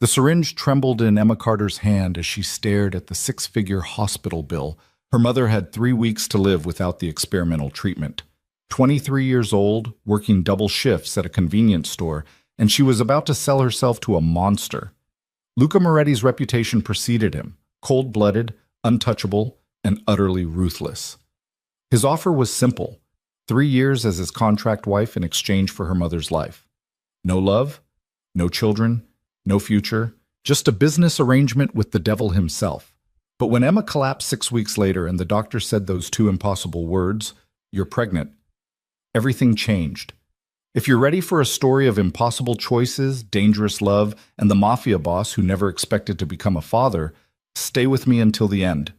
The syringe trembled in Emma Carter's hand as she stared at the six-figure hospital bill. Her mother had 3 weeks to live without the experimental treatment. 23 years old, working double shifts at a convenience store, and she was about to sell herself to a monster. Luca Moretti's reputation preceded him, cold-blooded, untouchable, and utterly ruthless. His offer was simple: 3 years as his contract wife in exchange for her mother's life. No love, no children, no future, just a business arrangement with the devil himself. But when Emma collapsed 6 weeks later and the doctor said those two impossible words, "You're pregnant," everything changed. If you're ready for a story of impossible choices, dangerous love, and the mafia boss who never expected to become a father, stay with me until the end.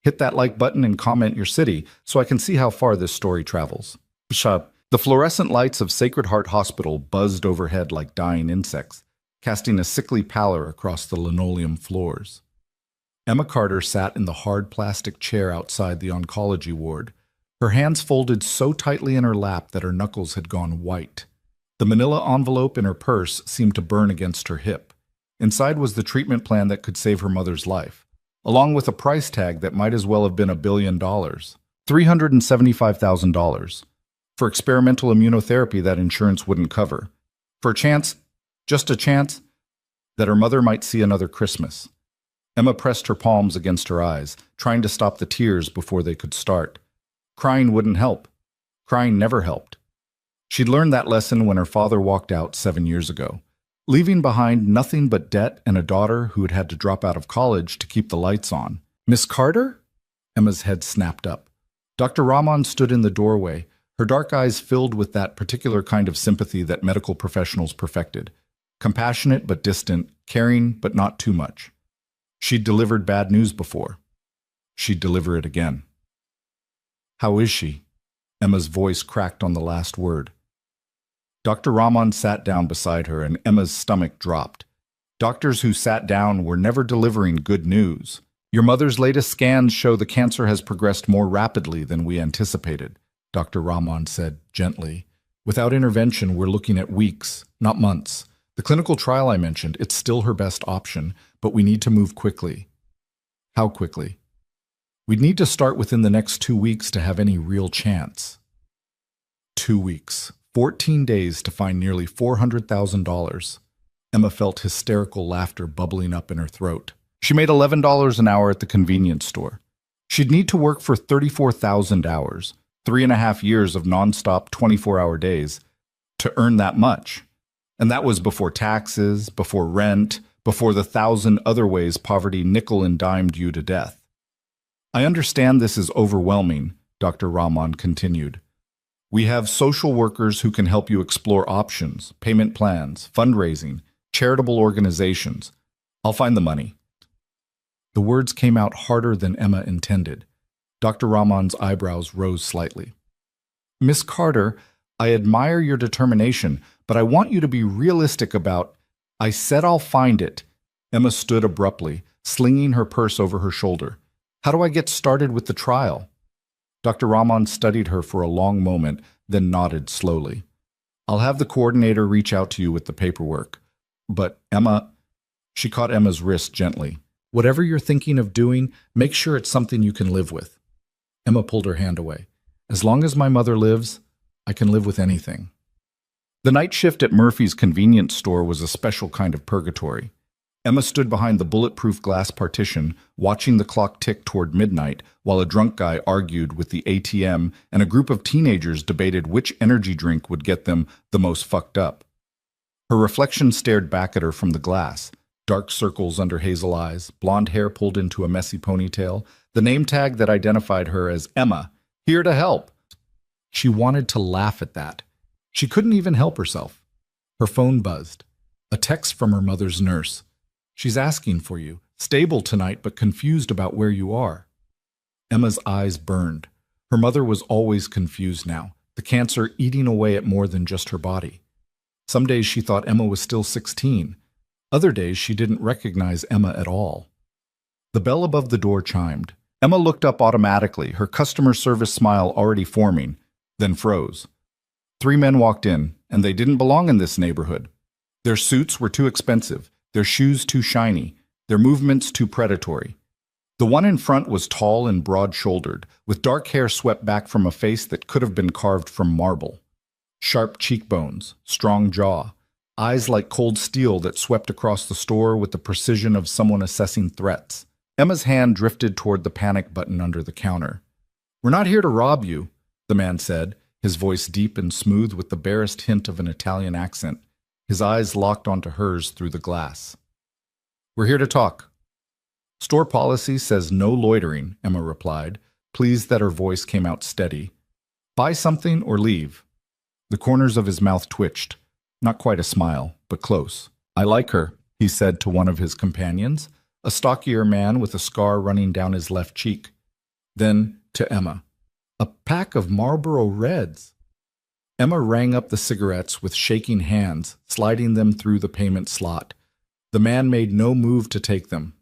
Hit that like button and comment your city so I can see how far this story travels. The fluorescent lights of Sacred Heart Hospital buzzed overhead like dying insects, casting a sickly pallor across the linoleum floors. Emma Carter sat in the hard plastic chair outside the oncology ward, her hands folded so tightly in her lap that her knuckles had gone white. The manila envelope in her purse seemed to burn against her hip. Inside was the treatment plan that could save her mother's life, along with a price tag that might as well have been $1 billion. $375,000. For experimental immunotherapy that insurance wouldn't cover. For a chance, just a chance, that her mother might see another Christmas. Emma pressed her palms against her eyes, trying to stop the tears before they could start. Crying wouldn't help. Crying never helped. She'd learned that lesson when her father walked out 7 years ago, leaving behind nothing but debt and a daughter who had had to drop out of college to keep the lights on. "Miss Carter?" Emma's head snapped up. Dr. Rahman stood in the doorway, her dark eyes filled with that particular kind of sympathy that medical professionals perfected. Compassionate but distant, caring but not too much. She'd delivered bad news before. She'd deliver it again. "How is she?" Emma's voice cracked on the last word. Dr. Rahman sat down beside her and Emma's stomach dropped. Doctors who sat down were never delivering good news. "Your mother's latest scans show the cancer has progressed more rapidly than we anticipated," Dr. Rahman said gently. "Without intervention, we're looking at weeks, not months. The clinical trial I mentioned, it's still her best option, but we need to move quickly." "How quickly?" "We'd need to start within the next 2 weeks to have any real chance." 2 weeks. 14 days to find nearly $400,000. Emma felt hysterical laughter bubbling up in her throat. She made $11 an hour at the convenience store. She'd need to work for 34,000 hours, 3.5 years of nonstop 24-hour days, to earn that much. And that was before taxes, before rent, before the 1,000 other ways poverty nickel and dimed you to death. "I understand this is overwhelming," Dr. Rahman continued. "We have social workers who can help you explore options, payment plans, fundraising, charitable organizations. I'll find the money." The words came out harder than Emma intended. Dr. Rahman's eyebrows rose slightly. "Miss Carter, I admire your determination, but I want you to be realistic about—" "I said I'll find it." Emma stood abruptly, slinging her purse over her shoulder. "How do I get started with the trial?" Dr. Rahman studied her for a long moment, then nodded slowly. "I'll have the coordinator reach out to you with the paperwork. But Emma—" She caught Emma's wrist gently. "Whatever you're thinking of doing, make sure it's something you can live with." Emma pulled her hand away. "As long as my mother lives, I can live with anything." The night shift at Murphy's convenience store was a special kind of purgatory. Emma stood behind the bulletproof glass partition, watching the clock tick toward midnight, while a drunk guy argued with the ATM and a group of teenagers debated which energy drink would get them the most fucked up. Her reflection stared back at her from the glass, dark circles under hazel eyes, blonde hair pulled into a messy ponytail, the name tag that identified her as Emma, here to help. She wanted to laugh at that. She couldn't even help herself. Her phone buzzed. A text from her mother's nurse. "She's asking for you. Stable tonight, but confused about where you are." Emma's eyes burned. Her mother was always confused now, the cancer eating away at more than just her body. Some days she thought Emma was still 16. Other days she didn't recognize Emma at all. The bell above the door chimed. Emma looked up automatically, her customer service smile already forming, then froze. 3 men walked in, and they didn't belong in this neighborhood. Their suits were too expensive. their shoes too shiny, their movements too predatory. The one in front was tall and broad-shouldered, with dark hair swept back from a face that could have been carved from marble. Sharp cheekbones, strong jaw, eyes like cold steel that swept across the store with the precision of someone assessing threats. Emma's hand drifted toward the panic button under the counter. "We're not here to rob you," the man said, his voice deep and smooth with the barest hint of an Italian accent, his eyes locked onto hers through the glass. "We're here to talk." "Store policy says no loitering," Emma replied, pleased that her voice came out steady. "Buy something or leave." The corners of his mouth twitched. Not quite a smile, but close. "I like her," he said to one of his companions, a stockier man with a scar running down his left cheek. Then to Emma. "A pack of Marlboro Reds." Emma rang up the cigarettes with shaking hands, sliding them through the payment slot. The man made no move to take them.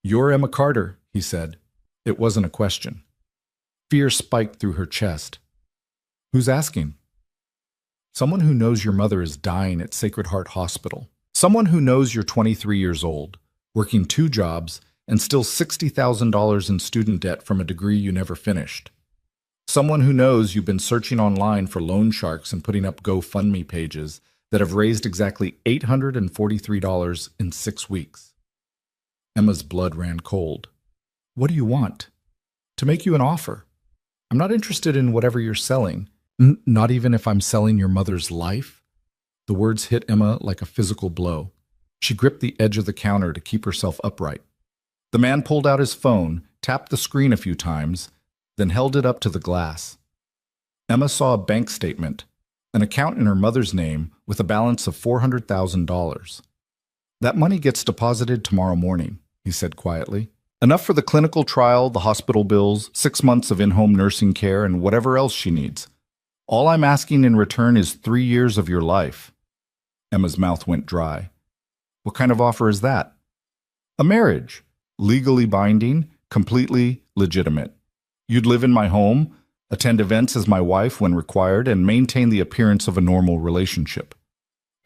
"You're Emma Carter," he said. It wasn't a question. Fear spiked through her chest. "Who's asking?" "Someone who knows your mother is dying at Sacred Heart Hospital. Someone who knows you're 23 years old, working 2 jobs, and still $60,000 in student debt from a degree you never finished. Someone who knows you've been searching online for loan sharks and putting up GoFundMe pages that have raised exactly $843 in 6 weeks. Emma's blood ran cold. "What do you want?" "To make you an offer. I'm not interested in whatever you're selling. Not even if I'm selling your mother's life?" The words hit Emma like a physical blow. She gripped the edge of the counter to keep herself upright. The man pulled out his phone, tapped the screen a few times, then held it up to the glass. Emma saw a bank statement, an account in her mother's name with a balance of $400,000. "That money gets deposited tomorrow morning," he said quietly. "Enough for the clinical trial, the hospital bills, 6 months of in-home nursing care, and whatever else she needs. All I'm asking in return is 3 years of your life." Emma's mouth went dry. "What kind of offer is that?" "A marriage. Legally binding, completely legitimate. You'd live in my home, attend events as my wife when required, and maintain the appearance of a normal relationship.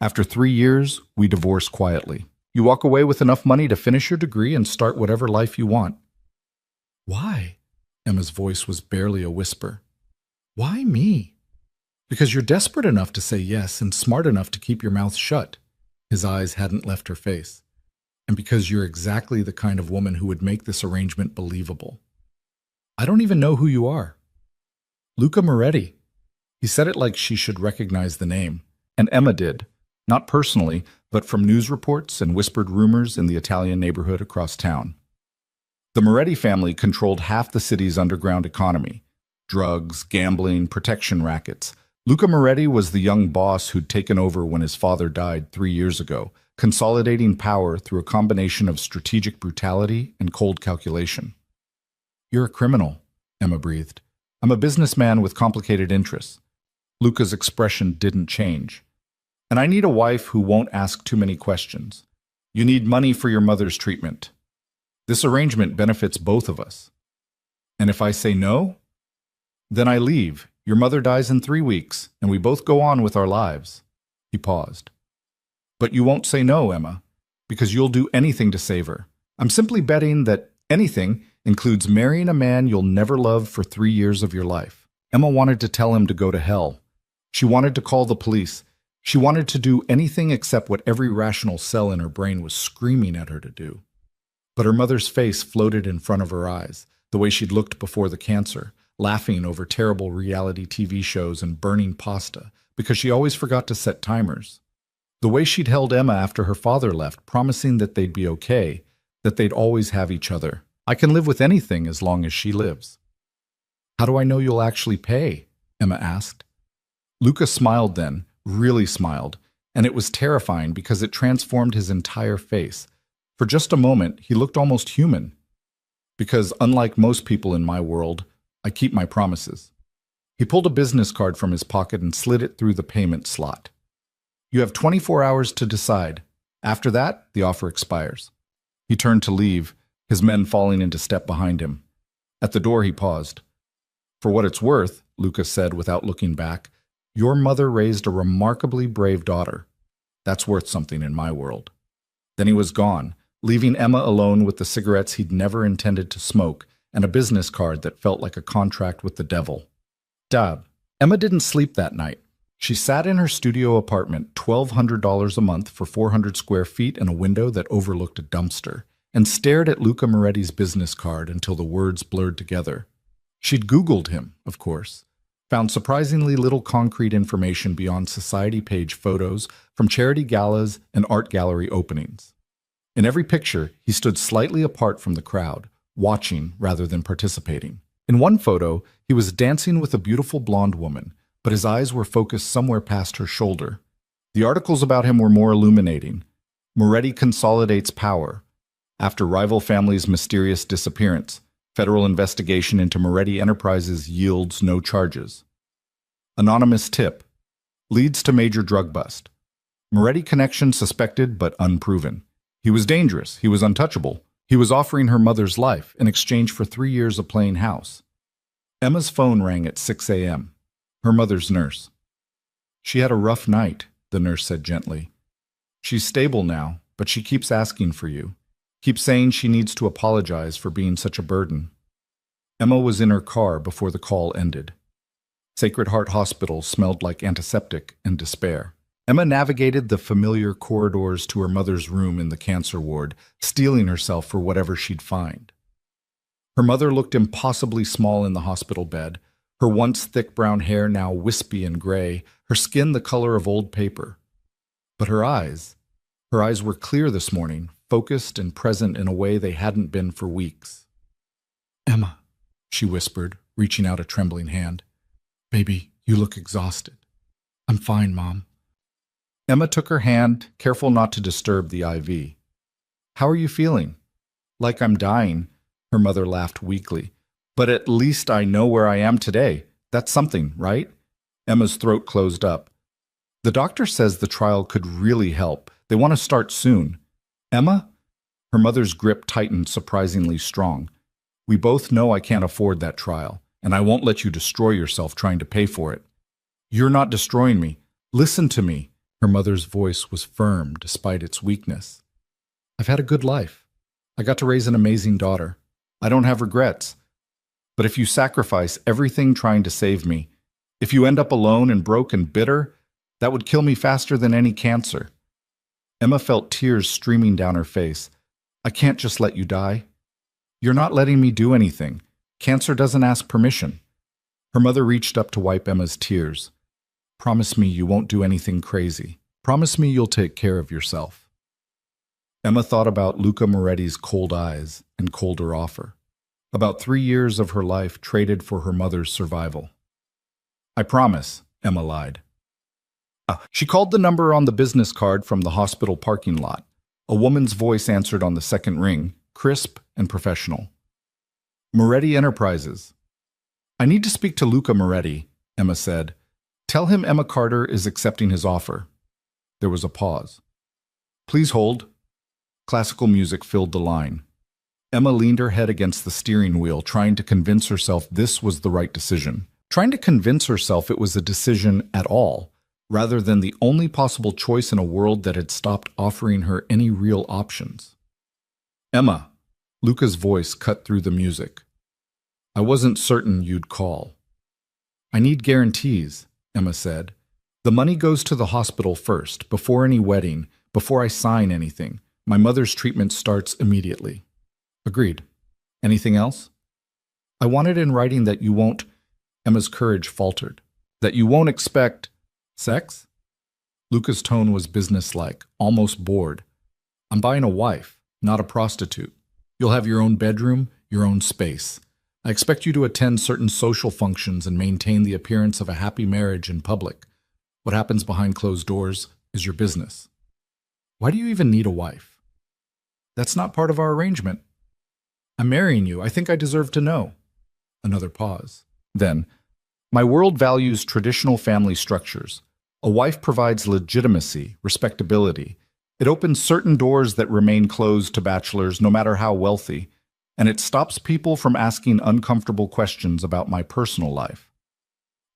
After 3 years, we divorce quietly. You walk away with enough money to finish your degree and start whatever life you want." "Why?" Emma's voice was barely a whisper. "Why me?" "Because you're desperate enough to say yes and smart enough to keep your mouth shut." His eyes hadn't left her face. "And because you're exactly the kind of woman who would make this arrangement believable. I don't even know who you are." "Luca Moretti." He said it like she should recognize the name. And Emma did. Not personally, but from news reports and whispered rumors in the Italian neighborhood across town. The Moretti family controlled half the city's underground economy. Drugs, gambling, protection rackets. Luca Moretti was the young boss who'd taken over when his father died 3 years ago, consolidating power through a combination of strategic brutality and cold calculation. "You're a criminal," Emma breathed. "I'm a businessman with complicated interests." Luca's expression didn't change. "And I need a wife who won't ask too many questions. You need money for your mother's treatment. This arrangement benefits both of us. And if I say no, then I leave. Your mother dies in 3 weeks, and we both go on with our lives." He paused. "But you won't say no, Emma, because you'll do anything to save her. I'm simply betting that anything includes marrying a man you'll never love for 3 years of your life." Emma wanted to tell him to go to hell. She wanted to call the police. She wanted to do anything except what every rational cell in her brain was screaming at her to do. But her mother's face floated in front of her eyes, the way she'd looked before the cancer, laughing over terrible reality TV shows and burning pasta, because she always forgot to set timers. The way she'd held Emma after her father left, promising that they'd be okay, that they'd always have each other. "I can live with anything as long as she lives." "How do I know you'll actually pay?" Emma asked. Luca smiled then, really smiled, and it was terrifying because it transformed his entire face. For just a moment, he looked almost human. "Because unlike most people in my world, I keep my promises." He pulled a business card from his pocket and slid it through the payment slot. "You have 24 hours to decide. After that, the offer expires." He turned to leave, his men falling into step behind him. At the door, he paused. "For what it's worth," Luca said without looking back, "your mother raised a remarkably brave daughter. That's worth something in my world." Then he was gone, leaving Emma alone with the cigarettes he'd never intended to smoke and a business card that felt like a contract with the devil. Dab. Emma didn't sleep that night. She sat in her studio apartment, $1,200 a month for 400 square feet and a window that overlooked a dumpster, and stared at Luca Moretti's business card until the words blurred together. She'd Googled him, of course, found surprisingly little concrete information beyond society page photos from charity galas and art gallery openings. In every picture, he stood slightly apart from the crowd, watching rather than participating. In one photo, he was dancing with a beautiful blonde woman, but his eyes were focused somewhere past her shoulder. The articles about him were more illuminating. Moretti consolidates power. After rival family's mysterious disappearance, federal investigation into Moretti Enterprises yields no charges. Anonymous tip. Leads to major drug bust. Moretti connection suspected but unproven. He was dangerous. He was untouchable. He was offering her mother's life in exchange for 3 years of playing house. Emma's phone rang at 6 a.m. Her mother's nurse. She had a rough night, the nurse said gently. She's stable now, but she keeps asking for you. Keeps saying she needs to apologize for being such a burden. Emma was in her car before the call ended. Sacred Heart Hospital smelled like antiseptic and despair. Emma navigated the familiar corridors to her mother's room in the cancer ward, steeling herself for whatever she'd find. Her mother looked impossibly small in the hospital bed, her once thick brown hair now wispy and gray, her skin the color of old paper. But her eyes were clear this morning, focused and present in a way they hadn't been for weeks. "Emma," she whispered, reaching out a trembling hand. "Baby, you look exhausted." "I'm fine, Mom." Emma took her hand, careful not to disturb the IV. "How are you feeling?" "Like I'm dying," her mother laughed weakly. "But at least I know where I am today. That's something, right?" Emma's throat closed up. "The doctor says the trial could really help. They want to start soon." "Emma?" Her mother's grip tightened surprisingly strong. "We both know I can't afford that trial, and I won't let you destroy yourself trying to pay for it." "You're not destroying me. Listen to me." Her mother's voice was firm despite its weakness. "I've had a good life. I got to raise an amazing daughter. I don't have regrets. But if you sacrifice everything trying to save me, if you end up alone and broke and bitter, that would kill me faster than any cancer." Emma felt tears streaming down her face. "I can't just let you die. You're not letting me do anything. Cancer doesn't ask permission." Her mother reached up to wipe Emma's tears. "Promise me you won't do anything crazy. Promise me you'll take care of yourself." Emma thought about Luca Moretti's cold eyes and colder offer. About 3 years of her life traded for her mother's survival. "I promise," Emma lied. She called the number on the business card from the hospital parking lot. A woman's voice answered on the second ring, crisp and professional. "Moretti Enterprises." "I need to speak to Luca Moretti," Emma said. "Tell him Emma Carter is accepting his offer." There was a pause. "Please hold." Classical music filled the line. Emma leaned her head against the steering wheel, trying to convince herself this was the right decision. Trying to convince herself it was a decision at all, rather than the only possible choice in a world that had stopped offering her any real options. "Emma," Luca's voice cut through the music. "I wasn't certain you'd call." "I need guarantees," Emma said. "The money goes to the hospital first, before any wedding, before I sign anything. My mother's treatment starts immediately." "Agreed. Anything else?" "I want it in writing that you won't—" Emma's courage faltered. "That you won't expect—" "Sex?" Luca's tone was businesslike, almost bored. "I'm buying a wife, not a prostitute. You'll have your own bedroom, your own space. I expect you to attend certain social functions and maintain the appearance of a happy marriage in public. What happens behind closed doors is your business." "Why do you even need a wife?" "That's not part of our arrangement." "I'm marrying you. I think I deserve to know." Another pause. Then, "My world values traditional family structures. A wife provides legitimacy, respectability. It opens certain doors that remain closed to bachelors no matter how wealthy, and it stops people from asking uncomfortable questions about my personal life."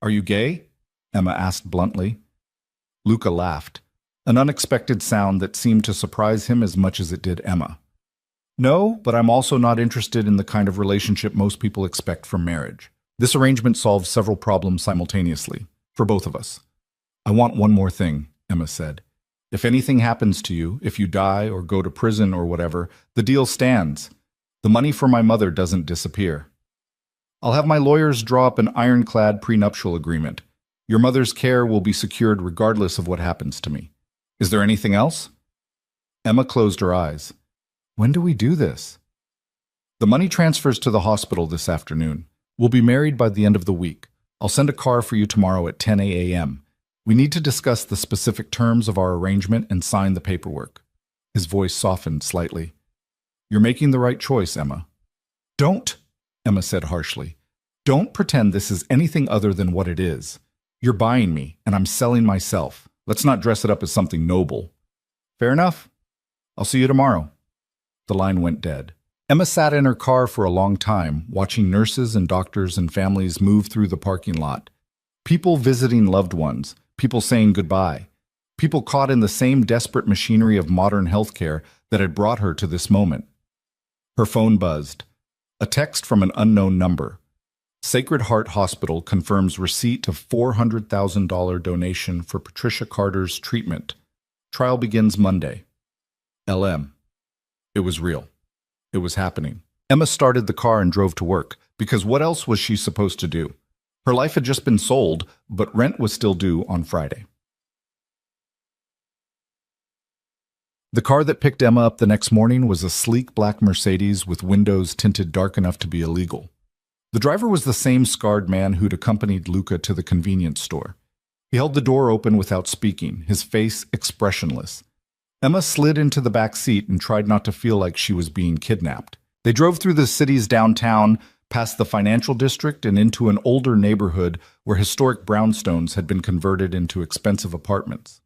"Are you gay?" Emma asked bluntly. Luca laughed. an unexpected sound that seemed to surprise him as much as it did Emma. No, but I'm also not interested in the kind of relationship most people expect from marriage. This arrangement solves several problems simultaneously, for both of us. I want one more thing, Emma said. If anything happens to you, if you die or go to prison or whatever, the deal stands. The money for my mother doesn't disappear. I'll have my lawyers draw up an ironclad prenuptial agreement. Your mother's care will be secured regardless of what happens to me. Is there anything else? Emma closed her eyes. When do we do this? The money transfers to the hospital this afternoon. We'll be married by the end of the week. I'll send a car for you tomorrow at 10 a.m. We need to discuss the specific terms of our arrangement and sign the paperwork. His voice softened slightly. You're making the right choice, Emma. Don't, Emma said harshly. Don't pretend this is anything other than what it is. You're buying me, and I'm selling myself. Let's not dress it up as something noble. Fair enough. I'll see you tomorrow. The line went dead. Emma sat in her car for a long time, watching nurses and doctors and families move through the parking lot. People visiting loved ones, people saying goodbye, people caught in the same desperate machinery of modern healthcare that had brought her to this moment. Her phone buzzed. A text from an unknown number. Sacred Heart Hospital confirms receipt of $400,000 donation for Patricia Carter's treatment. Trial begins Monday. LM. It was real. It was happening. Emma started the car and drove to work, because what else was she supposed to do? Her life had just been sold, but rent was still due on Friday. The car that picked Emma up the next morning was a sleek black Mercedes with windows tinted dark enough to be illegal. The driver was the same scarred man who'd accompanied Luca to the convenience store. He held the door open without speaking, his face expressionless. Emma slid into the back seat and tried not to feel like she was being kidnapped. They drove through the city's downtown, past the financial district and into an older neighborhood where historic brownstones had been converted into expensive apartments.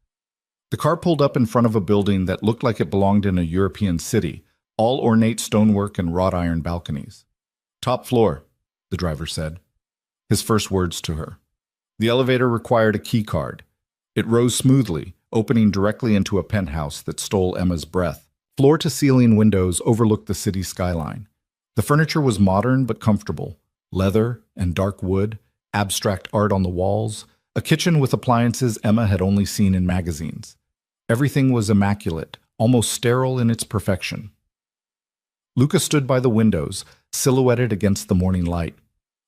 The car pulled up in front of a building that looked like it belonged in a European city, all ornate stonework and wrought iron balconies. Top floor, the driver said. His first words to her. The elevator required a key card. It rose smoothly, opening directly into a penthouse that stole Emma's breath. Floor-to-ceiling windows overlooked the city skyline. The furniture was modern but comfortable. Leather and dark wood, abstract art on the walls, a kitchen with appliances Emma had only seen in magazines. Everything was immaculate, almost sterile in its perfection. Luca stood by the windows, silhouetted against the morning light.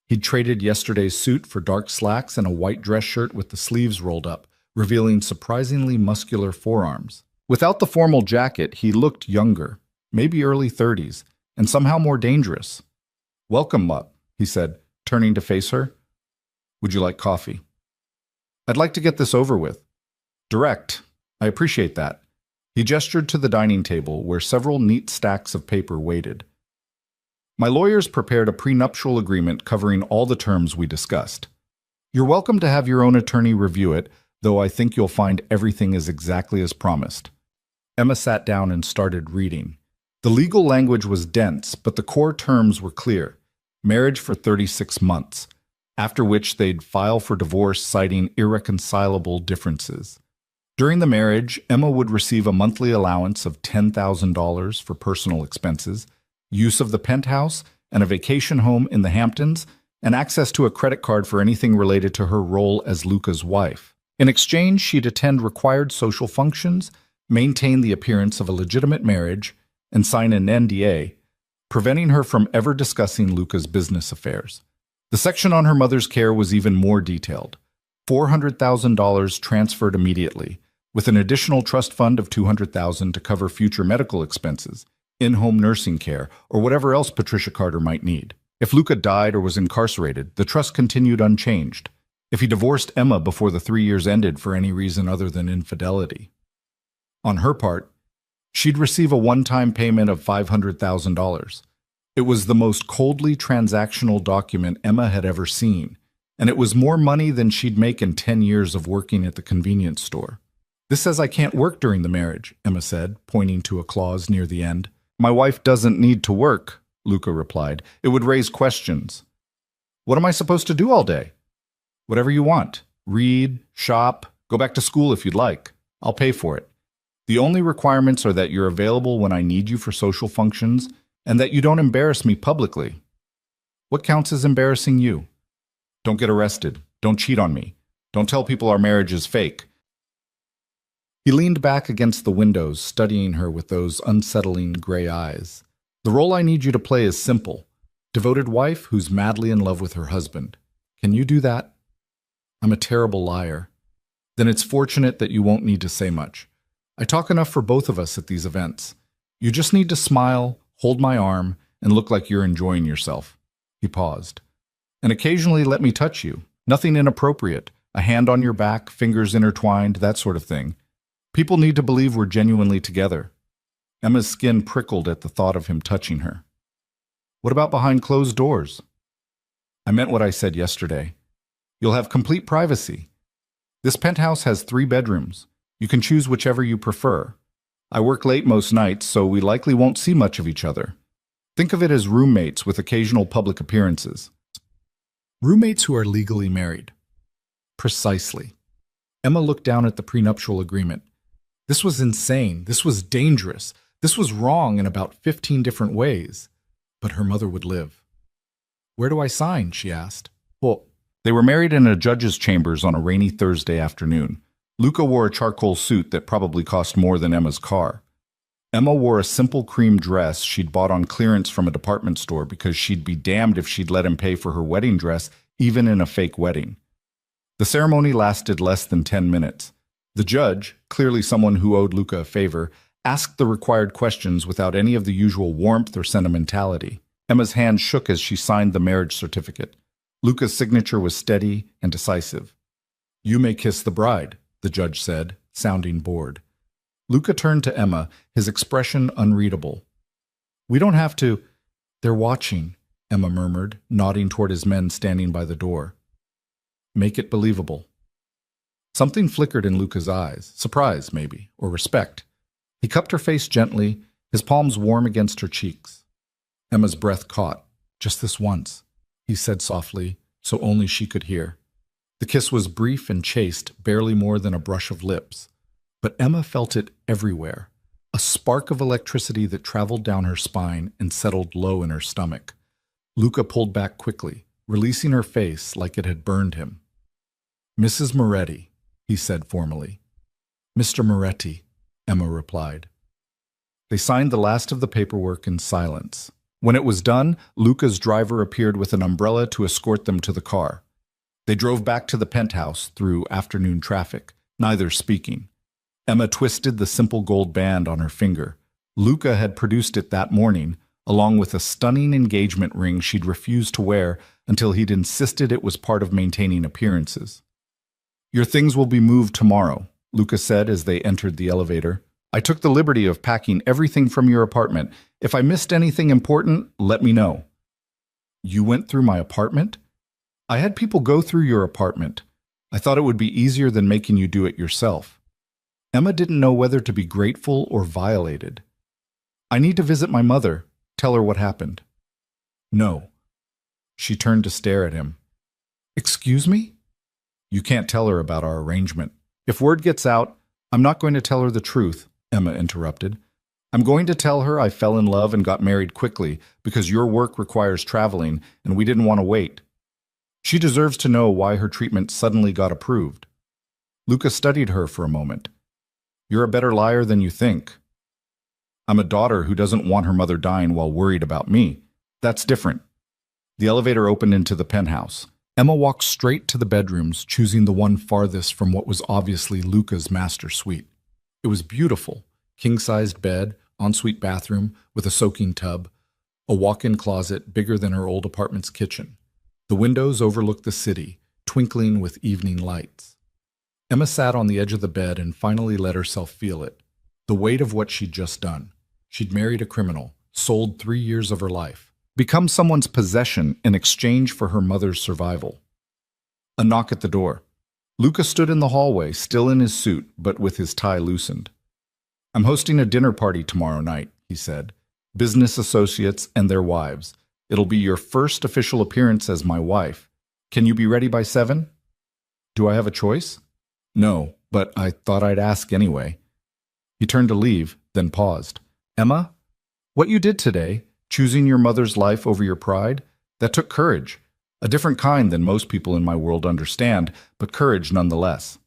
He'd traded yesterday's suit for dark slacks and a white dress shirt with the sleeves rolled up, revealing surprisingly muscular forearms. Without the formal jacket, he looked younger, maybe early 30s, and somehow more dangerous. Welcome, Mutt, he said, turning to face her. Would you like coffee? I'd like to get this over with. Direct. I appreciate that. He gestured to the dining table where several neat stacks of paper waited. My lawyers prepared a prenuptial agreement covering all the terms we discussed. You're welcome to have your own attorney review it, though I think you'll find everything is exactly as promised. Emma sat down and started reading. The legal language was dense, but the core terms were clear. Marriage for 36 months, after which they'd file for divorce citing irreconcilable differences. During the marriage, Emma would receive a monthly allowance of $10,000 for personal expenses, use of the penthouse and a vacation home in the Hamptons, and access to a credit card for anything related to her role as Luca's wife. In exchange, she'd attend required social functions, maintain the appearance of a legitimate marriage, and sign an NDA, preventing her from ever discussing Luca's business affairs. The section on her mother's care was even more detailed. $400,000 transferred immediately, with an additional trust fund of $200,000 to cover future medical expenses, in-home nursing care, or whatever else Patricia Carter might need. If Luca died or was incarcerated, the trust continued unchanged. If he divorced Emma before the 3 years ended for any reason other than infidelity. On her part, she'd receive a one-time payment of $500,000. It was the most coldly transactional document Emma had ever seen, and it was more money than she'd make in 10 years of working at the convenience store. This says I can't work during the marriage, Emma said, pointing to a clause near the end. My wife doesn't need to work, Luca replied. It would raise questions. What am I supposed to do all day? Whatever you want. Read, shop, go back to school if you'd like. I'll pay for it. The only requirements are that you're available when I need you for social functions and that you don't embarrass me publicly. What counts as embarrassing you? Don't get arrested. Don't cheat on me. Don't tell people our marriage is fake. He leaned back against the windows, studying her with those unsettling gray eyes. The role I need you to play is simple. Devoted wife who's madly in love with her husband. Can you do that? I'm a terrible liar. Then it's fortunate that you won't need to say much. I talk enough for both of us at these events. You just need to smile, hold my arm, and look like you're enjoying yourself. He paused. And occasionally let me touch you. Nothing inappropriate. A hand on your back, fingers intertwined, that sort of thing. People need to believe we're genuinely together. Emma's skin prickled at the thought of him touching her. What about behind closed doors? I meant what I said yesterday. You'll have complete privacy. This penthouse has 3 bedrooms. You can choose whichever you prefer. I work late most nights, so we likely won't see much of each other. Think of it as roommates with occasional public appearances. Roommates who are legally married. Precisely. Emma looked down at the prenuptial agreement. This was insane. This was dangerous. This was wrong in about 15 different ways. But her mother would live. Where do I sign? She asked. Well, they were married in a judge's chambers on a rainy Thursday afternoon. Luca wore a charcoal suit that probably cost more than Emma's car. Emma wore a simple cream dress she'd bought on clearance from a department store because she'd be damned if she'd let him pay for her wedding dress, even in a fake wedding. The ceremony lasted less than 10 minutes. The judge, clearly someone who owed Luca a favor, asked the required questions without any of the usual warmth or sentimentality. Emma's hand shook as she signed the marriage certificate. Luca's signature was steady and decisive. You may kiss the bride, the judge said, sounding bored. Luca turned to Emma, his expression unreadable. We don't have to. They're watching, Emma murmured, nodding toward his men standing by the door. Make it believable. Something flickered in Luca's eyes, surprise maybe, or respect. He cupped her face gently, his palms warm against her cheeks. Emma's breath caught. Just this once, he said softly, so only she could hear. The kiss was brief and chaste, barely more than a brush of lips. But Emma felt it everywhere, a spark of electricity that traveled down her spine and settled low in her stomach. Luca pulled back quickly, releasing her face like it had burned him. Mrs. Moretti, he said formally. Mr. Moretti, Emma replied. They signed the last of the paperwork in silence. When it was done, Luca's driver appeared with an umbrella to escort them to the car. They drove back to the penthouse through afternoon traffic, neither speaking. Emma twisted the simple gold band on her finger. Luca had produced it that morning, along with a stunning engagement ring she'd refused to wear until he'd insisted it was part of maintaining appearances. Your things will be moved tomorrow, Luca said as they entered the elevator. I took the liberty of packing everything from your apartment. If I missed anything important, let me know. You went through my apartment? I had people go through your apartment. I thought it would be easier than making you do it yourself. Emma didn't know whether to be grateful or violated. I need to visit my mother. Tell her what happened. No. She turned to stare at him. Excuse me? You can't tell her about our arrangement. If word gets out, I'm not going to tell her the truth, Emma interrupted. I'm going to tell her I fell in love and got married quickly because your work requires traveling and we didn't want to wait. She deserves to know why her treatment suddenly got approved. Luca studied her for a moment. You're a better liar than you think. I'm a daughter who doesn't want her mother dying while worried about me. That's different. The elevator opened into the penthouse. Emma walked straight to the bedrooms, choosing the one farthest from what was obviously Luca's master suite. It was beautiful. King-sized bed, ensuite bathroom with a soaking tub, a walk-in closet bigger than her old apartment's kitchen. The windows overlooked the city, twinkling with evening lights. Emma sat on the edge of the bed and finally let herself feel it. The weight of what she'd just done. She'd married a criminal, sold 3 years of her life, become someone's possession in exchange for her mother's survival. A knock at the door. Luca stood in the hallway, still in his suit, but with his tie loosened. I'm hosting a dinner party tomorrow night, he said. Business associates and their wives. It'll be your first official appearance as my wife. Can you be ready by 7? Do I have a choice? No, but I thought I'd ask anyway." He turned to leave, then paused. "Emma, what you did today, choosing your mother's life over your pride, that took courage. A different kind than most people in my world understand, but courage nonetheless."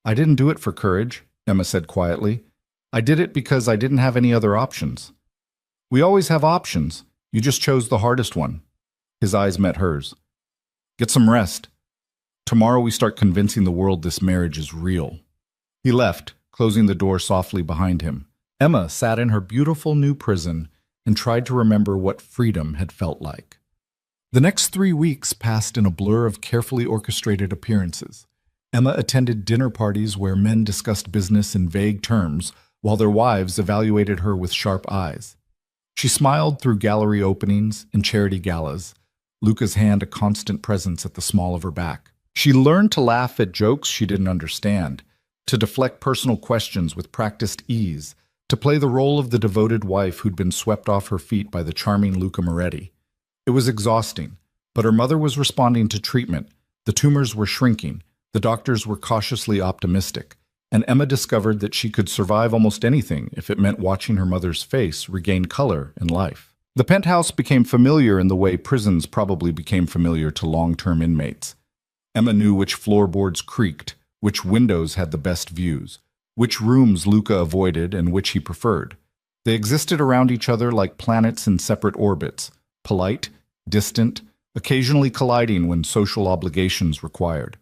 "I didn't do it for courage," Emma said quietly. "I did it because I didn't have any other options." "We always have options. You just chose the hardest one." His eyes met hers. "Get some rest. Tomorrow we start convincing the world this marriage is real." He left, closing the door softly behind him. Emma sat in her beautiful new prison and tried to remember what freedom had felt like. The next 3 weeks passed in a blur of carefully orchestrated appearances. Emma attended dinner parties where men discussed business in vague terms, while their wives evaluated her with sharp eyes. She smiled through gallery openings and charity galas, Luca's hand a constant presence at the small of her back. She learned to laugh at jokes she didn't understand, to deflect personal questions with practiced ease, to play the role of the devoted wife who'd been swept off her feet by the charming Luca Moretti. It was exhausting, but her mother was responding to treatment. The tumors were shrinking, the doctors were cautiously optimistic, and Emma discovered that she could survive almost anything if it meant watching her mother's face regain color and life. The penthouse became familiar in the way prisons probably became familiar to long-term inmates. Emma knew which floorboards creaked, which windows had the best views, which rooms Luca avoided and which he preferred. They existed around each other like planets in separate orbits, polite, distant, occasionally colliding when social obligations required.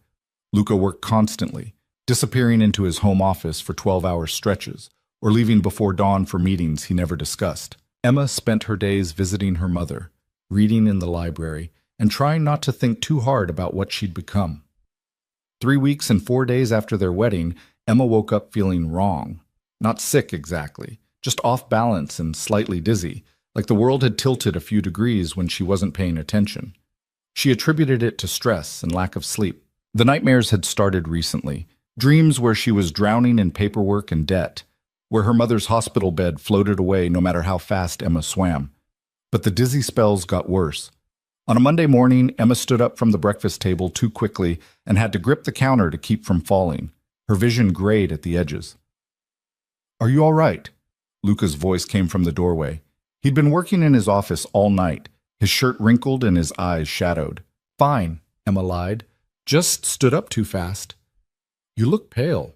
Luca worked constantly, disappearing into his home office for 12-hour stretches, or leaving before dawn for meetings he never discussed. Emma spent her days visiting her mother, reading in the library, and trying not to think too hard about what she'd become. 3 weeks and 4 days after their wedding, Emma woke up feeling wrong. Not sick exactly, just off balance and slightly dizzy, like the world had tilted a few degrees when she wasn't paying attention. She attributed it to stress and lack of sleep. The nightmares had started recently, dreams where she was drowning in paperwork and debt, where her mother's hospital bed floated away no matter how fast Emma swam. But the dizzy spells got worse. On a Monday morning, Emma stood up from the breakfast table too quickly and had to grip the counter to keep from falling. Her vision grayed at the edges. "Are you all right?" Luca's voice came from the doorway. He'd been working in his office all night, his shirt wrinkled and his eyes shadowed. "Fine," Emma lied. "Just stood up too fast." "You look pale."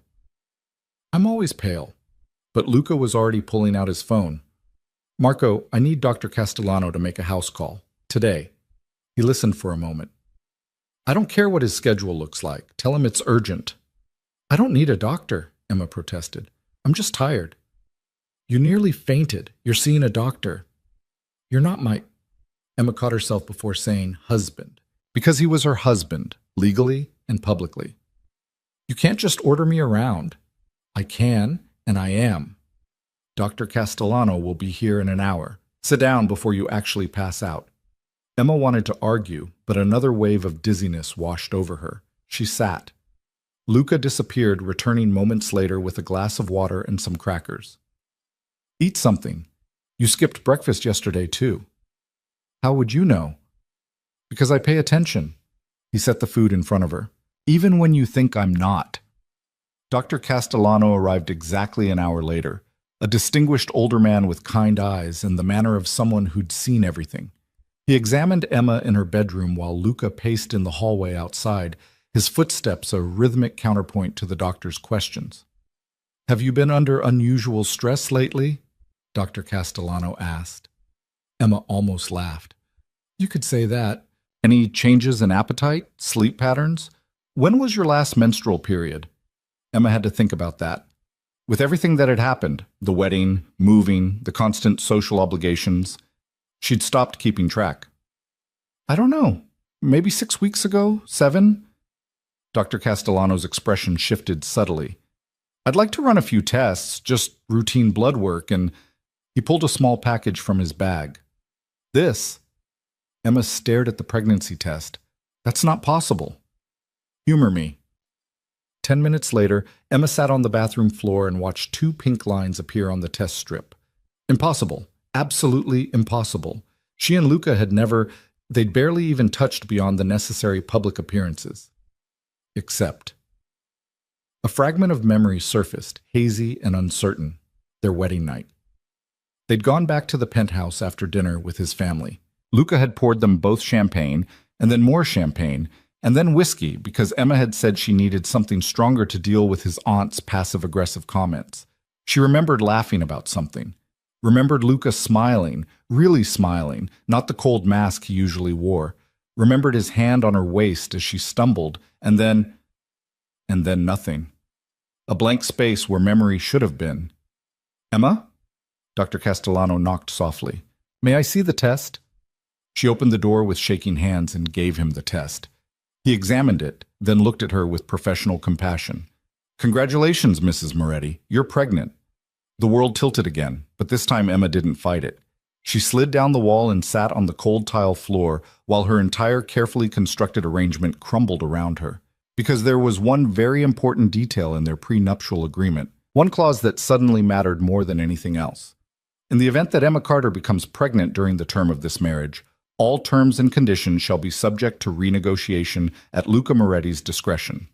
"I'm always pale." But Luca was already pulling out his phone. "Marco, I need Dr. Castellano to make a house call. Today." He listened for a moment. "I don't care what his schedule looks like. Tell him it's urgent." "I don't need a doctor," Emma protested. "I'm just tired." "You nearly fainted. You're seeing a doctor." "You're not my—" Emma caught herself before saying husband, because he was her husband, legally and publicly. "You can't just order me around." "I can, and I am." "Dr. Castellano will be here in an hour. Sit down before you actually pass out." Emma wanted to argue, but another wave of dizziness washed over her. She sat. Luca disappeared, returning moments later with a glass of water and some crackers. "Eat something. You skipped breakfast yesterday, too." "How would you know?" "Because I pay attention." He set the food in front of her. "Even when you think I'm not." Dr. Castellano arrived exactly an hour later, a distinguished older man with kind eyes and the manner of someone who'd seen everything. He examined Emma in her bedroom while Luca paced in the hallway outside, his footsteps a rhythmic counterpoint to the doctor's questions. "Have you been under unusual stress lately?" Dr. Castellano asked. Emma almost laughed. "You could say that. Any changes in appetite, sleep patterns? When was your last menstrual period?" Emma had to think about that. With everything that had happened, the wedding, moving, the constant social obligations, she'd stopped keeping track. "I don't know. Maybe 6 weeks ago? 7? Dr. Castellano's expression shifted subtly. "I'd like to run a few tests, just routine blood work," and he pulled a small package from his bag. "This?" Emma stared at the pregnancy test. "That's not possible." "Humor me." 10 minutes later, Emma sat on the bathroom floor and watched 2 pink lines appear on the test strip. Impossible. Absolutely impossible. She and Luca had they'd barely even touched beyond the necessary public appearances. Except. A fragment of memory surfaced, hazy and uncertain, their wedding night. They'd gone back to the penthouse after dinner with his family. Luca had poured them both champagne, and then more champagne, and then whiskey because Emma had said she needed something stronger to deal with his aunt's passive-aggressive comments. She remembered laughing about something. Remembered Luca smiling, really smiling, not the cold mask he usually wore. Remembered his hand on her waist as she stumbled, and then nothing. A blank space where memory should have been. "Emma?" Dr. Castellano knocked softly. "May I see the test?" She opened the door with shaking hands and gave him the test. He examined it, then looked at her with professional compassion. "Congratulations, Mrs. Moretti. You're pregnant." The world tilted again, but this time Emma didn't fight it. She slid down the wall and sat on the cold tile floor while her entire carefully constructed arrangement crumbled around her. Because there was one very important detail in their prenuptial agreement, one clause that suddenly mattered more than anything else. In the event that Emma Carter becomes pregnant during the term of this marriage, all terms and conditions shall be subject to renegotiation at Luca Moretti's discretion.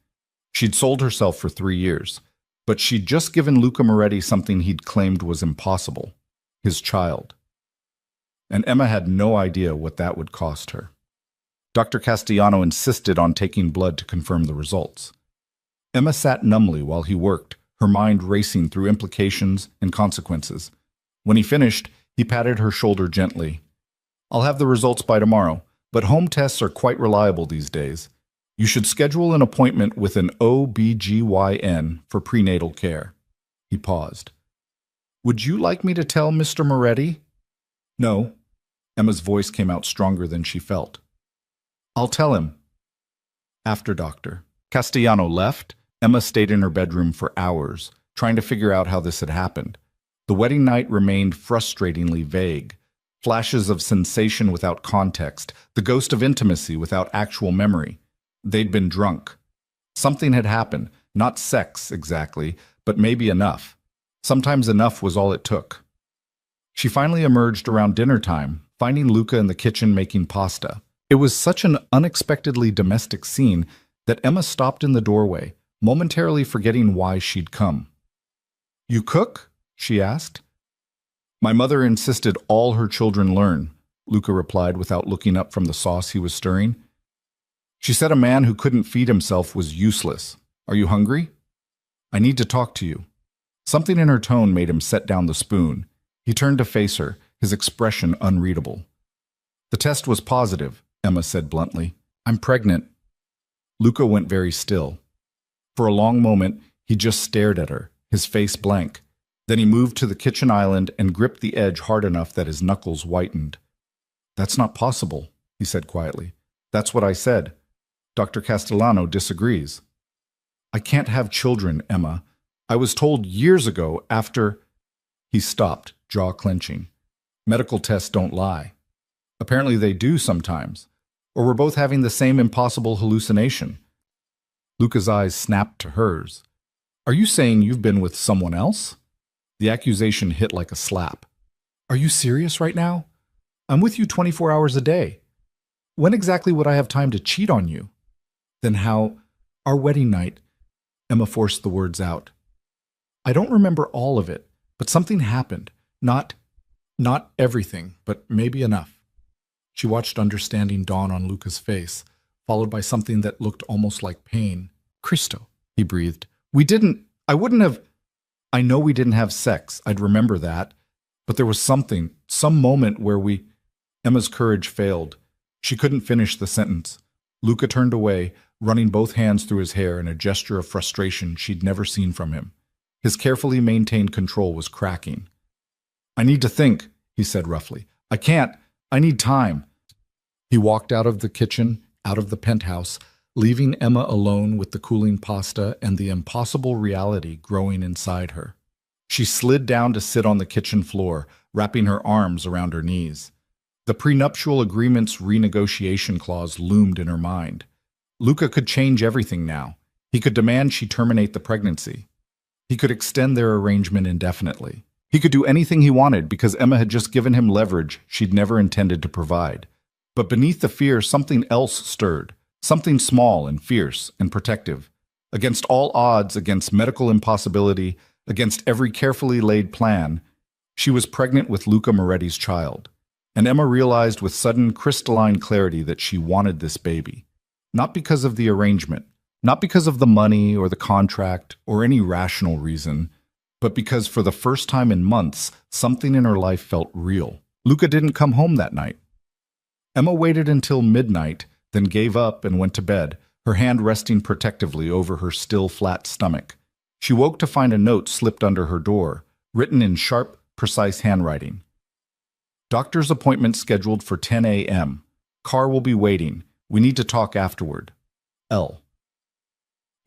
She'd sold herself for 3 years, but she'd just given Luca Moretti something he'd claimed was impossible, his child. And Emma had no idea what that would cost her. Dr. Castellano insisted on taking blood to confirm the results. Emma sat numbly while he worked, her mind racing through implications and consequences. When he finished, he patted her shoulder gently. "I'll have the results by tomorrow, but home tests are quite reliable these days. You should schedule an appointment with an OB/GYN for prenatal care." He paused. "Would you like me to tell Mr. Moretti?" "No." Emma's voice came out stronger than she felt. "I'll tell him." After Dr. Castellano left, Emma stayed in her bedroom for hours, trying to figure out how this had happened. The wedding night remained frustratingly vague. Flashes of sensation without context, the ghost of intimacy without actual memory. They'd been drunk. Something had happened, not sex exactly, but maybe enough. Sometimes enough was all it took. She finally emerged around dinner time, finding Luca in the kitchen making pasta. It was such an unexpectedly domestic scene that Emma stopped in the doorway, momentarily forgetting why she'd come. "You cook?" she asked. "My mother insisted all her children learn," Luca replied without looking up from the sauce he was stirring. "She said a man who couldn't feed himself was useless. Are you hungry? I need to talk to you." Something in her tone made him set down the spoon. He turned to face her, his expression unreadable. "The test was positive," Emma said bluntly. "I'm pregnant." Luca went very still. For a long moment, he just stared at her, his face blank. Then he moved to the kitchen island and gripped the edge hard enough that his knuckles whitened. "That's not possible," he said quietly. "That's what I said. Dr. Castellano disagrees." "I can't have children, Emma. I was told years ago after—" He stopped, jaw clenching. "Medical tests don't lie." "Apparently they do sometimes. Or we're both having the same impossible hallucination." Luca's eyes snapped to hers. "Are you saying you've been with someone else?" The accusation hit like a slap. "Are you serious right now? I'm with you 24 hours a day. When exactly would I have time to cheat on you?" "Then how— Our wedding night," Emma forced the words out. "I don't remember all of it, but something happened. Not everything, but maybe enough." She watched understanding dawn on Luca's face, followed by something that looked almost like pain. "Cristo," he breathed. I wouldn't have— I know we didn't have sex, I'd remember that, but there was something, some moment where we— Emma's courage failed. She couldn't finish the sentence. Luca turned away, running both hands through his hair in a gesture of frustration she'd never seen from him. His carefully maintained control was cracking. "I need to think," he said roughly. "I can't. I need time." He walked out of the kitchen, out of the penthouse, leaving Emma alone with the cooling pasta and the impossible reality growing inside her. She slid down to sit on the kitchen floor, wrapping her arms around her knees. The prenuptial agreement's renegotiation clause loomed in her mind. Luca could change everything now. He could demand she terminate the pregnancy. He could extend their arrangement indefinitely. He could do anything he wanted because Emma had just given him leverage she'd never intended to provide. But beneath the fear, something else stirred. Something small and fierce and protective. Against all odds, against medical impossibility, against every carefully laid plan, she was pregnant with Luca Moretti's child. And Emma realized with sudden crystalline clarity that she wanted this baby. Not because of the arrangement, not because of the money or the contract or any rational reason, but because for the first time in months, something in her life felt real. Luca didn't come home that night. Emma waited until midnight, then gave up and went to bed, her hand resting protectively over her still flat stomach. She woke to find a note slipped under her door, written in sharp, precise handwriting. Doctor's appointment scheduled for 10 a.m. Car will be waiting. We need to talk afterward. L.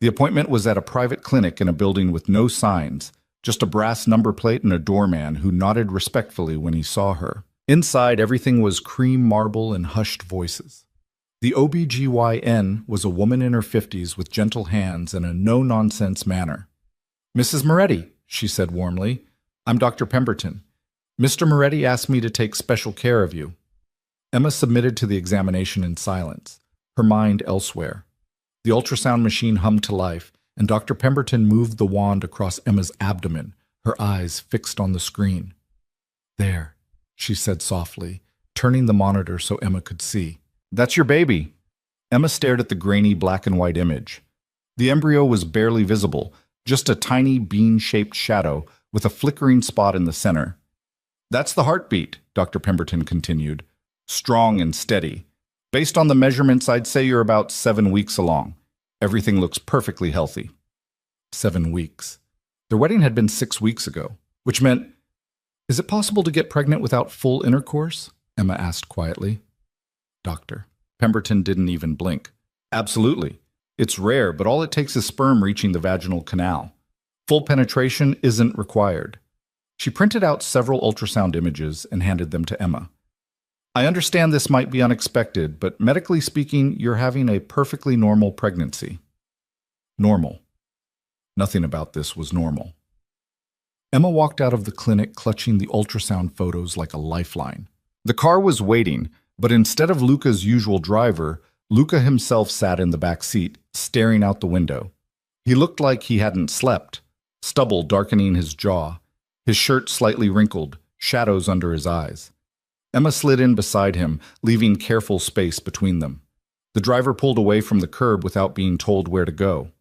The appointment was at a private clinic in a building with no signs, just a brass number plate and a doorman who nodded respectfully when he saw her. Inside, everything was cream marble and hushed voices. The OB-GYN was a woman in her 50s with gentle hands and a no-nonsense manner. "Mrs. Moretti," she said warmly, "I'm Dr. Pemberton. Mr. Moretti asked me to take special care of you." Emma submitted to the examination in silence, her mind elsewhere. The ultrasound machine hummed to life, and Dr. Pemberton moved the wand across Emma's abdomen, her eyes fixed on the screen. "There," she said softly, turning the monitor so Emma could see. "That's your baby." Emma stared at the grainy black and white image. The embryo was barely visible, just a tiny bean-shaped shadow with a flickering spot in the center. "That's the heartbeat," Dr. Pemberton continued. "Strong and steady. Based on the measurements, I'd say you're about 7 weeks along. Everything looks perfectly healthy." 7 weeks. Their wedding had been 6 weeks ago, which meant, "Is it possible to get pregnant without full intercourse?" Emma asked quietly. Doctor Pemberton didn't even blink. "Absolutely. It's rare, but all it takes is sperm reaching the vaginal canal. Full penetration isn't required." She printed out several ultrasound images and handed them to Emma. "I understand this might be unexpected, but medically speaking, you're having a perfectly normal pregnancy." Normal. Nothing about this was normal. Emma walked out of the clinic clutching the ultrasound photos like a lifeline. The car was waiting, but instead of Luca's usual driver, Luca himself sat in the back seat, staring out the window. He looked like he hadn't slept, stubble darkening his jaw, his shirt slightly wrinkled, shadows under his eyes. Emma slid in beside him, leaving careful space between them. The driver pulled away from the curb without being told where to go.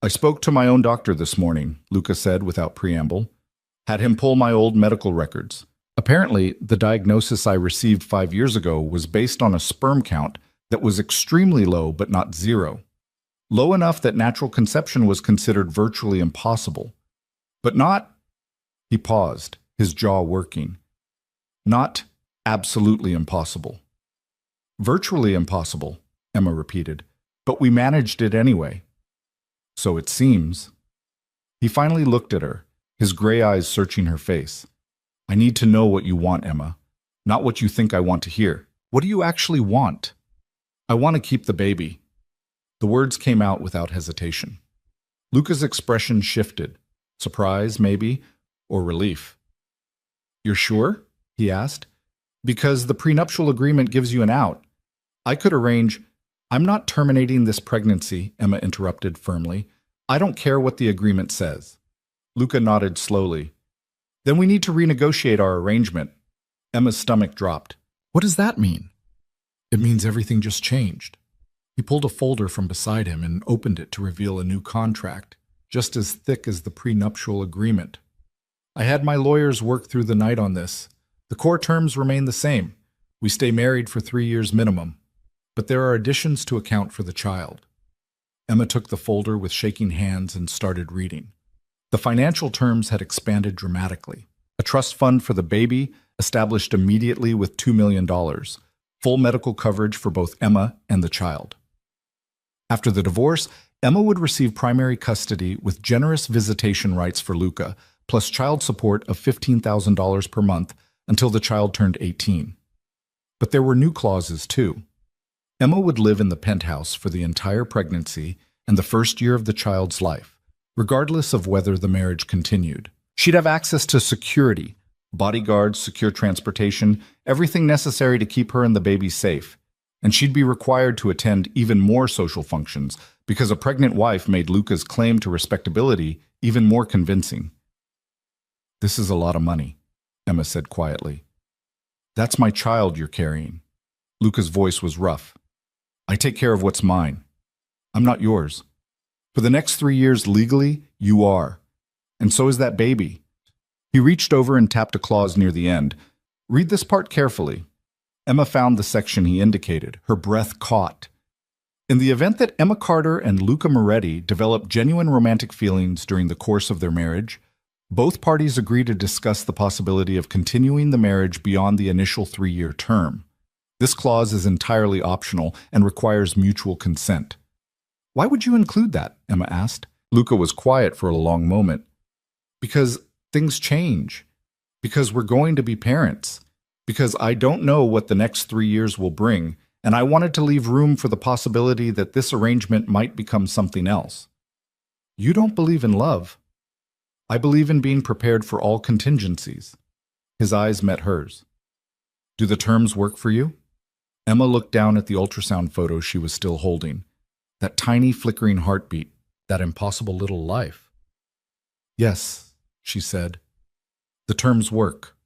"I spoke to my own doctor this morning," Luca said without preamble. "Had him pull my old medical records. Apparently, the diagnosis I received 5 years ago was based on a sperm count that was extremely low but not zero. Low enough that natural conception was considered virtually impossible. But not—" He paused, his jaw working. "Not absolutely impossible." "Virtually impossible," Emma repeated. "But we managed it anyway." "So it seems." He finally looked at her, his gray eyes searching her face. "I need to know what you want, Emma. Not what you think I want to hear. What do you actually want?" "I want to keep the baby." The words came out without hesitation. Luca's expression shifted. Surprise, maybe, or relief. "You're sure?" he asked. "Because the prenuptial agreement gives you an out. I could arrange—" "I'm not terminating this pregnancy," Emma interrupted firmly. "I don't care what the agreement says." Luca nodded slowly. "Then we need to renegotiate our arrangement." Emma's stomach dropped. "What does that mean?" "It means everything just changed." He pulled a folder from beside him and opened it to reveal a new contract, just as thick as the prenuptial agreement. "I had my lawyers work through the night on this. The core terms remain the same. We stay married for 3 years minimum. But there are additions to account for the child." Emma took the folder with shaking hands and started reading. The financial terms had expanded dramatically. A trust fund for the baby, established immediately with $2 million, full medical coverage for both Emma and the child. After the divorce, Emma would receive primary custody with generous visitation rights for Luca, plus child support of $15,000 per month until the child turned 18. But there were new clauses, too. Emma would live in the penthouse for the entire pregnancy and the first year of the child's life, regardless of whether the marriage continued. She'd have access to security, bodyguards, secure transportation, everything necessary to keep her and the baby safe. And she'd be required to attend even more social functions, because a pregnant wife made Luca's claim to respectability even more convincing. "This is a lot of money," Emma said quietly. "That's my child you're carrying." Luca's voice was rough. "I take care of what's mine. I'm not yours. For the next 3 years, legally, you are. And so is that baby." He reached over and tapped a clause near the end. "Read this part carefully." Emma found the section he indicated. Her breath caught. In the event that Emma Carter and Luca Moretti develop genuine romantic feelings during the course of their marriage, both parties agree to discuss the possibility of continuing the marriage beyond the initial 3-year term. This clause is entirely optional and requires mutual consent. "Why would you include that?" Emma asked. Luca was quiet for a long moment. "Because things change. Because we're going to be parents. Because I don't know what the next 3 years will bring, and I wanted to leave room for the possibility that this arrangement might become something else." "You don't believe in love." "I believe in being prepared for all contingencies." His eyes met hers. "Do the terms work for you?" Emma looked down at the ultrasound photo she was still holding. That tiny flickering heartbeat, that impossible little life. "Yes," she said. "The terms work."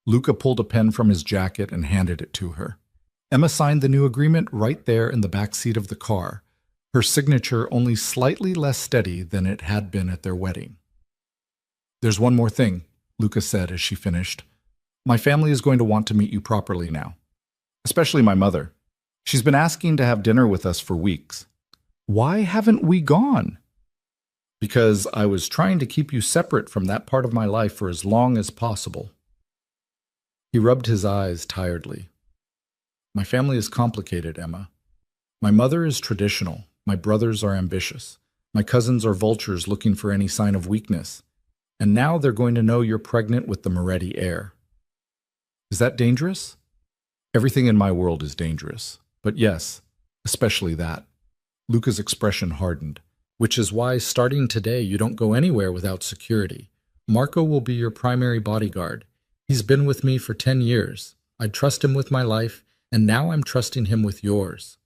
Luca pulled a pen from his jacket and handed it to her. Emma signed the new agreement right there in the back seat of the car, her signature only slightly less steady than it had been at their wedding. "There's one more thing," Luca said as she finished. "My family is going to want to meet you properly now. Especially my mother. She's been asking to have dinner with us for weeks." "Why haven't we gone?" "Because I was trying to keep you separate from that part of my life for as long as possible." He rubbed his eyes tiredly. "My family is complicated, Emma. My mother is traditional. My brothers are ambitious. My cousins are vultures looking for any sign of weakness. And now they're going to know you're pregnant with the Moretti heir." "Is that dangerous?" "Everything in my world is dangerous. But yes, especially that." Luca's expression hardened. "Which is why, starting today, you don't go anywhere without security. Marco will be your primary bodyguard. He's been with me for 10 years. I trust him with my life, and now I'm trusting him with yours.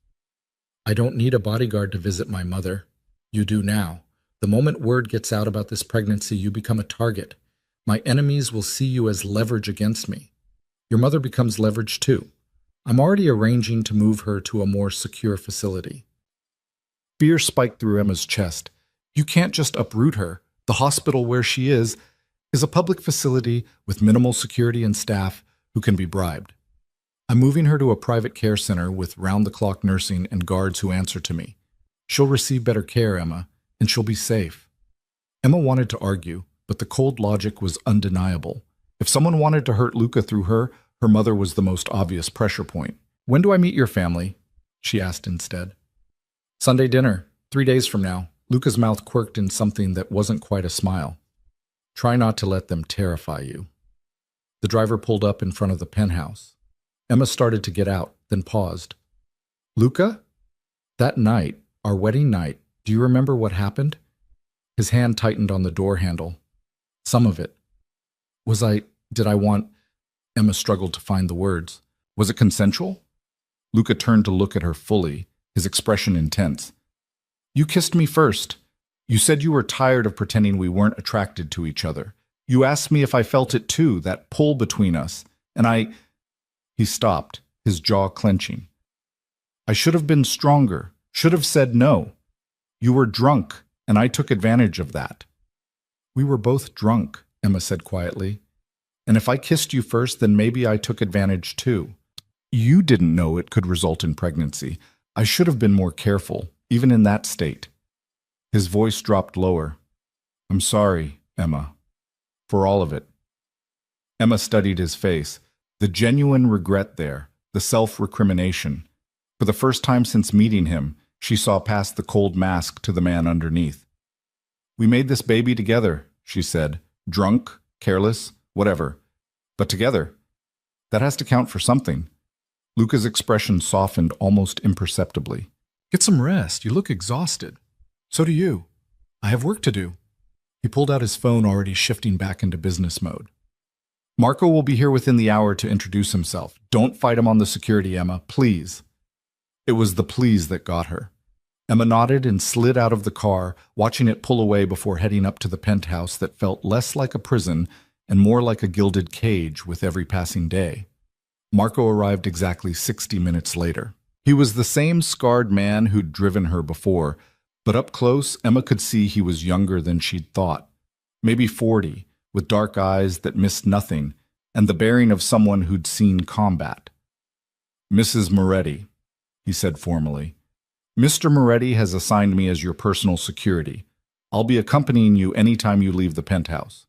I don't need a bodyguard to visit my mother. You do now. The moment word gets out about this pregnancy, you become a target. My enemies will see you as leverage against me. Your mother becomes leverage too. I'm already arranging to move her to a more secure facility." Fear spiked through Emma's chest. "You can't just uproot her. The hospital where she is a public facility with minimal security and staff who can be bribed. I'm moving her to a private care center with round-the-clock nursing and guards who answer to me. She'll receive better care, Emma, and she'll be safe." Emma wanted to argue, but the cold logic was undeniable. If someone wanted to hurt Luca through her, her mother was the most obvious pressure point. "When do I meet your family?" she asked instead. "Sunday dinner, 3 days from now." Luca's mouth quirked in something that wasn't quite a smile. "Try not to let them terrify you." The driver pulled up in front of the penthouse. Emma started to get out, then paused. "Luca? That night, our wedding night, do you remember what happened?" His hand tightened on the door handle. "Some of it." Did I want—" Emma struggled to find the words. "Was it consensual?" Luca turned to look at her fully, his expression intense. "You kissed me first. You said you were tired of pretending we weren't attracted to each other. You asked me if I felt it too, that pull between us, and I—" He stopped, his jaw clenching. "I should have been stronger, should have said no. You were drunk, and I took advantage of that." "We were both drunk," Emma said quietly. "And if I kissed you first, then maybe I took advantage too. You didn't know it could result in pregnancy. I should have been more careful, even in that state." His voice dropped lower. "I'm sorry, Emma, for all of it." Emma studied his face, the genuine regret there, the self-recrimination. For the first time since meeting him, she saw past the cold mask to the man underneath. "We made this baby together," she said. "Drunk, careless, whatever. But together. That has to count for something." Luca's expression softened almost imperceptibly. "Get some rest. You look exhausted. So do you. I have work to do." He pulled out his phone, already shifting back into business mode. "Marco will be here within the hour to introduce himself. Don't fight him on the security, Emma, please." It was the please that got her. Emma nodded and slid out of the car, watching it pull away before heading up to the penthouse that felt less like a prison and more like a gilded cage with every passing day. Marco arrived exactly 60 minutes later. He was the same scarred man who'd driven her before, but up close, Emma could see he was younger than she'd thought. Maybe 40, with dark eyes that missed nothing, and the bearing of someone who'd seen combat. "Mrs. Moretti," he said formally. "Mr. Moretti has assigned me as your personal security. I'll be accompanying you any time you leave the penthouse."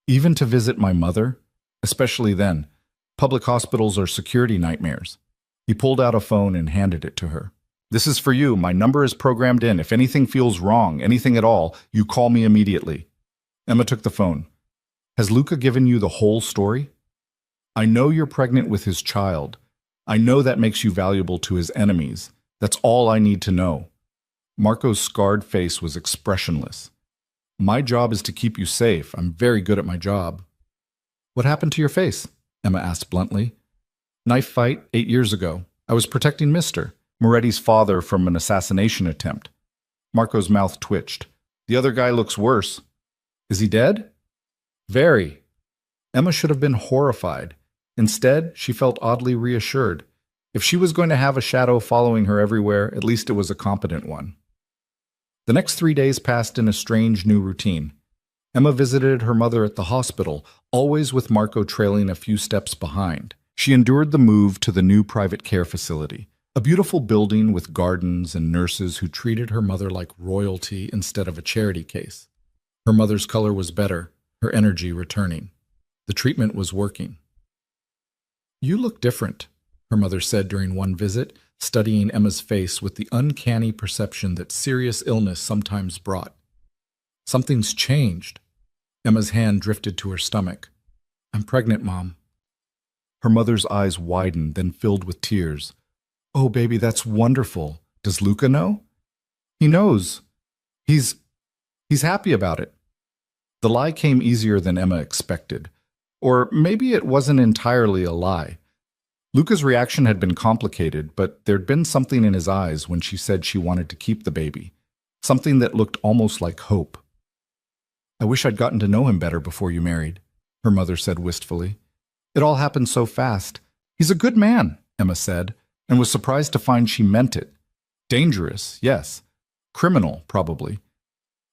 "Even to visit my mother? Especially then. Public hospitals are security nightmares." He pulled out a phone and handed it to her. "This is for you. My number is programmed in. If anything feels wrong, anything at all, you call me immediately." Emma took the phone. "Has Luca given you the whole story?" "I know you're pregnant with his child. I know that makes you valuable to his enemies. That's all I need to know." Marco's scarred face was expressionless. "My job is to keep you safe. I'm very good at my job." "What happened to your face?" Emma asked bluntly. "Knife fight 8 years ago. I was protecting Mr. Moretti's father from an assassination attempt." Marco's mouth twitched. "The other guy looks worse." "Is he dead?" "Very." Emma should have been horrified. Instead, she felt oddly reassured. If she was going to have a shadow following her everywhere, at least it was a competent one. The next 3 days passed in a strange new routine. Emma visited her mother at the hospital, always with Marco trailing a few steps behind. She endured the move to the new private care facility, a beautiful building with gardens and nurses who treated her mother like royalty instead of a charity case. Her mother's color was better, her energy returning. The treatment was working. "You look different," her mother said during one visit, studying Emma's face with the uncanny perception that serious illness sometimes brought. "Something's changed." Emma's hand drifted to her stomach. "I'm pregnant, Mom." Her mother's eyes widened, then filled with tears. "Oh, baby, that's wonderful. Does Luca know?" "He knows. He's happy about it." The lie came easier than Emma expected. Or maybe it wasn't entirely a lie. Luca's reaction had been complicated, but there'd been something in his eyes when she said she wanted to keep the baby. Something that looked almost like hope. "I wish I'd gotten to know him better before you married," her mother said wistfully. "It all happened so fast." "He's a good man," Emma said, and was surprised to find she meant it. Dangerous, yes. Criminal, probably.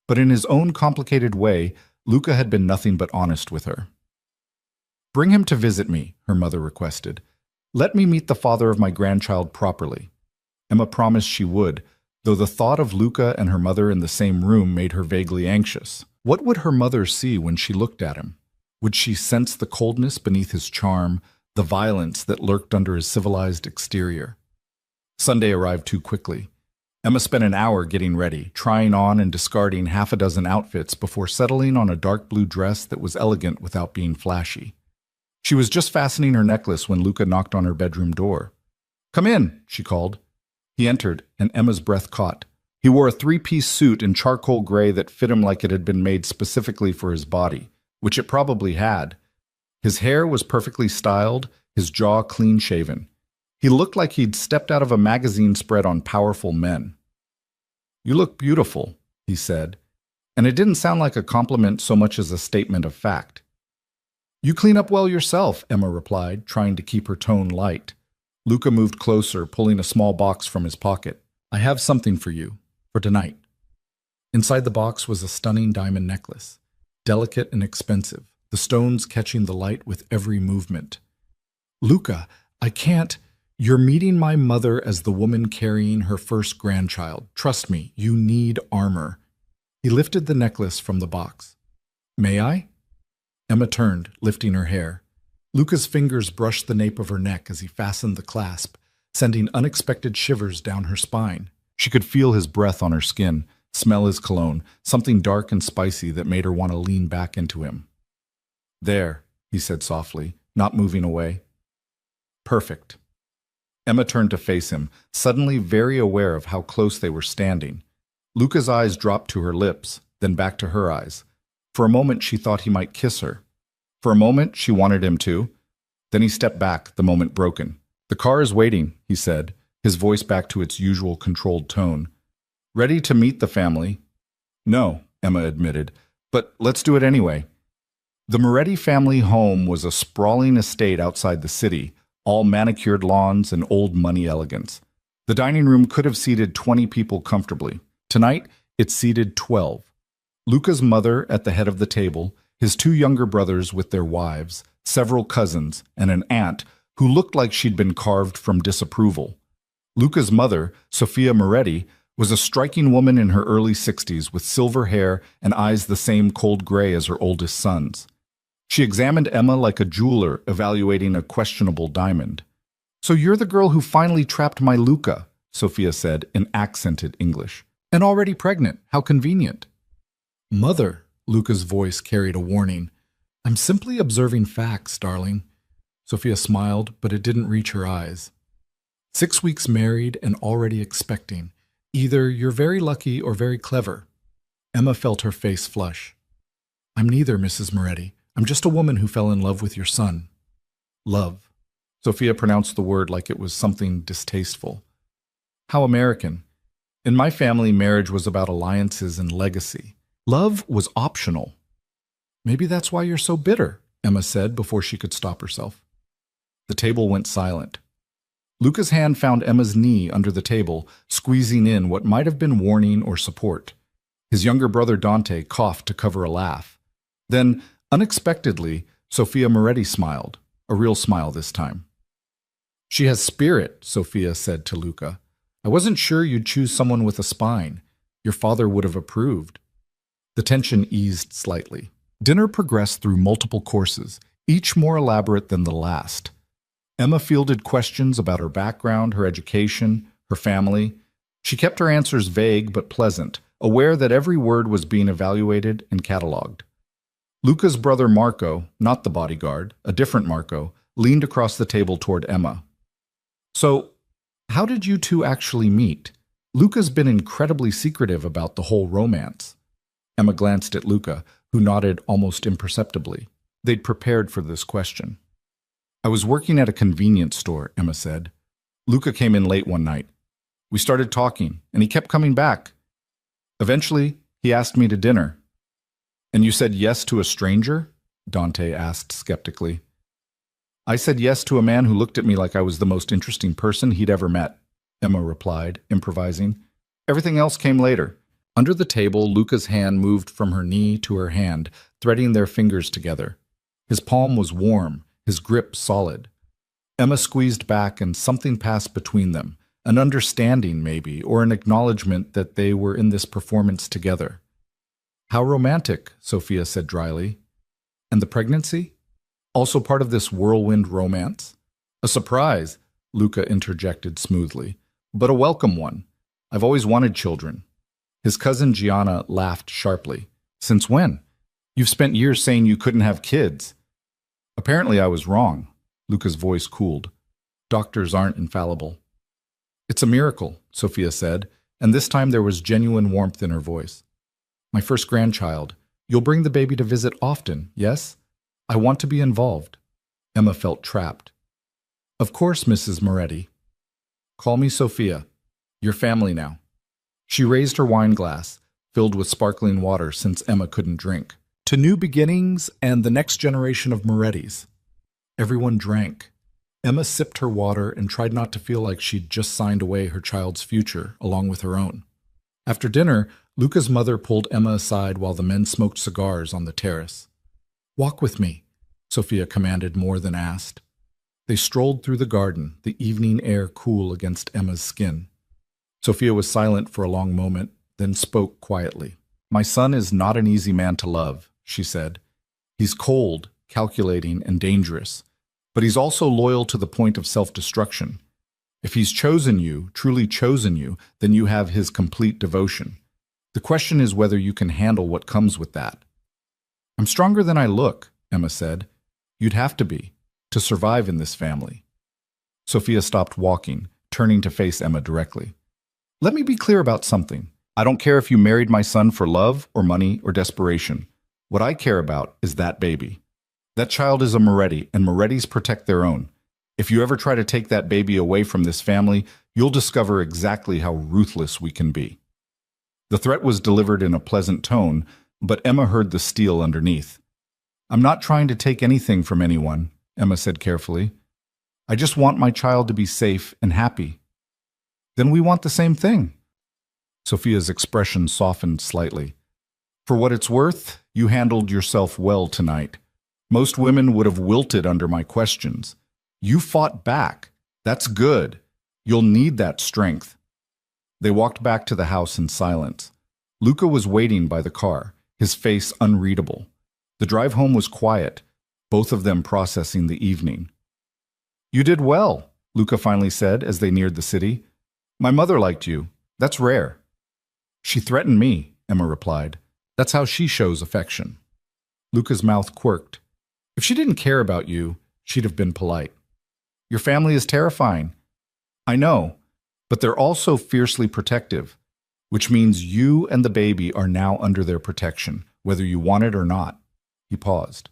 But in his own complicated way, Luca had been nothing but honest with her. "Bring him to visit me," her mother requested. "Let me meet the father of my grandchild properly." Emma promised she would, though the thought of Luca and her mother in the same room made her vaguely anxious. What would her mother see when she looked at him? Would she sense the coldness beneath his charm, the violence that lurked under his civilized exterior? Sunday arrived too quickly. Emma spent an hour getting ready, trying on and discarding half a dozen outfits before settling on a dark blue dress that was elegant without being flashy. She was just fastening her necklace when Luca knocked on her bedroom door. "Come in," she called. He entered, and Emma's breath caught. He wore a 3-piece suit in charcoal gray that fit him like it had been made specifically for his body, which it probably had. His hair was perfectly styled, his jaw clean-shaven. He looked like he'd stepped out of a magazine spread on powerful men. "You look beautiful," he said, and it didn't sound like a compliment so much as a statement of fact. "You clean up well yourself," Emma replied, trying to keep her tone light. Luca moved closer, pulling a small box from his pocket. "I have something for you, for tonight." Inside the box was a stunning diamond necklace, delicate and expensive, the stones catching the light with every movement. "Luca, I can't. You're meeting my mother as the woman carrying her first grandchild. Trust me, you need armor." He lifted the necklace from the box. "May I?" Emma turned, lifting her hair. Luca's fingers brushed the nape of her neck as he fastened the clasp, sending unexpected shivers down her spine. She could feel his breath on her skin, smell his cologne, something dark and spicy that made her want to lean back into him. "There," he said softly, not moving away. "Perfect." Emma turned to face him, suddenly very aware of how close they were standing. Luca's eyes dropped to her lips, then back to her eyes. For a moment she thought he might kiss her. For a moment she wanted him to. Then he stepped back, the moment broken. "The car is waiting," he said, his voice back to its usual controlled tone. Ready to meet the family? No, Emma admitted, but let's do it anyway. The Moretti family home was a sprawling estate outside the city, all manicured lawns and old money elegance. The dining room could have seated 20 people comfortably. Tonight, it seated 12. Luca's mother at the head of the table, his two younger brothers with their wives, several cousins, and an aunt who looked like she'd been carved from disapproval. Luca's mother, Sophia Moretti, was a striking woman in her early 60s with silver hair and eyes the same cold gray as her oldest son's. She examined Emma like a jeweler evaluating a questionable diamond. "So you're the girl who finally trapped my Luca," Sophia said in accented English. "And already pregnant. How convenient." "Mother," Luca's voice carried a warning. "I'm simply observing facts, darling." Sophia smiled, but it didn't reach her eyes. 6 weeks married and already expecting. Either you're very lucky or very clever. Emma felt her face flush. "I'm neither, Mrs. Moretti. I'm just a woman who fell in love with your son." "Love." Sophia pronounced the word like it was something distasteful. "How American. In my family, marriage was about alliances and legacy. Love was optional." "Maybe that's why you're so bitter," Emma said before she could stop herself. The table went silent. Luca's hand found Emma's knee under the table, squeezing in what might have been warning or support. His younger brother Dante coughed to cover a laugh. Then, unexpectedly, Sophia Moretti smiled, a real smile this time. "She has spirit," Sophia said to Luca. "I wasn't sure you'd choose someone with a spine. Your father would have approved." The tension eased slightly. Dinner progressed through multiple courses, each more elaborate than the last. Emma fielded questions about her background, her education, her family. She kept her answers vague but pleasant, aware that every word was being evaluated and catalogued. Luca's brother Marco, not the bodyguard, a different Marco, leaned across the table toward Emma. "So, how did you two actually meet? Luca's been incredibly secretive about the whole romance." Emma glanced at Luca, who nodded almost imperceptibly. They'd prepared for this question. "I was working at a convenience store," Emma said. "Luca came in late one night. We started talking, and he kept coming back. Eventually, he asked me to dinner." "And you said yes to a stranger?" Dante asked skeptically. "I said yes to a man who looked at me like I was the most interesting person he'd ever met," Emma replied, improvising. "Everything else came later." Under the table, Luca's hand moved from her knee to her hand, threading their fingers together. His palm was warm, his grip solid. Emma squeezed back and something passed between them, an understanding maybe, or an acknowledgement that they were in this performance together. "How romantic," Sophia said dryly. "And the pregnancy? Also part of this whirlwind romance?" "A surprise," Luca interjected smoothly, "but a welcome one. I've always wanted children." His cousin Gianna laughed sharply. "Since when? You've spent years saying you couldn't have kids." "Apparently I was wrong." Luca's voice cooled. "Doctors aren't infallible." "It's a miracle," Sophia said, and this time there was genuine warmth in her voice. "My first grandchild. You'll bring the baby to visit often, yes? I want to be involved." Emma felt trapped. "Of course, Mrs. Moretti." "Call me Sophia. You're family now." She raised her wine glass, filled with sparkling water since Emma couldn't drink. "To new beginnings and the next generation of Morettis." Everyone drank. Emma sipped her water and tried not to feel like she'd just signed away her child's future along with her own. After dinner, Luca's mother pulled Emma aside while the men smoked cigars on the terrace. "Walk with me," Sophia commanded more than asked. They strolled through the garden, the evening air cool against Emma's skin. Sophia was silent for a long moment, then spoke quietly. "My son is not an easy man to love," she said. "He's cold, calculating, and dangerous, but he's also loyal to the point of self-destruction. If he's chosen you, truly chosen you, then you have his complete devotion. The question is whether you can handle what comes with that." "I'm stronger than I look," Emma said. "You'd have to be, to survive in this family." Sophia stopped walking, turning to face Emma directly. "Let me be clear about something. I don't care if you married my son for love or money or desperation. What I care about is that baby. That child is a Moretti, and Morettis protect their own. If you ever try to take that baby away from this family, you'll discover exactly how ruthless we can be." The threat was delivered in a pleasant tone, but Emma heard the steel underneath. "I'm not trying to take anything from anyone," Emma said carefully. "I just want my child to be safe and happy." "Then we want the same thing." Sophia's expression softened slightly. "For what it's worth, you handled yourself well tonight. Most women would have wilted under my questions. You fought back. That's good. You'll need that strength." They walked back to the house in silence. Luca was waiting by the car, his face unreadable. The drive home was quiet, both of them processing the evening. "You did well," Luca finally said as they neared the city. "My mother liked you. That's rare." "She threatened me," Emma replied. "That's how she shows affection." Luca's mouth quirked. "If she didn't care about you, she'd have been polite." "Your family is terrifying." "I know, but they're also fiercely protective, which means you and the baby are now under their protection, whether you want it or not." He paused.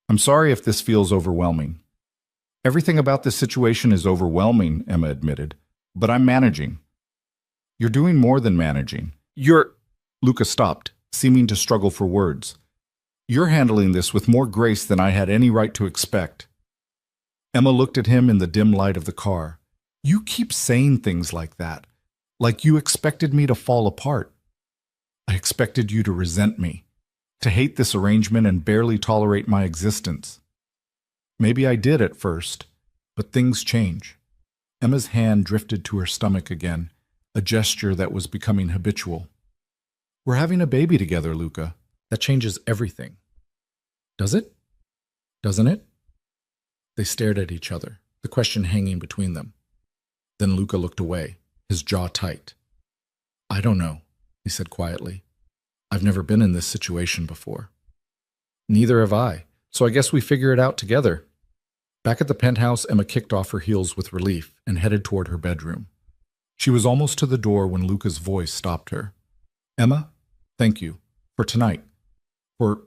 "I'm sorry if this feels overwhelming." "Everything about this situation is overwhelming," Emma admitted, "but I'm managing." "You're doing more than managing. Luca stopped, seeming to struggle for words. "You're handling this with more grace than I had any right to expect." Emma looked at him in the dim light of the car. "You keep saying things like that, like you expected me to fall apart." "I expected you to resent me, to hate this arrangement and barely tolerate my existence." "Maybe I did at first, but things change." Emma's hand drifted to her stomach again, a gesture that was becoming habitual. "We're having a baby together, Luca. That changes everything." "Does it? Doesn't it?" They stared at each other, the question hanging between them. Then Luca looked away, his jaw tight. "I don't know," he said quietly. "I've never been in this situation before." "Neither have I, so I guess we figure it out together." Back at the penthouse, Emma kicked off her heels with relief and headed toward her bedroom. She was almost to the door when Luca's voice stopped her. "Emma, thank you. For tonight. For—"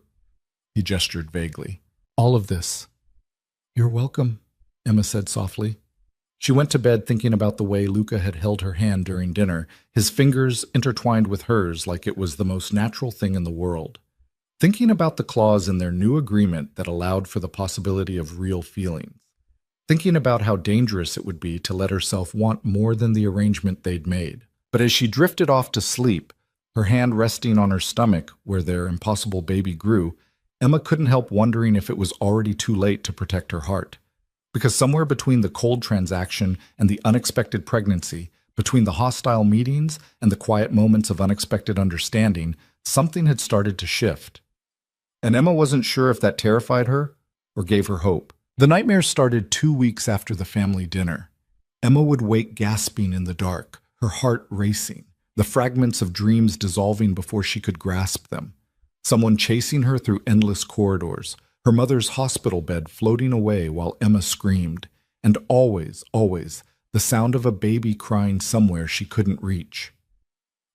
he gestured vaguely. "All of this." "You're welcome," Emma said softly. She went to bed thinking about the way Luca had held her hand during dinner, his fingers intertwined with hers like it was the most natural thing in the world. Thinking about the clause in their new agreement that allowed for the possibility of real feelings. Thinking about how dangerous it would be to let herself want more than the arrangement they'd made. But as she drifted off to sleep, her hand resting on her stomach where their impossible baby grew, Emma couldn't help wondering if it was already too late to protect her heart. Because somewhere between the cold transaction and the unexpected pregnancy, between the hostile meetings and the quiet moments of unexpected understanding, something had started to shift. And Emma wasn't sure if that terrified her or gave her hope. The nightmare started 2 weeks after the family dinner. Emma would wake gasping in the dark, her heart racing, the fragments of dreams dissolving before she could grasp them. Someone chasing her through endless corridors, her mother's hospital bed floating away while Emma screamed, and always, always, the sound of a baby crying somewhere she couldn't reach.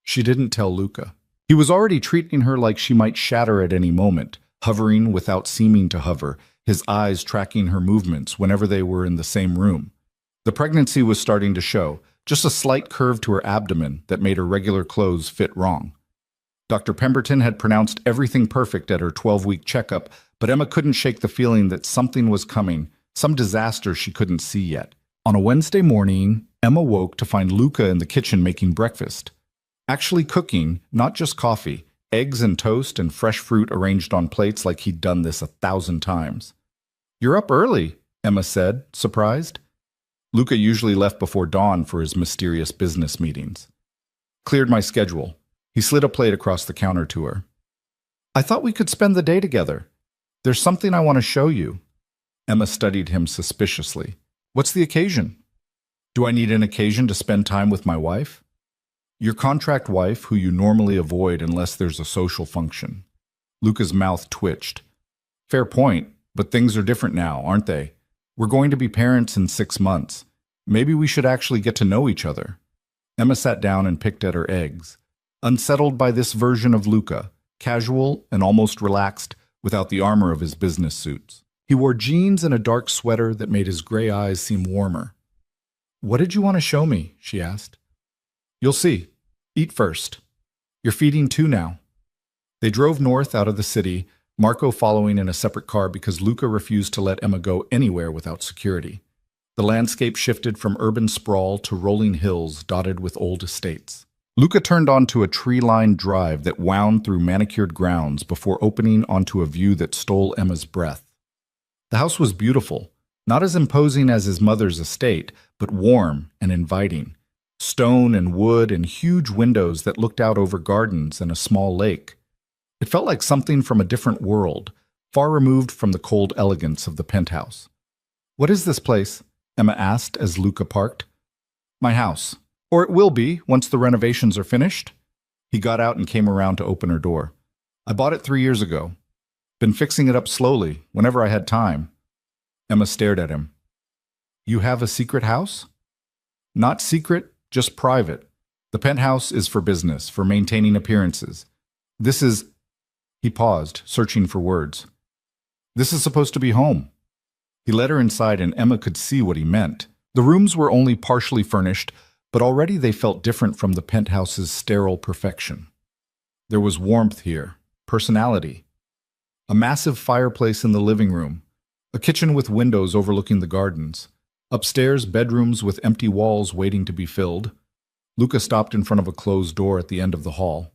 She didn't tell Luca. He was already treating her like she might shatter at any moment, hovering without seeming to hover, his eyes tracking her movements whenever they were in the same room. The pregnancy was starting to show, just a slight curve to her abdomen that made her regular clothes fit wrong. Dr. Pemberton had pronounced everything perfect at her 12-week checkup, but Emma couldn't shake the feeling that something was coming, some disaster she couldn't see yet. On a Wednesday morning, Emma woke to find Luca in the kitchen making breakfast. Actually cooking, not just coffee, eggs and toast and fresh fruit arranged on plates like he'd done this 1,000 times. "You're up early," Emma said, surprised. Luca usually left before dawn for his mysterious business meetings. "Cleared my schedule." He slid a plate across the counter to her. "I thought we could spend the day together. There's something I want to show you." Emma studied him suspiciously. "What's the occasion?" "Do I need an occasion to spend time with my wife?" "Your contract wife, who you normally avoid unless there's a social function." Luca's mouth twitched. "Fair point, but things are different now, aren't they? We're going to be parents in 6 months. Maybe we should actually get to know each other." Emma sat down and picked at her eggs, unsettled by this version of Luca, casual and almost relaxed, without the armor of his business suits. He wore jeans and a dark sweater that made his gray eyes seem warmer. "What did you want to show me?" she asked. "You'll see. Eat first." You're feeding too now. They drove north out of the city, Marco following in a separate car because Luca refused to let Emma go anywhere without security. The landscape shifted from urban sprawl to rolling hills dotted with old estates. Luca turned onto a tree-lined drive that wound through manicured grounds before opening onto a view that stole Emma's breath. The house was beautiful, not as imposing as his mother's estate, but warm and inviting. Stone and wood and huge windows that looked out over gardens and a small lake. It felt like something from a different world, far removed from the cold elegance of the penthouse. "What is this place?" Emma asked as Luca parked. "My house. Or it will be, once the renovations are finished." He got out and came around to open her door. "I bought it 3 years ago. Been fixing it up slowly, whenever I had time." Emma stared at him. "You have a secret house?" "Not secret, just private. The penthouse is for business, for maintaining appearances. This is—" He paused, searching for words. "This is supposed to be home." He led her inside and Emma could see what he meant. The rooms were only partially furnished, but already they felt different from the penthouse's sterile perfection. There was warmth here, personality. A massive fireplace in the living room, a kitchen with windows overlooking the gardens, upstairs bedrooms with empty walls waiting to be filled. Luca stopped in front of a closed door at the end of the hall.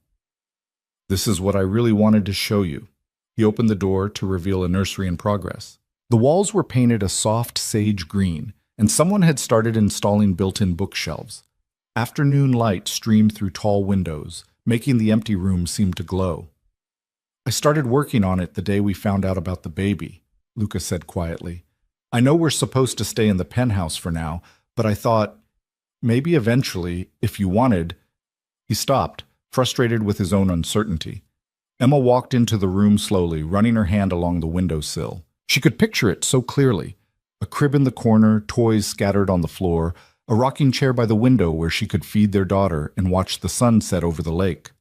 "This is what I really wanted to show you." He opened the door to reveal a nursery in progress. The walls were painted a soft sage green, and someone had started installing built-in bookshelves. Afternoon light streamed through tall windows, making the empty room seem to glow. "I started working on it the day we found out about the baby," Luca said quietly. "I know we're supposed to stay in the penthouse for now, but I thought, maybe eventually, if you wanted—" He stopped, frustrated with his own uncertainty. Emma walked into the room slowly, running her hand along the windowsill. She could picture it so clearly. A crib in the corner, toys scattered on the floor, a rocking chair by the window where she could feed their daughter and watch the sun set over the lake.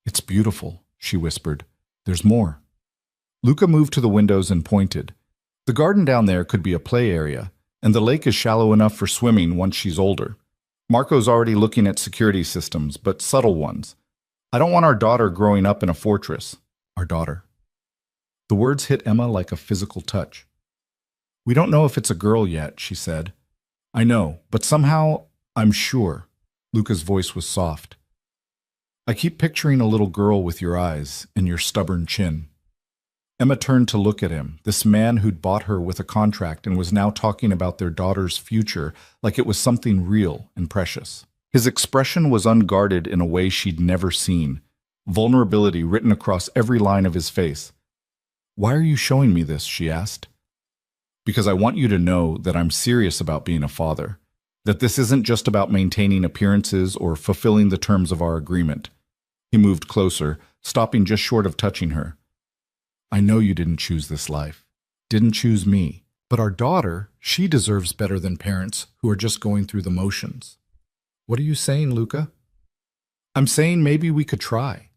"It's beautiful," she whispered. "There's more." Luca moved to the windows and pointed. "The garden down there could be a play area, and the lake is shallow enough for swimming once she's older. Marco's already looking at security systems, but subtle ones. I don't want our daughter growing up in a fortress." Our daughter. The words hit Emma like a physical touch. "We don't know if it's a girl yet," she said. "I know, but somehow, I'm sure." Luca's voice was soft. "I keep picturing a little girl with your eyes and your stubborn chin." Emma turned to look at him, this man who'd bought her with a contract and was now talking about their daughter's future like it was something real and precious. His expression was unguarded in a way she'd never seen, vulnerability written across every line of his face. "Why are you showing me this?" she asked. "Because I want you to know that I'm serious about being a father, that this isn't just about maintaining appearances or fulfilling the terms of our agreement." He moved closer, stopping just short of touching her. "I know you didn't choose this life, didn't choose me, but our daughter, she deserves better than parents who are just going through the motions." "What are you saying, Luca?" "I'm saying maybe we could try.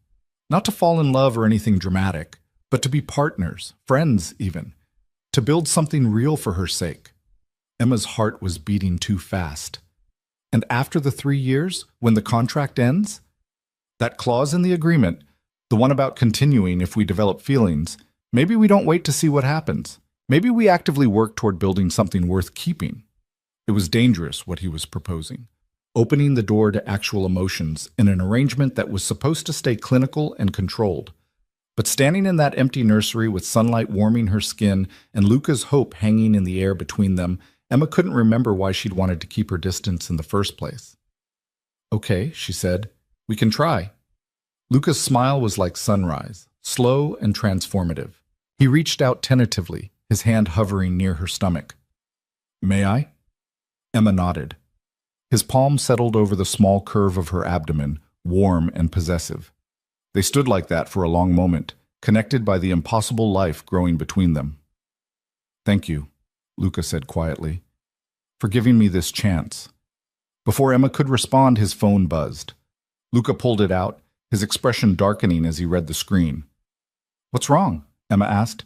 Not to fall in love or anything dramatic, but to be partners, friends even. To build something real for her sake." Emma's heart was beating too fast. "And after the 3 years, when the contract ends? That clause in the agreement, the one about continuing if we develop feelings, maybe we don't wait to see what happens. Maybe we actively work toward building something worth keeping." It was dangerous, what he was proposing. Opening the door to actual emotions in an arrangement that was supposed to stay clinical and controlled. But standing in that empty nursery with sunlight warming her skin and Luca's hope hanging in the air between them, Emma couldn't remember why she'd wanted to keep her distance in the first place. "Okay," she said. "We can try." Luca's smile was like sunrise, slow and transformative. He reached out tentatively, his hand hovering near her stomach. "May I?" Emma nodded. His palm settled over the small curve of her abdomen, warm and possessive. They stood like that for a long moment, connected by the impossible life growing between them. "Thank you," Luca said quietly, "for giving me this chance." Before Emma could respond, his phone buzzed. Luca pulled it out, his expression darkening as he read the screen. "What's wrong?" Emma asked.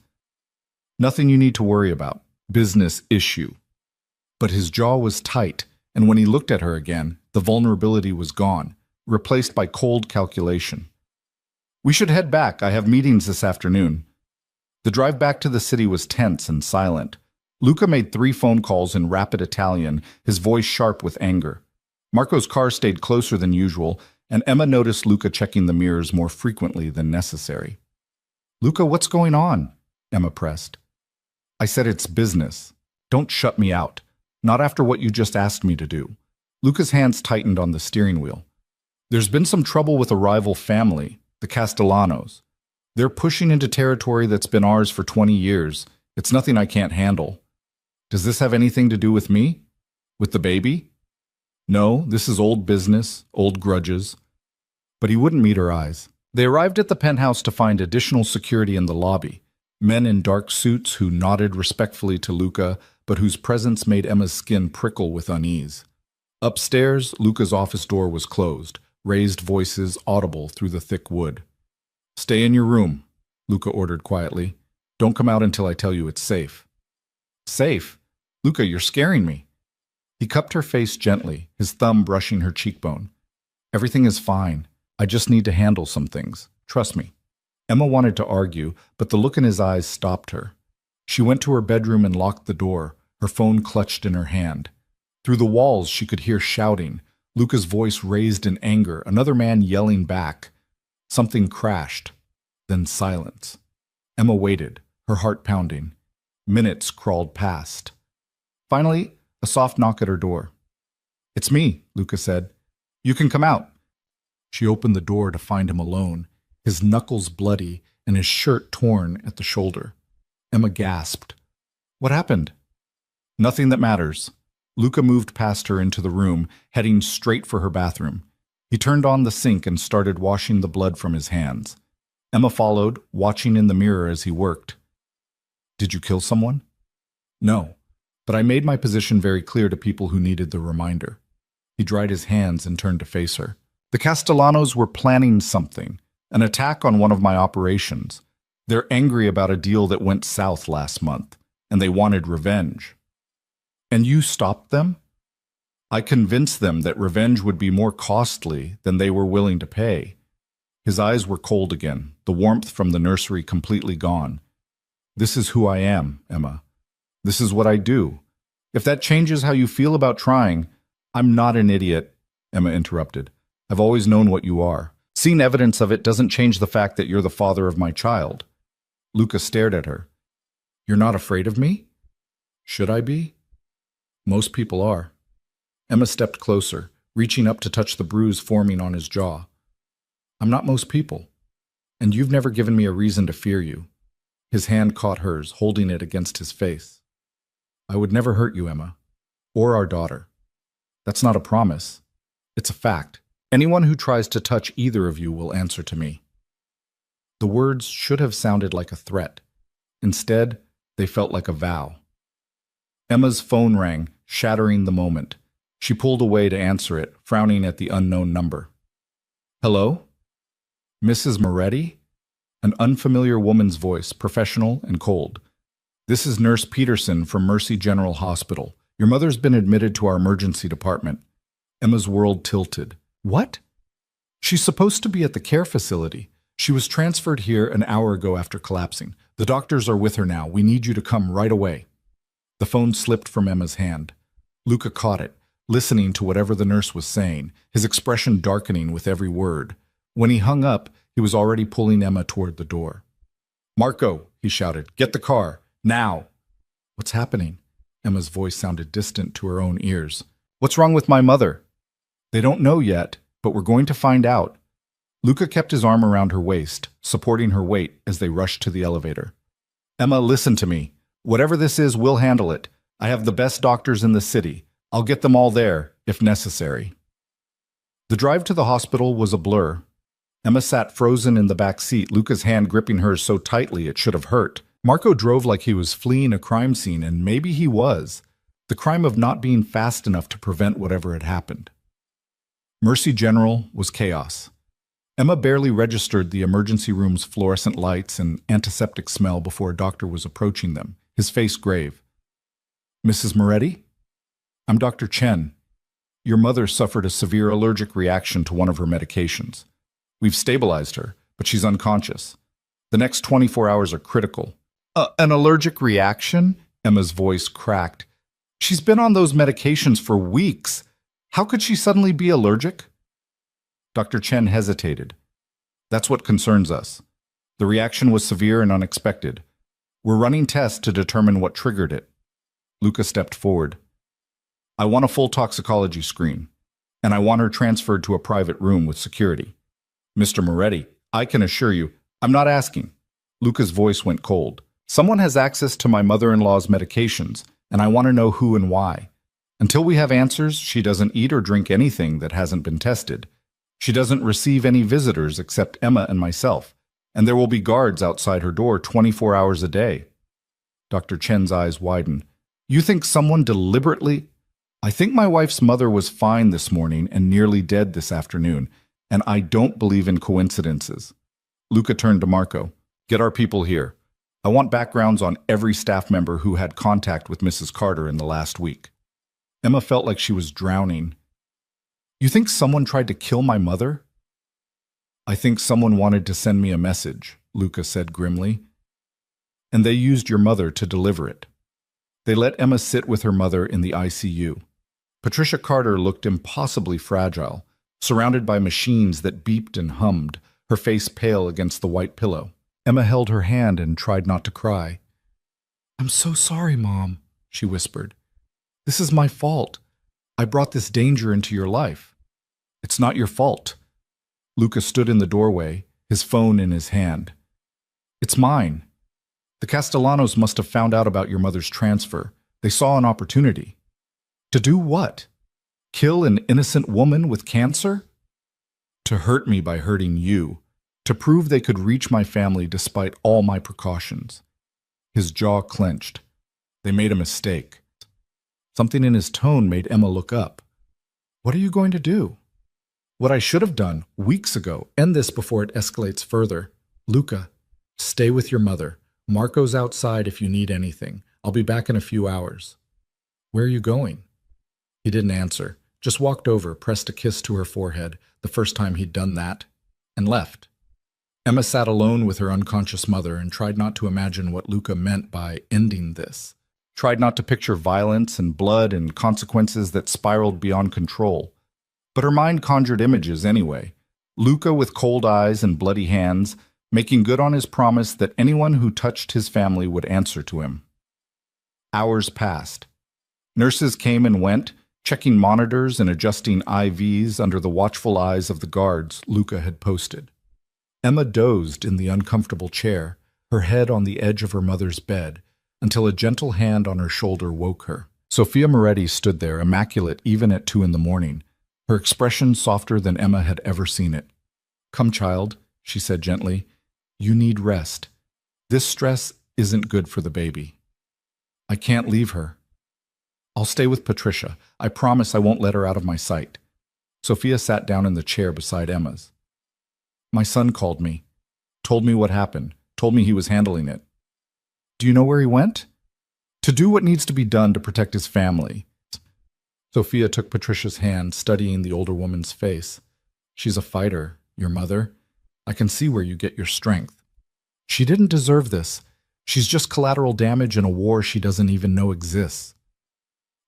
"Nothing you need to worry about. Business issue." But his jaw was tight, and when he looked at her again, the vulnerability was gone. replaced by cold calculation. We should head back. I have meetings this afternoon. The drive back to the city was tense and silent. Luca made 3 phone calls in rapid Italian, his voice sharp with anger. Marco's car stayed closer than usual, and Emma noticed Luca checking the mirrors more frequently than necessary. "Luca, what's going on?" Emma pressed. "I said it's business. Don't shut me out. Not after what you just asked me to do." Luca's hands tightened on the steering wheel. "There's been some trouble with a rival family, the Castellanos. They're pushing into territory that's been ours for 20 years. It's nothing I can't handle." "Does this have anything to do with me? With the baby?" "No, this is old business, old grudges." But he wouldn't meet her eyes. They arrived at the penthouse to find additional security in the lobby. Men in dark suits who nodded respectfully to Luca, but whose presence made Emma's skin prickle with unease. Upstairs, Luca's office door was closed, raised voices audible through the thick wood. "Stay in your room," Luca ordered quietly. "Don't come out until I tell you it's safe." "Safe? Luca, you're scaring me." He cupped her face gently, his thumb brushing her cheekbone. "Everything is fine. I just need to handle some things. Trust me." Emma wanted to argue, but the look in his eyes stopped her. She went to her bedroom and locked the door, her phone clutched in her hand. Through the walls she could hear shouting, Luca's voice raised in anger, another man yelling back. Something crashed, then silence. Emma waited, her heart pounding. Minutes crawled past. Finally, a soft knock at her door. "It's me," Luca said. "You can come out." She opened the door to find him alone, his knuckles bloody and his shirt torn at the shoulder. Emma gasped. "What happened?" "Nothing that matters." Luca moved past her into the room, heading straight for her bathroom. He turned on the sink and started washing the blood from his hands. Emma followed, watching in the mirror as he worked. "Did you kill someone?" "No, but I made my position very clear to people who needed the reminder." He dried his hands and turned to face her. "The Castellanos were planning something, an attack on one of my operations. They're angry about a deal that went south last month, and they wanted revenge." "And you stopped them?" "I convinced them that revenge would be more costly than they were willing to pay." His eyes were cold again, the warmth from the nursery completely gone. "This is who I am, Emma. This is what I do. If that changes how you feel about trying—" "I'm not an idiot," Emma interrupted. "I've always known what you are. Seeing evidence of it doesn't change the fact that you're the father of my child." Luca stared at her. "You're not afraid of me?" "Should I be?" "Most people are." Emma stepped closer, reaching up to touch the bruise forming on his jaw. "I'm not most people, and you've never given me a reason to fear you." His hand caught hers, holding it against his face. "I would never hurt you, Emma, or our daughter. That's not a promise. It's a fact. Anyone who tries to touch either of you will answer to me." The words should have sounded like a threat. Instead, they felt like a vow. Emma's phone rang, shattering the moment. She pulled away to answer it, frowning at the unknown number. "Hello? Mrs. Moretti?" An unfamiliar woman's voice, professional and cold. "This is Nurse Peterson from Mercy General Hospital. Your mother's been admitted to our emergency department." Emma's world tilted. "What?" "She's supposed to be at the care facility. She was transferred here an hour ago after collapsing. The doctors are with her now. We need you to come right away." The phone slipped from Emma's hand. Luca caught it, listening to whatever the nurse was saying, his expression darkening with every word. When he hung up, he was already pulling Emma toward the door. "Marco," he shouted, "get the car, now!" "What's happening?" Emma's voice sounded distant to her own ears. "What's wrong with my mother?" "They don't know yet, but we're going to find out." Luca kept his arm around her waist, supporting her weight as they rushed to the elevator. "Emma, listen to me. Whatever this is, we'll handle it. I have the best doctors in the city. I'll get them all there, if necessary." The drive to the hospital was a blur. Emma sat frozen in the back seat, Luca's hand gripping hers so tightly it should have hurt. Marco drove like he was fleeing a crime scene, and maybe he was. The crime of not being fast enough to prevent whatever had happened. Mercy General was chaos. Emma barely registered the emergency room's fluorescent lights and antiseptic smell before a doctor was approaching them, his face grave. "Mrs. Moretti?" "I'm Dr. Chen." Your mother suffered a severe allergic reaction to one of her medications. We've stabilized her, but she's unconscious. The next 24 hours are critical. An allergic reaction? Emma's voice cracked. She's been on those medications for weeks. How could she suddenly be allergic? Dr. Chen hesitated. That's what concerns us. The reaction was severe and unexpected. We're running tests to determine what triggered it. Luca stepped forward. I want a full toxicology screen, and I want her transferred to a private room with security. Mr. Moretti, I can assure you, I'm not asking. Luca's voice went cold. Someone has access to my mother-in-law's medications, and I want to know who and why. Until we have answers, she doesn't eat or drink anything that hasn't been tested. She doesn't receive any visitors except Emma and myself, and there will be guards outside her door 24 hours a day. Dr. Chen's eyes widened. You think someone deliberately... I think my wife's mother was fine this morning and nearly dead this afternoon, and I don't believe in coincidences. Luca turned to Marco. Get our people here. I want backgrounds on every staff member who had contact with Mrs. Carter in the last week. Emma felt like she was drowning. You think someone tried to kill my mother? I think someone wanted to send me a message, Luca said grimly. And they used your mother to deliver it. They let Emma sit with her mother in the ICU. Patricia Carter looked impossibly fragile, surrounded by machines that beeped and hummed, her face pale against the white pillow. Emma held her hand and tried not to cry. I'm so sorry, Mom, she whispered. This is my fault. I brought this danger into your life. It's not your fault. Luca stood in the doorway, his phone in his hand. It's mine. The Castellanos must have found out about your mother's transfer. They saw an opportunity. To do what? Kill an innocent woman with cancer? To hurt me by hurting you. To prove they could reach my family despite all my precautions. His jaw clenched. They made a mistake. Something in his tone made Emma look up. What are you going to do? What I should have done weeks ago. End this before it escalates further. Luca, stay with your mother. Marco's outside if you need anything. I'll be back in a few hours. Where are you going? He didn't answer, just walked over, pressed a kiss to her forehead, the first time he'd done that, and left. Emma sat alone with her unconscious mother and tried not to imagine what Luca meant by ending this. Tried not to picture violence and blood and consequences that spiraled beyond control. But her mind conjured images anyway. Luca with cold eyes and bloody hands, making good on his promise that anyone who touched his family would answer to him. Hours passed. Nurses came and went, checking monitors and adjusting IVs under the watchful eyes of the guards Luca had posted. Emma dozed in the uncomfortable chair, her head on the edge of her mother's bed, until a gentle hand on her shoulder woke her. Sophia Moretti stood there, immaculate even at 2 a.m, her expression softer than Emma had ever seen it. Come, child, she said gently. You need rest. This stress isn't good for the baby. I can't leave her. I'll stay with Patricia. I promise I won't let her out of my sight. Sophia sat down in the chair beside Emma's. My son called me, told me what happened, told me he was handling it. Do you know where he went? To do what needs to be done to protect his family. Sophia took Patricia's hand, studying the older woman's face. She's a fighter, your mother. I can see where you get your strength. She didn't deserve this. She's just collateral damage in a war she doesn't even know exists.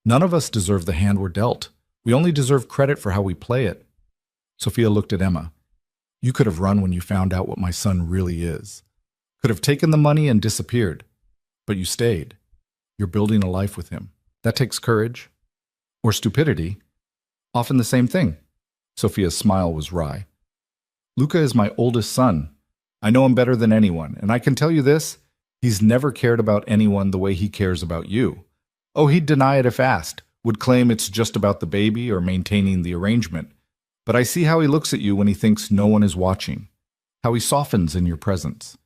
None of us deserve the hand we're dealt. We only deserve credit for how we play it. Sophia looked at Emma. You could have run when you found out what my son really is. Could have taken the money and disappeared. But you stayed. You're building a life with him. That takes courage. Or stupidity. Often the same thing. Sophia's smile was wry. Luca is my oldest son. I know him better than anyone, and I can tell you this, he's never cared about anyone the way he cares about you. Oh, he'd deny it if asked, would claim it's just about the baby or maintaining the arrangement. But I see how he looks at you when he thinks no one is watching, how he softens in your presence.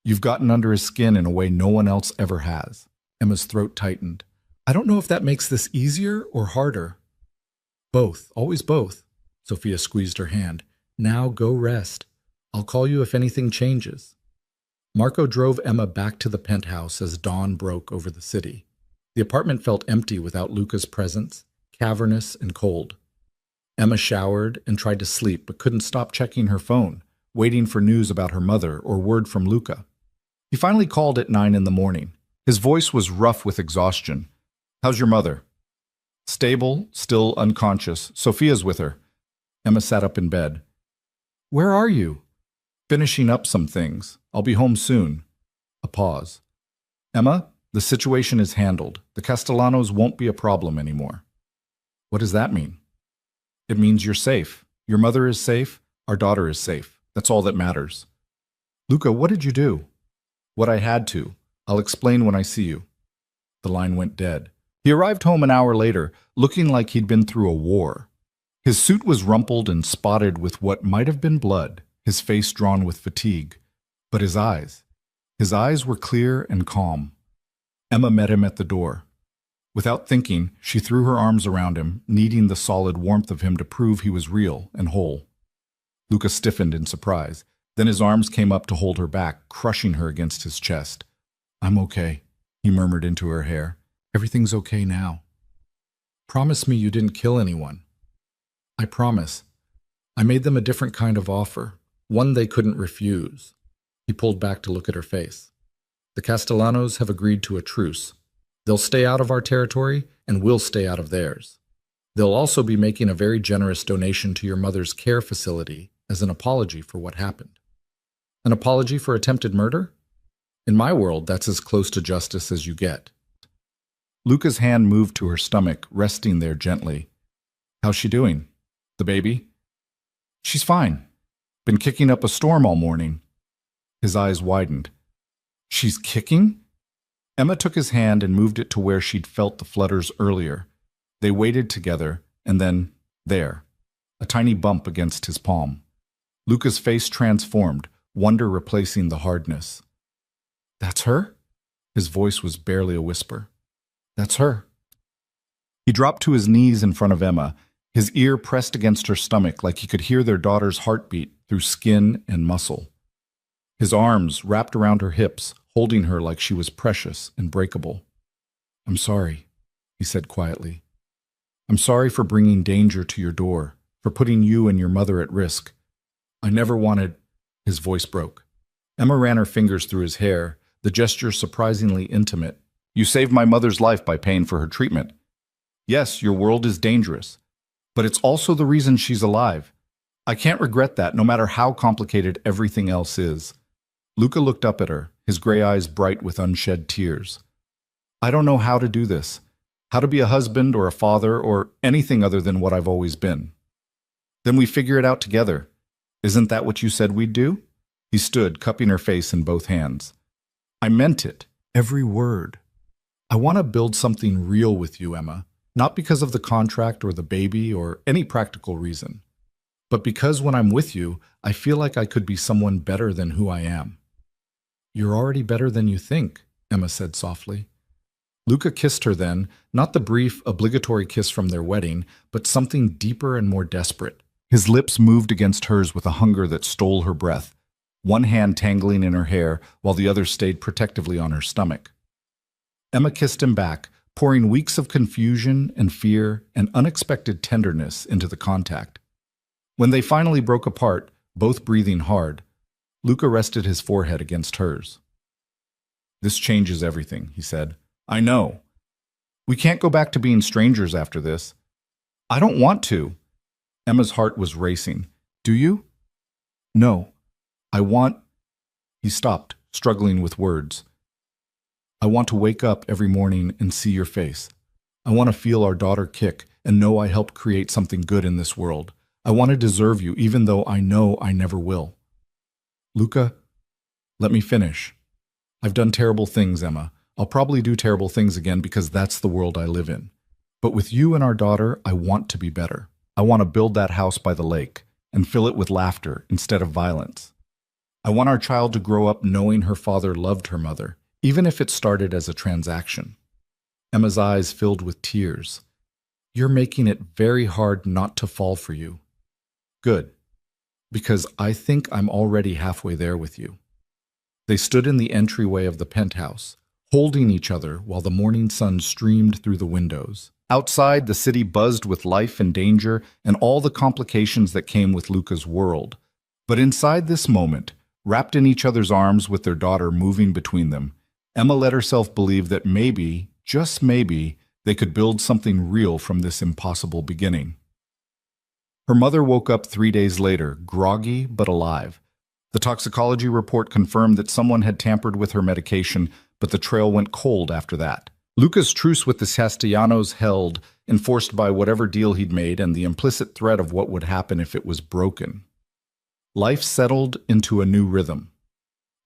You've gotten under his skin in a way no one else ever has. Emma's throat tightened. I don't know if that makes this easier or harder. Both, always both. Sophia squeezed her hand. Now go rest. I'll call you if anything changes. Marco drove Emma back to the penthouse as dawn broke over the city. The apartment felt empty without Luca's presence, cavernous and cold. Emma showered and tried to sleep but couldn't stop checking her phone, waiting for news about her mother or word from Luca. He finally called at 9 in the morning. His voice was rough with exhaustion. "How's your mother?" "Stable, still unconscious. Sophia's with her." Emma sat up in bed. "Where are you?" "Finishing up some things. I'll be home soon." A pause. "Emma, the situation is handled. The Castellanos won't be a problem anymore." "What does that mean?" "It means you're safe. Your mother is safe. Our daughter is safe. That's all that matters." "Luca, what did you do?" "What I had to. I'll explain when I see you." The line went dead. He arrived home an hour later, looking like he'd been through a war. His suit was rumpled and spotted with what might have been blood, his face drawn with fatigue. But his eyes were clear and calm. Emma met him at the door. Without thinking, she threw her arms around him, needing the solid warmth of him to prove he was real and whole. Luca stiffened in surprise. Then his arms came up to hold her back, crushing her against his chest. "I'm okay," he murmured into her hair. "Everything's okay now." "Promise me you didn't kill anyone." "I promise. I made them a different kind of offer, one they couldn't refuse." He pulled back to look at her face. "The Castellanos have agreed to a truce. They'll stay out of our territory, and we'll stay out of theirs. They'll also be making a very generous donation to your mother's care facility as an apology for what happened." "An apology for attempted murder?" "In my world, that's as close to justice as you get." Luca's hand moved to her stomach, resting there gently. "How's she doing? The baby?" "She's fine. Been kicking up a storm all morning." His eyes widened. "She's kicking?" Emma took his hand and moved it to where she'd felt the flutters earlier. They waited together, and then, there, a tiny bump against his palm. Luca's face transformed, wonder replacing the hardness. "That's her?" His voice was barely a whisper. "That's her." He dropped to his knees in front of Emma, his ear pressed against her stomach like he could hear their daughter's heartbeat through skin and muscle. His arms wrapped around her hips, holding her like she was precious and breakable. "I'm sorry," he said quietly. "I'm sorry for bringing danger to your door, for putting you and your mother at risk. I never wanted—" His voice broke. Emma ran her fingers through his hair, the gesture surprisingly intimate. "You saved my mother's life by paying for her treatment. Yes, your world is dangerous, but it's also the reason she's alive. I can't regret that, no matter how complicated everything else is." Luca looked up at her, his gray eyes bright with unshed tears. "I don't know how to do this, how to be a husband or a father or anything other than what I've always been." "Then we figure it out together. Isn't that what you said we'd do?" He stood, cupping her face in both hands. "I meant it, every word. I want to build something real with you, Emma, not because of the contract or the baby or any practical reason, but because when I'm with you, I feel like I could be someone better than who I am." "You're already better than you think," Emma said softly. Luca kissed her then, not the brief, obligatory kiss from their wedding, but something deeper and more desperate. His lips moved against hers with a hunger that stole her breath, one hand tangling in her hair while the other stayed protectively on her stomach. Emma kissed him back, pouring weeks of confusion and fear and unexpected tenderness into the contact. When they finally broke apart, both breathing hard, Luca rested his forehead against hers. "This changes everything," he said. "I know. We can't go back to being strangers after this." "I don't want to." Emma's heart was racing. "Do you?" "No. I want—" He stopped, struggling with words. "I want to wake up every morning and see your face. I want to feel our daughter kick and know I helped create something good in this world. I want to deserve you even though I know I never will." "Luca, let me finish. I've done terrible things, Emma. I'll probably do terrible things again because that's the world I live in. But with you and our daughter, I want to be better. I want to build that house by the lake and fill it with laughter instead of violence. I want our child to grow up knowing her father loved her mother, even if it started as a transaction." Emma's eyes filled with tears. "You're making it very hard not to fall for you." "Good, because I think I'm already halfway there with you." They stood in the entryway of the penthouse, holding each other while the morning sun streamed through the windows. Outside, the city buzzed with life and danger and all the complications that came with Luca's world. But inside this moment, wrapped in each other's arms with their daughter moving between them, Emma let herself believe that maybe, just maybe, they could build something real from this impossible beginning. Her mother woke up 3 days later, groggy but alive. The toxicology report confirmed that someone had tampered with her medication, but the trail went cold after that. Luca's truce with the Castellanos held, enforced by whatever deal he'd made and the implicit threat of what would happen if it was broken. Life settled into a new rhythm.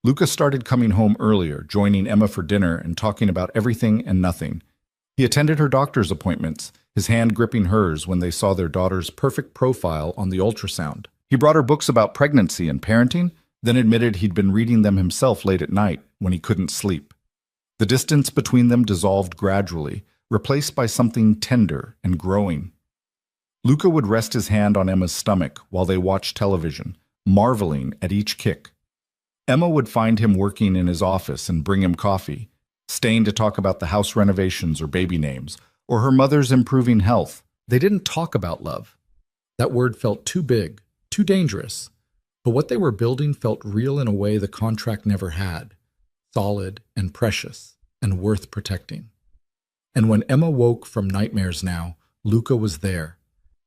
Luca started coming home earlier, joining Emma for dinner and talking about everything and nothing. He attended her doctor's appointments, his hand gripping hers when they saw their daughter's perfect profile on the ultrasound. He brought her books about pregnancy and parenting, then admitted he'd been reading them himself late at night when he couldn't sleep. The distance between them dissolved gradually, replaced by something tender and growing. Luca would rest his hand on Emma's stomach while they watched television, marveling at each kick. Emma would find him working in his office and bring him coffee, staying to talk about the house renovations or baby names, or her mother's improving health. They didn't talk about love. That word felt too big, too dangerous. But what they were building felt real in a way the contract never had, solid and precious and worth protecting. And when Emma woke from nightmares now, Luca was there,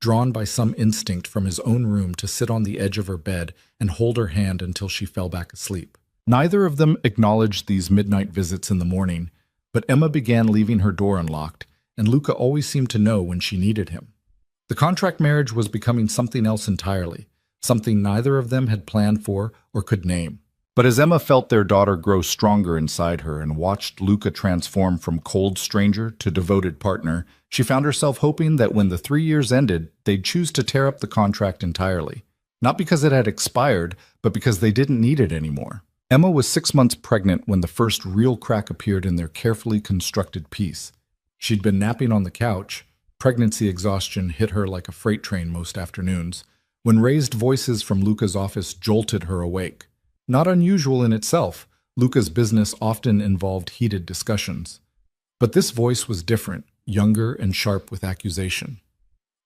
drawn by some instinct from his own room to sit on the edge of her bed and hold her hand until she fell back asleep. Neither of them acknowledged these midnight visits in the morning, but Emma began leaving her door unlocked, and Luca always seemed to know when she needed him. The contract marriage was becoming something else entirely, something neither of them had planned for or could name. But as Emma felt their daughter grow stronger inside her and watched Luca transform from cold stranger to devoted partner, she found herself hoping that when the 3 years ended, they'd choose to tear up the contract entirely. Not because it had expired, but because they didn't need it anymore. Emma was 6 months pregnant when the first real crack appeared in their carefully constructed peace. She'd been napping on the couch. Pregnancy exhaustion hit her like a freight train most afternoons, when raised voices from Luca's office jolted her awake. Not unusual in itself, Luca's business often involved heated discussions. But this voice was different, younger and sharp with accusation.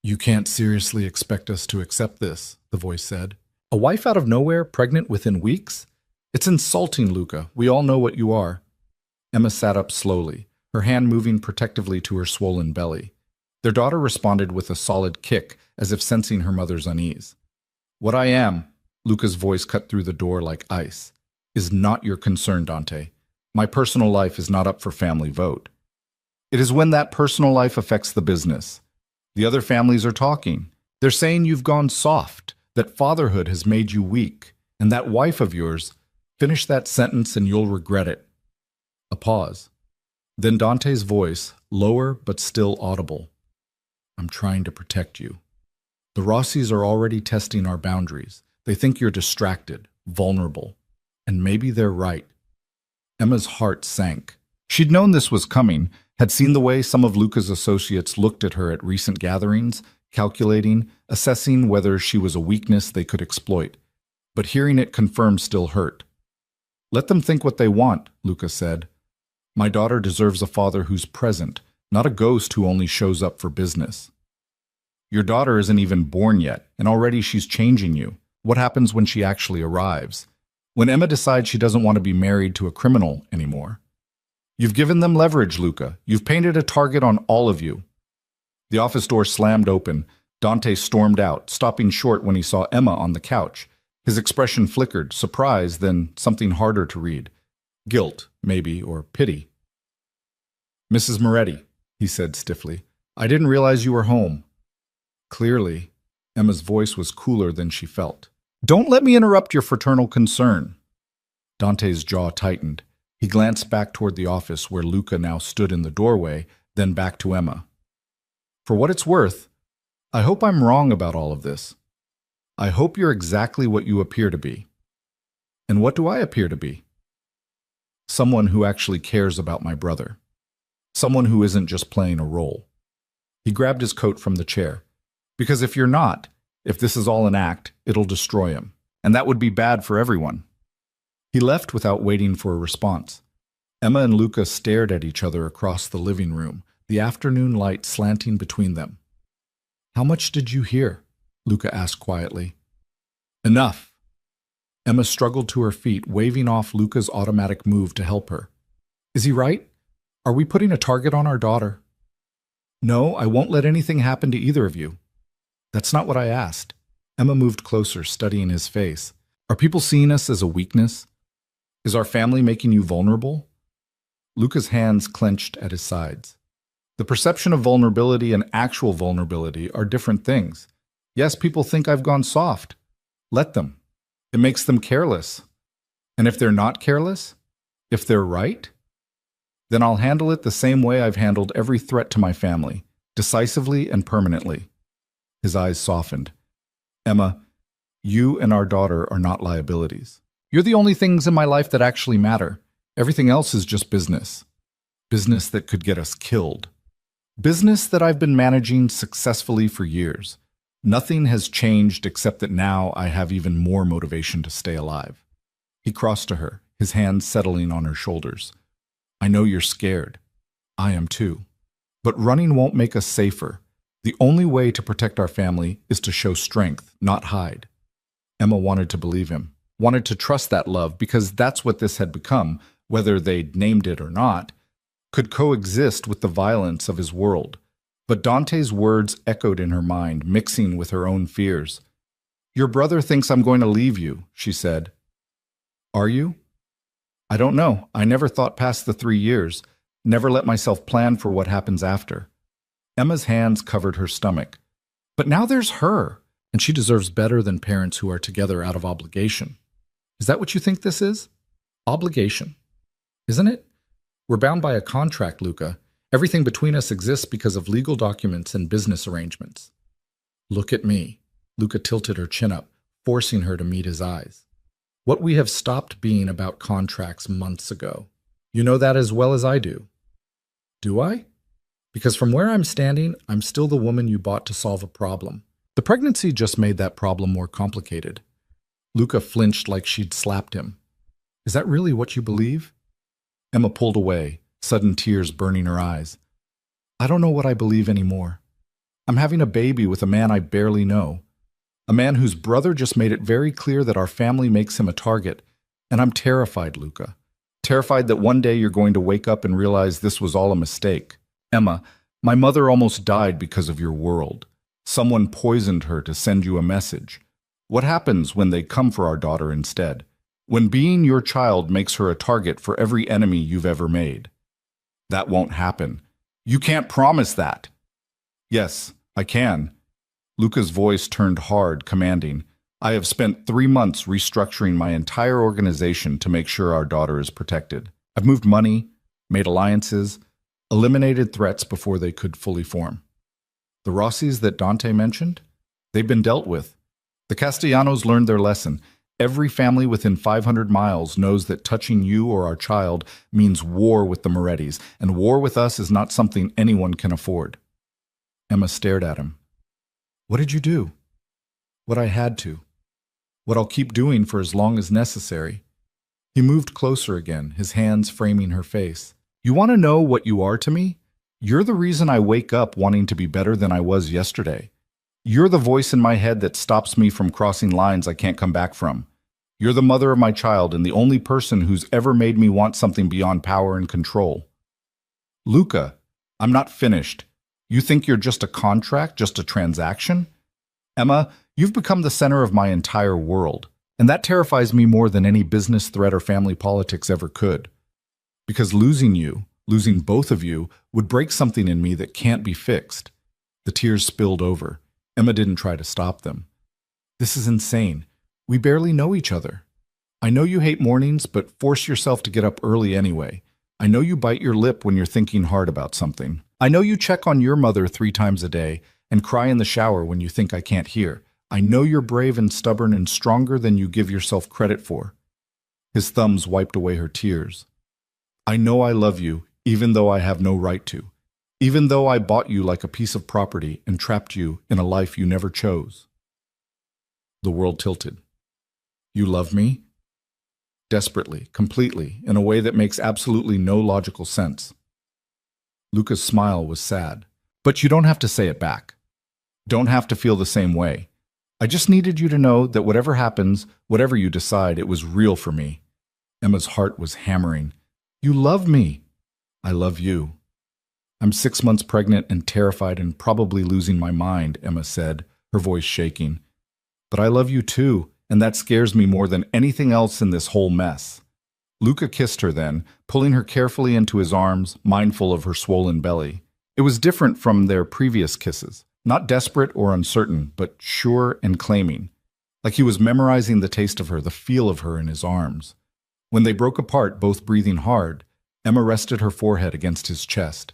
"You can't seriously expect us to accept this," the voice said. "A wife out of nowhere, pregnant within weeks? It's insulting, Luca. We all know what you are." Emma sat up slowly, her hand moving protectively to her swollen belly. Their daughter responded with a solid kick, as if sensing her mother's unease. "What I am," Luca's voice cut through the door like ice, "is not your concern, Dante. My personal life is not up for family vote. It is when that personal life affects the business. The other families are talking. They're saying you've gone soft, that fatherhood has made you weak, and that wife of yours, finish that sentence and you'll regret it." A pause. Then Dante's voice, lower but still audible. "I'm trying to protect you. The Rossis are already testing our boundaries. They think you're distracted, vulnerable. And maybe they're right." Emma's heart sank. She'd known this was coming, had seen the way some of Luca's associates looked at her at recent gatherings, calculating, assessing whether she was a weakness they could exploit. But hearing it confirmed still hurt. "Let them think what they want," Luca said. "My daughter deserves a father who's present, not a ghost who only shows up for business." "Your daughter isn't even born yet, and already she's changing you. What happens when she actually arrives? When Emma decides she doesn't want to be married to a criminal anymore? You've given them leverage, Luca. You've painted a target on all of you." The office door slammed open. Dante stormed out, stopping short when he saw Emma on the couch. His expression flickered, surprise, then something harder to read. Guilt, maybe, or pity. "Mrs. Moretti," he said stiffly, "I didn't realize you were home." Clearly, Emma's voice was cooler than she felt. "Don't let me interrupt your fraternal concern." Dante's jaw tightened. He glanced back toward the office where Luca now stood in the doorway, then back to Emma. "For what it's worth, I hope I'm wrong about all of this. I hope you're exactly what you appear to be." "And what do I appear to be?" "Someone who actually cares about my brother. Someone who isn't just playing a role." He grabbed his coat from the chair. "Because if you're not, if this is all an act, it'll destroy him. And that would be bad for everyone." He left without waiting for a response. Emma and Luca stared at each other across the living room, the afternoon light slanting between them. "How much did you hear?" Luca asked quietly. "Enough." Emma struggled to her feet, waving off Luca's automatic move to help her. "Is he right? Are we putting a target on our daughter?" "No, I won't let anything happen to either of you." "That's not what I asked." Emma moved closer, studying his face. "Are people seeing us as a weakness? Is our family making you vulnerable?" Luca's hands clenched at his sides. "The perception of vulnerability and actual vulnerability are different things. Yes, people think I've gone soft. Let them. It makes them careless. And if they're not careless, if they're right, then I'll handle it the same way I've handled every threat to my family, decisively and permanently." His eyes softened. "Emma, you and our daughter are not liabilities. You're the only things in my life that actually matter. Everything else is just business. Business that could get us killed. Business that I've been managing successfully for years. Nothing has changed except that now I have even more motivation to stay alive." He crossed to her, his hands settling on her shoulders. "I know you're scared. I am too. But running won't make us safer. The only way to protect our family is to show strength, not hide." Emma wanted to believe him, wanted to trust that love, because that's what this had become, whether they'd named it or not, could coexist with the violence of his world. But Dante's words echoed in her mind, mixing with her own fears. "Your brother thinks I'm going to leave you," she said. "Are you?" "I don't know. I never thought past the 3 years, never let myself plan for what happens after." Emma's hands covered her stomach. "But now there's her, and she deserves better than parents who are together out of obligation." "Is that what you think this is? Obligation? Isn't it? We're bound by a contract, Luca. Everything between us exists because of legal documents and business arrangements." "Look at me." Luca tilted her chin up, forcing her to meet his eyes. "What we have stopped being about contracts months ago. You know that as well as I do." "Do I? Because from where I'm standing, I'm still the woman you bought to solve a problem. The pregnancy just made that problem more complicated." Luca flinched like she'd slapped him. "Is that really what you believe?" Emma pulled away, sudden tears burning her eyes. "I don't know what I believe anymore. I'm having a baby with a man I barely know. A man whose brother just made it very clear that our family makes him a target. And I'm terrified, Luca. Terrified that one day you're going to wake up and realize this was all a mistake. Emma, my mother almost died because of your world. Someone poisoned her to send you a message. What happens when they come for our daughter instead? When being your child makes her a target for every enemy you've ever made?" "That won't happen." "You can't promise that." "Yes, I can." Luca's voice turned hard, commanding. "I have spent 3 months restructuring my entire organization to make sure our daughter is protected. I've moved money, made alliances, eliminated threats before they could fully form. The Rossis that Dante mentioned? They've been dealt with. The Castellanos learned their lesson. Every family within 500 miles knows that touching you or our child means war with the Morettis, and war with us is not something anyone can afford." Emma stared at him. "What did you do?" "What I had to. What I'll keep doing for as long as necessary." He moved closer again, his hands framing her face. "You want to know what you are to me? You're the reason I wake up wanting to be better than I was yesterday. You're the voice in my head that stops me from crossing lines I can't come back from. You're the mother of my child and the only person who's ever made me want something beyond power and control." "Luca, I'm not finished. You think you're just a contract, just a transaction? Emma, you've become the center of my entire world, and that terrifies me more than any business threat or family politics ever could. Because losing you, losing both of you, would break something in me that can't be fixed." The tears spilled over. Emma didn't try to stop them. "This is insane. We barely know each other. I know you hate mornings, but force yourself to get up early anyway. I know you bite your lip when you're thinking hard about something. I know you check on your mother 3 times a day and cry in the shower when you think I can't hear. I know you're brave and stubborn and stronger than you give yourself credit for." His thumbs wiped away her tears. "I know I love you, even though I have no right to. Even though I bought you like a piece of property and trapped you in a life you never chose." The world tilted. "You love me?" Desperately, completely, in a way that makes absolutely no logical sense. Luca's smile was sad. But you don't have to say it back. Don't have to feel the same way. I just needed you to know that whatever happens, whatever you decide, it was real for me. Emma's heart was hammering. You love me. I love you. I'm 6 months pregnant and terrified and probably losing my mind, Emma said, her voice shaking. But I love you too, and that scares me more than anything else in this whole mess. Luca kissed her then, pulling her carefully into his arms, mindful of her swollen belly. It was different from their previous kisses, not desperate or uncertain, but sure and claiming. Like he was memorizing the taste of her, the feel of her in his arms. When they broke apart, both breathing hard, Emma rested her forehead against his chest.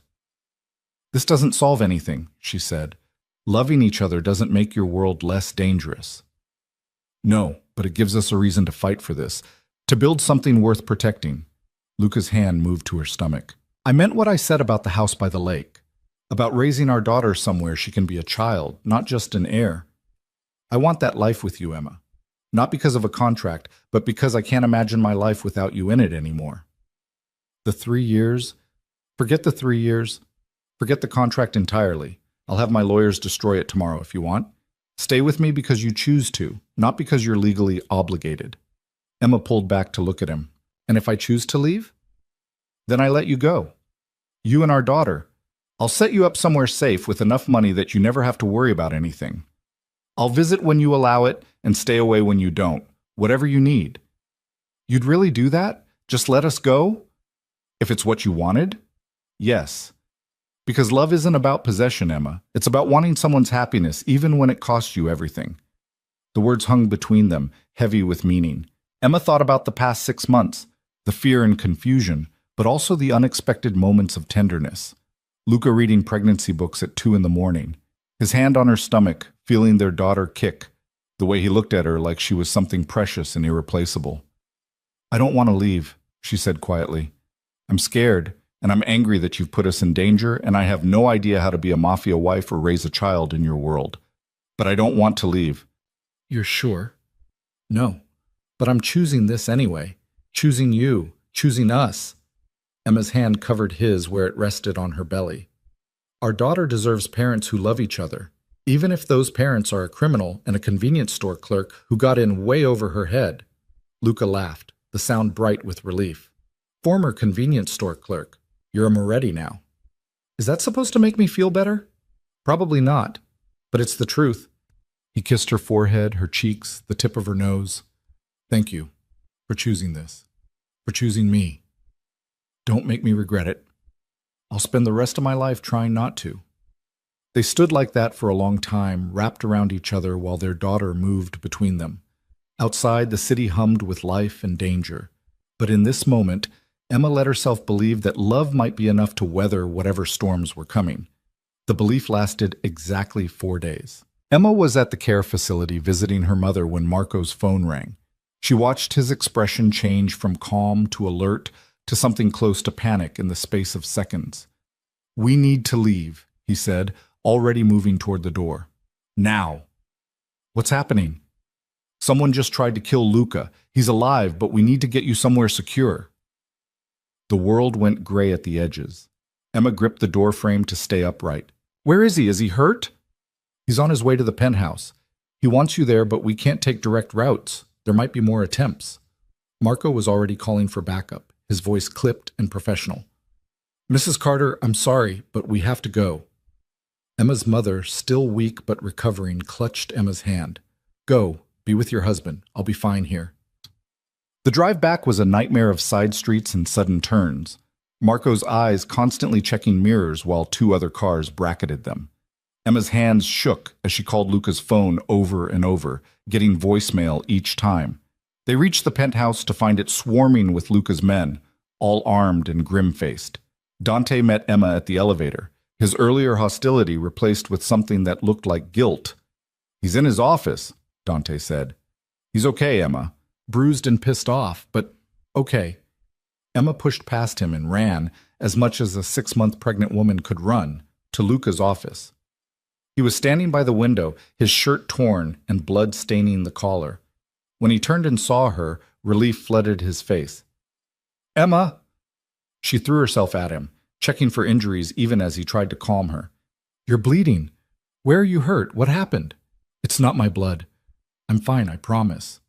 This doesn't solve anything, she said. Loving each other doesn't make your world less dangerous. No, but it gives us a reason to fight for this, to build something worth protecting. Luca's hand moved to her stomach. I meant what I said about the house by the lake, about raising our daughter somewhere she can be a child, not just an heir. I want that life with you, Emma. Not because of a contract, but because I can't imagine my life without you in it anymore. The 3 years? Forget the 3 years. Forget the contract entirely. I'll have my lawyers destroy it tomorrow if you want. Stay with me because you choose to, not because you're legally obligated. Emma pulled back to look at him. And if I choose to leave? Then I let you go. You and our daughter. I'll set you up somewhere safe with enough money that you never have to worry about anything. I'll visit when you allow it and stay away when you don't, whatever you need. You'd really do that? Just let us go? If it's what you wanted? Yes. Because love isn't about possession, Emma. It's about wanting someone's happiness, even when it costs you everything. The words hung between them, heavy with meaning. Emma thought about the past 6 months, the fear and confusion, but also the unexpected moments of tenderness. Luca reading pregnancy books at 2 in the morning, his hand on her stomach, feeling their daughter kick, the way he looked at her like she was something precious and irreplaceable. I don't want to leave, she said quietly. I'm scared, and I'm angry that you've put us in danger, and I have no idea how to be a mafia wife or raise a child in your world. But I don't want to leave. You're sure? No. But I'm choosing this anyway. Choosing you. Choosing us. Emma's hand covered his where it rested on her belly. Our daughter deserves parents who love each other, even if those parents are a criminal and a convenience store clerk who got in way over her head. Luca laughed, the sound bright with relief. Former convenience store clerk. You're a Moretti now. Is that supposed to make me feel better? Probably not, but it's the truth. He kissed her forehead, her cheeks, the tip of her nose. Thank you for choosing this, for choosing me. Don't make me regret it. I'll spend the rest of my life trying not to. They stood like that for a long time, wrapped around each other while their daughter moved between them. Outside, the city hummed with life and danger. But in this moment, Emma let herself believe that love might be enough to weather whatever storms were coming. The belief lasted exactly 4 days. Emma was at the care facility visiting her mother when Marco's phone rang. She watched his expression change from calm to alert to something close to panic in the space of seconds. We need to leave, he said, already moving toward the door. Now. What's happening? Someone just tried to kill Luca. He's alive, but we need to get you somewhere secure. The world went gray at the edges. Emma gripped the door frame to stay upright. Where is he? Is he hurt? He's on his way to the penthouse. He wants you there, but we can't take direct routes. There might be more attempts. Marco was already calling for backup, his voice clipped and professional. Mrs. Carter, I'm sorry, but we have to go. Emma's mother, still weak but recovering, clutched Emma's hand. Go, be with your husband. I'll be fine here. The drive back was a nightmare of side streets and sudden turns. Marco's eyes constantly checking mirrors while 2 other cars bracketed them. Emma's hands shook as she called Luca's phone over and over, getting voicemail each time. They reached the penthouse to find it swarming with Luca's men, all armed and grim-faced. Dante met Emma at the elevator, his earlier hostility replaced with something that looked like guilt. He's in his office, Dante said. He's okay, Emma. Bruised and pissed off, but okay. Emma pushed past him and ran, as much as a 6-month pregnant woman could run, to Luca's office. He was standing by the window, his shirt torn and blood staining the collar. When he turned and saw her, relief flooded his face. Emma! She threw herself at him, checking for injuries even as he tried to calm her. "You're bleeding. Where are you hurt? What happened?" "It's not my blood. I'm fine, I promise."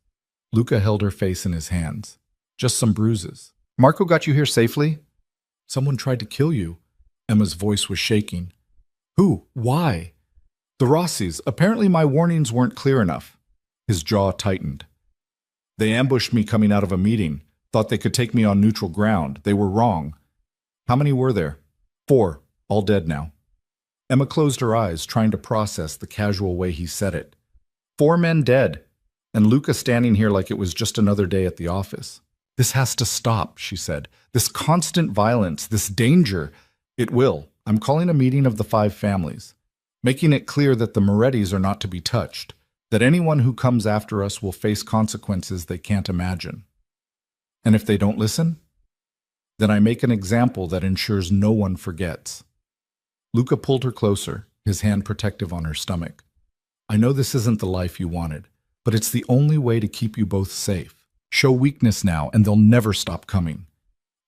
Luca held her face in his hands. "Just some bruises." "Marco got you here safely?" "Someone tried to kill you." Emma's voice was shaking. "Who? Why?" "The Rossis. Apparently my warnings weren't clear enough." His jaw tightened. "They ambushed me coming out of a meeting. Thought they could take me on neutral ground. They were wrong." "How many were there?" "4. All dead now." Emma closed her eyes, trying to process the casual way he said it. 4 men dead, and Luca standing here like it was just another day at the office. "This has to stop," she said. "This constant violence, this danger. It will. I'm calling a meeting of the 5 families, making it clear that the Morettis are not to be touched, that anyone who comes after us will face consequences they can't imagine. And if they don't listen, then I make an example that ensures no one forgets." Luca pulled her closer, his hand protective on her stomach. "I know this isn't the life you wanted, but it's the only way to keep you both safe. Show weakness now, and they'll never stop coming."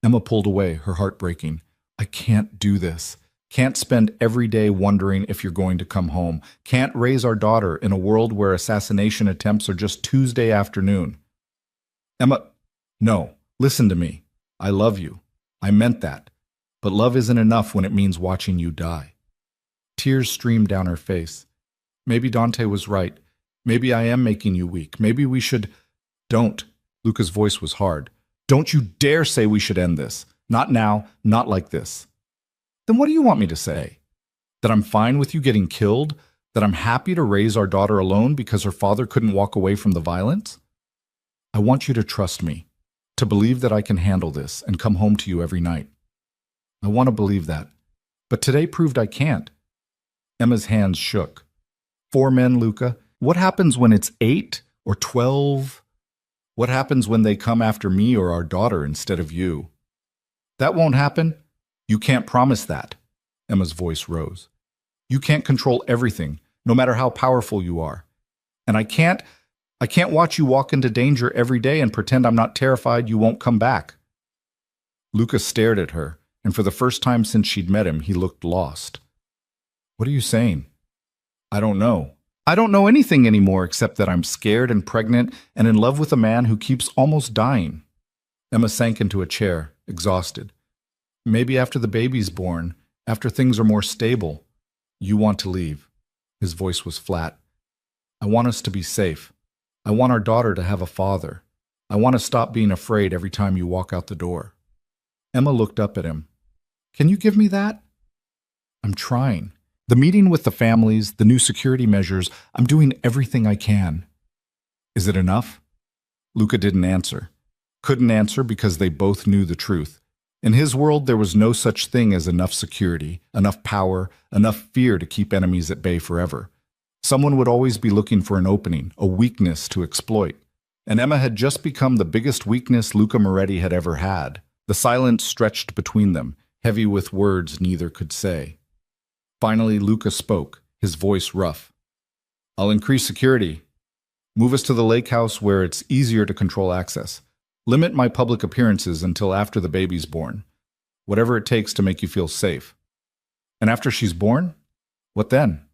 Emma pulled away, her heart breaking. "I can't do this. Can't spend every day wondering if you're going to come home. Can't raise our daughter in a world where assassination attempts are just Tuesday afternoon." "Emma, no, listen to me. I love you. I meant that. But love isn't enough when it means watching you die." Tears streamed down her face. "Maybe Dante was right. Maybe I am making you weak. Maybe we should—" "Don't." Luca's voice was hard. "Don't you dare say we should end this. Not now, not like this." "Then what do you want me to say? That I'm fine with you getting killed? That I'm happy to raise our daughter alone because her father couldn't walk away from the violence? I want you to trust me, to believe that I can handle this and come home to you every night. I want to believe that. But today proved I can't." Emma's hands shook. 4 men, Luca? What happens when it's 8 or 12? What happens when they come after me or our daughter instead of you? "That won't happen. You can't promise that." Emma's voice rose. "You can't control everything, no matter how powerful you are. And I can't watch you walk into danger every day and pretend I'm not terrified you won't come back." Luca stared at her, and for the first time since she'd met him, he looked lost. "What are you saying?" "I don't know. I don't know anything anymore except that I'm scared and pregnant and in love with a man who keeps almost dying." Emma sank into a chair, exhausted. "Maybe after the baby's born, after things are more stable, you want to leave." His voice was flat. "I want us to be safe. I want our daughter to have a father. I want to stop being afraid every time you walk out the door." Emma looked up at him. "Can you give me that?" "I'm trying. The meeting with the families, the new security measures, I'm doing everything I can." "Is it enough?" Luca didn't answer. Couldn't answer because they both knew the truth. In his world, there was no such thing as enough security, enough power, enough fear to keep enemies at bay forever. Someone would always be looking for an opening, a weakness to exploit. And Emma had just become the biggest weakness Luca Moretti had ever had. The silence stretched between them, heavy with words neither could say. Finally, Luca spoke, his voice rough. "I'll increase security. Move us to the lake house where it's easier to control access. Limit my public appearances until after the baby's born. Whatever it takes to make you feel safe. And after she's born? What then?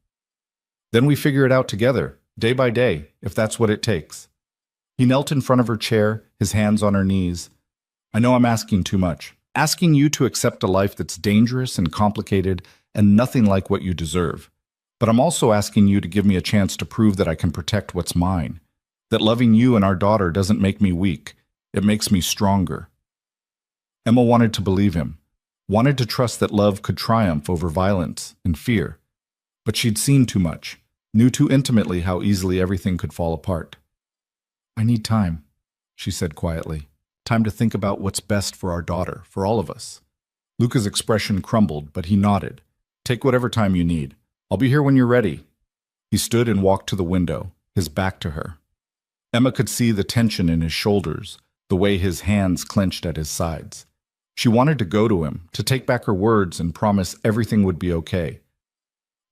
Then we figure it out together, day by day, if that's what it takes." He knelt in front of her chair, his hands on her knees. "I know I'm asking too much. Asking you to accept a life that's dangerous and complicated and nothing like what you deserve. But I'm also asking you to give me a chance to prove that I can protect what's mine. That loving you and our daughter doesn't make me weak. It makes me stronger." Emma wanted to believe him, wanted to trust that love could triumph over violence and fear. But she'd seen too much, knew too intimately how easily everything could fall apart. "I need time," she said quietly. "Time to think about what's best for our daughter, for all of us." Luca's expression crumbled, but he nodded. "Take whatever time you need. I'll be here when you're ready." He stood and walked to the window, his back to her. Emma could see the tension in his shoulders, the way his hands clenched at his sides. She wanted to go to him, to take back her words and promise everything would be okay.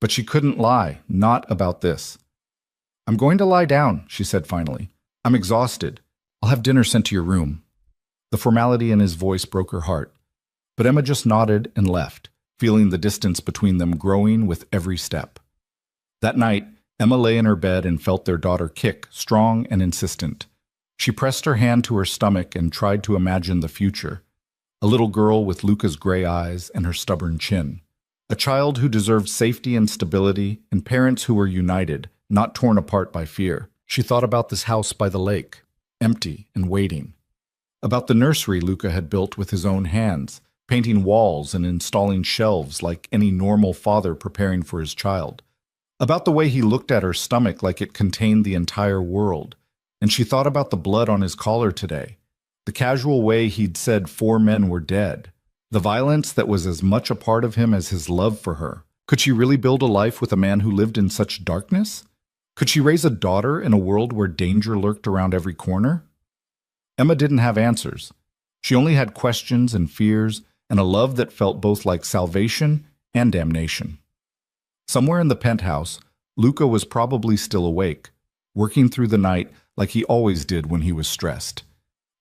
But she couldn't lie, not about this. "I'm going to lie down," she said finally. "I'm exhausted. I'll have dinner sent to your room." The formality in his voice broke her heart. But Emma just nodded and left, feeling the distance between them growing with every step. That night, Emma lay in her bed and felt their daughter kick, strong and insistent. She pressed her hand to her stomach and tried to imagine the future. A little girl with Luca's gray eyes and her stubborn chin. A child who deserved safety and stability, and parents who were united, not torn apart by fear. She thought about this house by the lake, empty and waiting. About the nursery Luca had built with his own hands, painting walls and installing shelves like any normal father preparing for his child. About the way he looked at her stomach like it contained the entire world. And she thought about the blood on his collar today, the casual way he'd said 4 men were dead, the violence that was as much a part of him as his love for her. Could she really build a life with a man who lived in such darkness? Could she raise a daughter in a world where danger lurked around every corner? Emma didn't have answers. She only had questions and fears and a love that felt both like salvation and damnation. Somewhere in the penthouse, Luca was probably still awake, working through the night like he always did when he was stressed.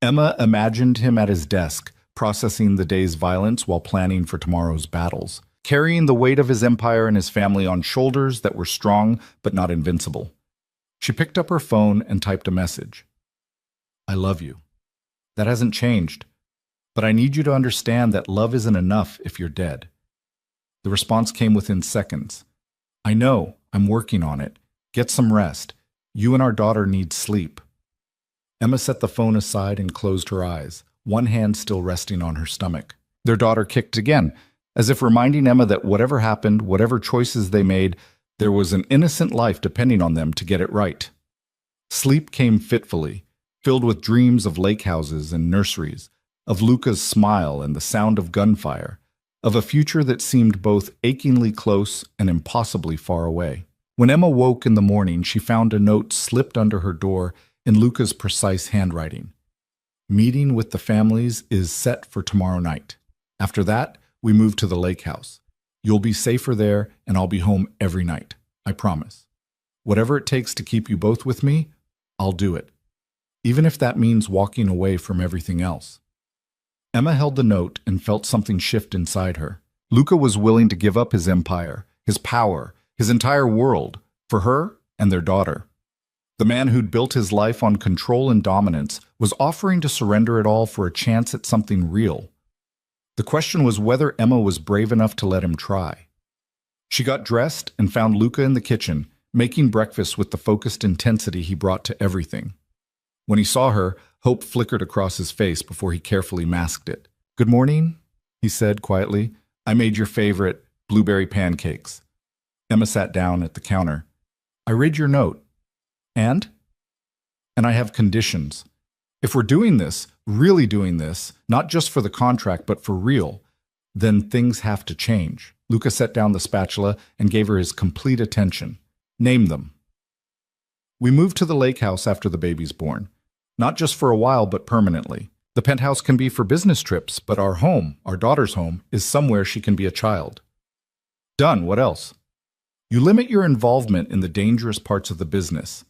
Emma imagined him at his desk, processing the day's violence while planning for tomorrow's battles, carrying the weight of his empire and his family on shoulders that were strong but not invincible. She picked up her phone and typed a message. I love you. That hasn't changed, but I need you to understand that love isn't enough if you're dead. The response came within seconds. I know, I'm working on it. Get some rest. You and our daughter need sleep. Emma set the phone aside and closed her eyes, one hand still resting on her stomach. Their daughter kicked again, as if reminding Emma that whatever happened, whatever choices they made, there was an innocent life depending on them to get it right. Sleep came fitfully, filled with dreams of lake houses and nurseries, of Luca's smile and the sound of gunfire, of a future that seemed both achingly close and impossibly far away. When Emma woke in the morning, she found a note slipped under her door in Luca's precise handwriting. Meeting with the families is set for tomorrow night. After that, we move to the lake house. You'll be safer there, and I'll be home every night. I promise. Whatever it takes to keep you both with me, I'll do it. Even if that means walking away from everything else. Emma held the note and felt something shift inside her. Luca was willing to give up his empire, his power, his entire world, for her and their daughter. The man who'd built his life on control and dominance was offering to surrender it all for a chance at something real. The question was whether Emma was brave enough to let him try. She got dressed and found Luca in the kitchen, making breakfast with the focused intensity he brought to everything. When he saw her, hope flickered across his face before he carefully masked it. Good morning, he said quietly. I made your favorite blueberry pancakes. Emma sat down at the counter. I read your note. And I have conditions. If we're doing this, really doing this, not just for the contract but for real, then things have to change. Luca set down the spatula and gave her his complete attention. Name them. We moved to the lake house after the baby's born. Not just for a while, but permanently. The penthouse can be for business trips, but our home, our daughter's home, is somewhere she can be a child. Done. What else? You limit your involvement in the dangerous parts of the business.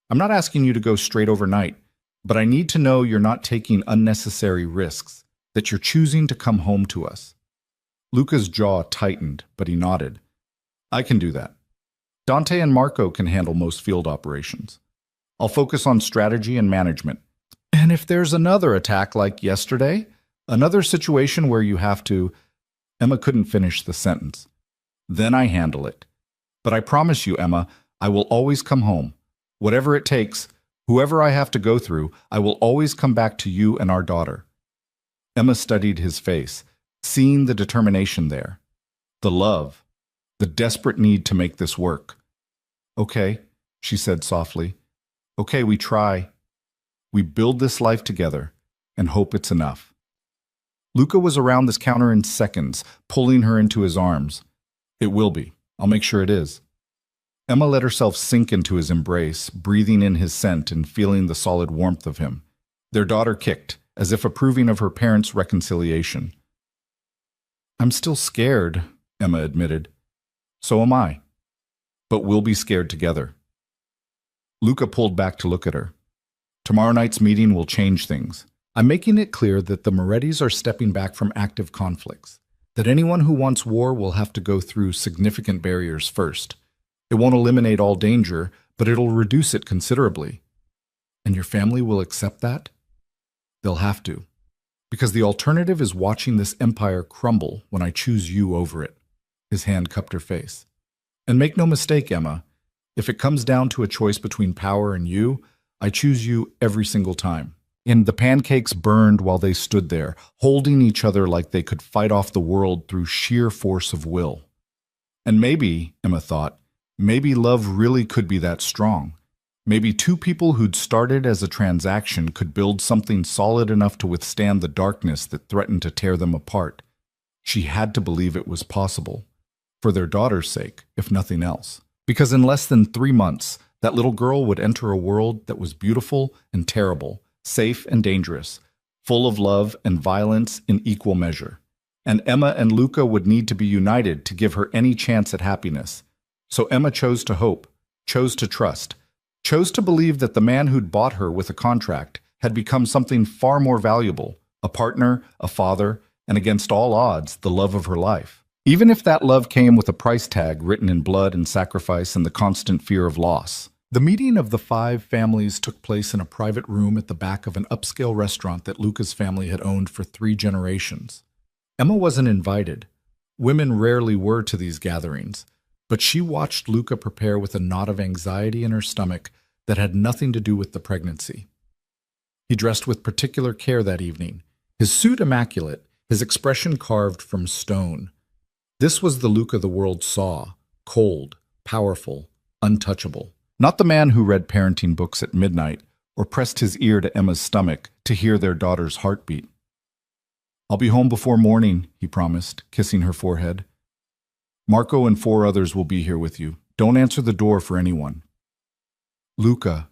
I'm not asking you to go straight overnight, but I need to know you're not taking unnecessary risks, that you're choosing to come home to us. Luca's jaw tightened, but he nodded. I can do that. Dante and Marco can handle most field operations. I'll focus on strategy and management. And if there's another attack like yesterday, another situation where you have to... Emma couldn't finish the sentence. Then I handle it. But I promise you, Emma, I will always come home. Whatever it takes, whoever I have to go through, I will always come back to you and our daughter. Emma studied his face, seeing the determination there. The love, the desperate need to make this work. Okay, she said softly. Okay, we try. We build this life together and hope it's enough. Luca was around this counter in seconds, pulling her into his arms. It will be. I'll make sure it is. Emma let herself sink into his embrace, breathing in his scent and feeling the solid warmth of him. Their daughter kicked, as if approving of her parents' reconciliation. I'm still scared, Emma admitted. So am I. But we'll be scared together. Luca pulled back to look at her. Tomorrow night's meeting will change things. I'm making it clear that the Morettis are stepping back from active conflicts, that anyone who wants war will have to go through significant barriers first. It won't eliminate all danger, but it'll reduce it considerably. And your family will accept that? They'll have to. Because the alternative is watching this empire crumble when I choose you over it. His hand cupped her face. And make no mistake, Emma, if it comes down to a choice between power and you, I choose you every single time. And the pancakes burned while they stood there, holding each other like they could fight off the world through sheer force of will. And maybe, Emma thought, maybe love really could be that strong. Maybe two people who'd started as a transaction could build something solid enough to withstand the darkness that threatened to tear them apart. She had to believe it was possible. For their daughter's sake, if nothing else. Because in less than 3 months, that little girl would enter a world that was beautiful and terrible, safe and dangerous, full of love and violence in equal measure. And Emma and Luca would need to be united to give her any chance at happiness. So Emma chose to hope, chose to trust, chose to believe that the man who'd bought her with a contract had become something far more valuable, a partner, a father, and against all odds, the love of her life. Even if that love came with a price tag written in blood and sacrifice and the constant fear of loss. The meeting of the 5 families took place in a private room at the back of an upscale restaurant that Luca's family had owned for 3 generations. Emma wasn't invited. Women rarely were to these gatherings, but she watched Luca prepare with a knot of anxiety in her stomach that had nothing to do with the pregnancy. He dressed with particular care that evening, his suit immaculate, his expression carved from stone. This was the Luca the world saw, cold, powerful, untouchable. Not the man who read parenting books at midnight or pressed his ear to Emma's stomach to hear their daughter's heartbeat. I'll be home before morning, he promised, kissing her forehead. Marco and 4 others will be here with you. Don't answer the door for anyone. Luca.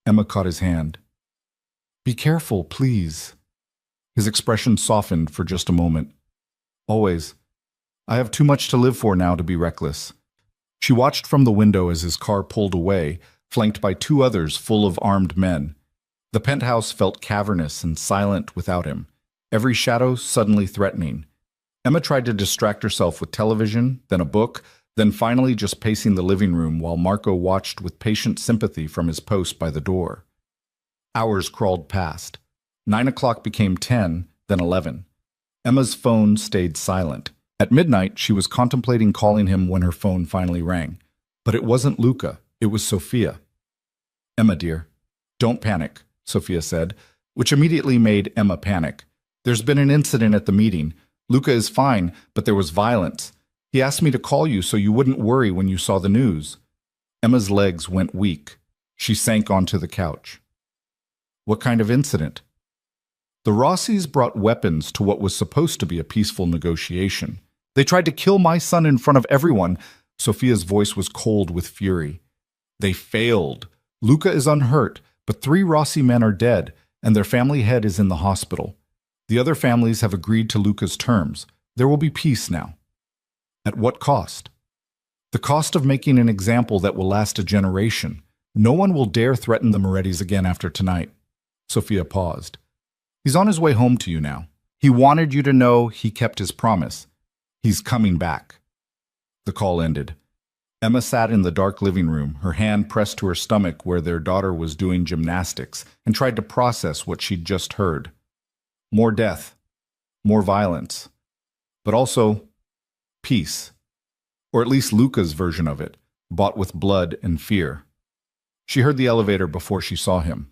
Emma caught his hand. Be careful, please. His expression softened for just a moment. Always. I have too much to live for now to be reckless. She watched from the window as his car pulled away, flanked by 2 others full of armed men. The penthouse felt cavernous and silent without him, every shadow suddenly threatening. Emma tried to distract herself with television, then a book, then finally just pacing the living room while Marco watched with patient sympathy from his post by the door. Hours crawled past. 9 o'clock became 10, then 11. Emma's phone stayed silent. At midnight, she was contemplating calling him when her phone finally rang. But it wasn't Luca, it was Sophia. Emma, dear, don't panic, Sophia said, which immediately made Emma panic. There's been an incident at the meeting. Luca is fine, but there was violence. He asked me to call you so you wouldn't worry when you saw the news. Emma's legs went weak. She sank onto the couch. What kind of incident? The Rossis brought weapons to what was supposed to be a peaceful negotiation. They tried to kill my son in front of everyone. Sophia's voice was cold with fury. They failed. Luca is unhurt, but 3 Rossi men are dead, and their family head is in the hospital. The other families have agreed to Luca's terms. There will be peace now. At what cost? The cost of making an example that will last a generation. No one will dare threaten the Morettis again after tonight. Sophia paused. He's on his way home to you now. He wanted you to know he kept his promise. He's coming back. The call ended. Emma sat in the dark living room, her hand pressed to her stomach where their daughter was doing gymnastics, and tried to process what she'd just heard. More death, more violence, but also peace. Or at least Luca's version of it, bought with blood and fear. She heard the elevator before she saw him.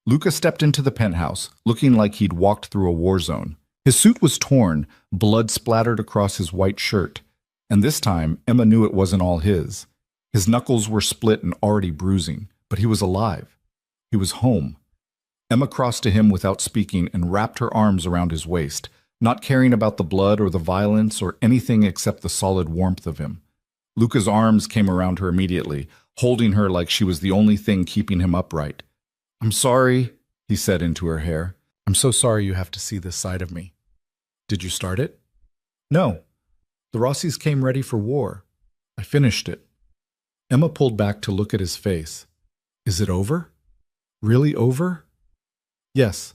Luca stepped into the penthouse, looking like he'd walked through a war zone. His suit was torn, blood splattered across his white shirt. And this time, Emma knew it wasn't all his. His knuckles were split and already bruising, but he was alive. He was home. Emma crossed to him without speaking and wrapped her arms around his waist, not caring about the blood or the violence or anything except the solid warmth of him. Luca's arms came around her immediately, holding her like she was the only thing keeping him upright. I'm sorry, he said into her hair. I'm so sorry you have to see this side of me. Did you start it? No. The Rossis came ready for war. I finished it. Emma pulled back to look at his face. Is it over? Really over? Yes.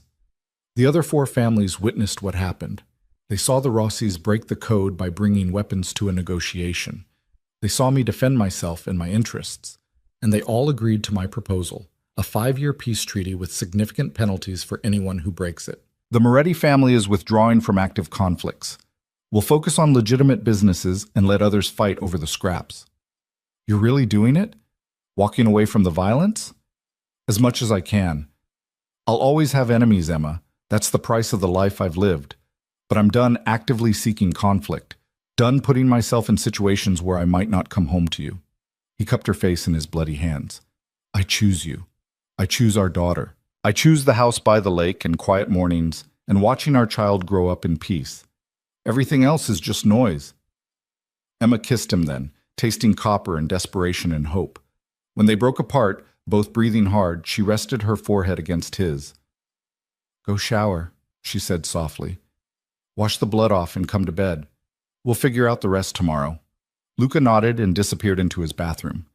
The other four families witnessed what happened. They saw the Rossis break the code by bringing weapons to a negotiation. They saw me defend myself and my interests, and they all agreed to my proposal, a 5-year peace treaty with significant penalties for anyone who breaks it. The Moretti family is withdrawing from active conflicts. We'll focus on legitimate businesses and let others fight over the scraps. You're really doing it? Walking away from the violence? As much as I can. I'll always have enemies, Emma. That's the price of the life I've lived. But I'm done actively seeking conflict. Done putting myself in situations where I might not come home to you. He cupped her face in his bloody hands. I choose you. I choose our daughter. I choose the house by the lake and quiet mornings and watching our child grow up in peace. Everything else is just noise. Emma kissed him then, tasting copper and desperation and hope. When they broke apart, both breathing hard, she rested her forehead against his. Go shower, she said softly. Wash the blood off and come to bed. We'll figure out the rest tomorrow. Luca nodded and disappeared into his bathroom.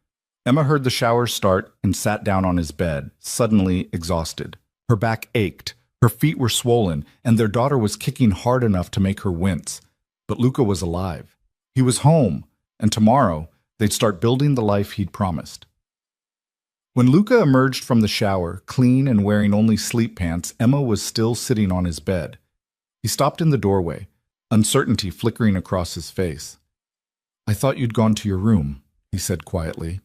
Emma heard the shower start and sat down on his bed, suddenly exhausted. Her back ached, her feet were swollen, and their daughter was kicking hard enough to make her wince. But Luca was alive. He was home, and tomorrow they'd start building the life he'd promised. When Luca emerged from the shower, clean and wearing only sleep pants, Emma was still sitting on his bed. He stopped in the doorway, uncertainty flickering across his face. I thought you'd gone to your room, he said quietly.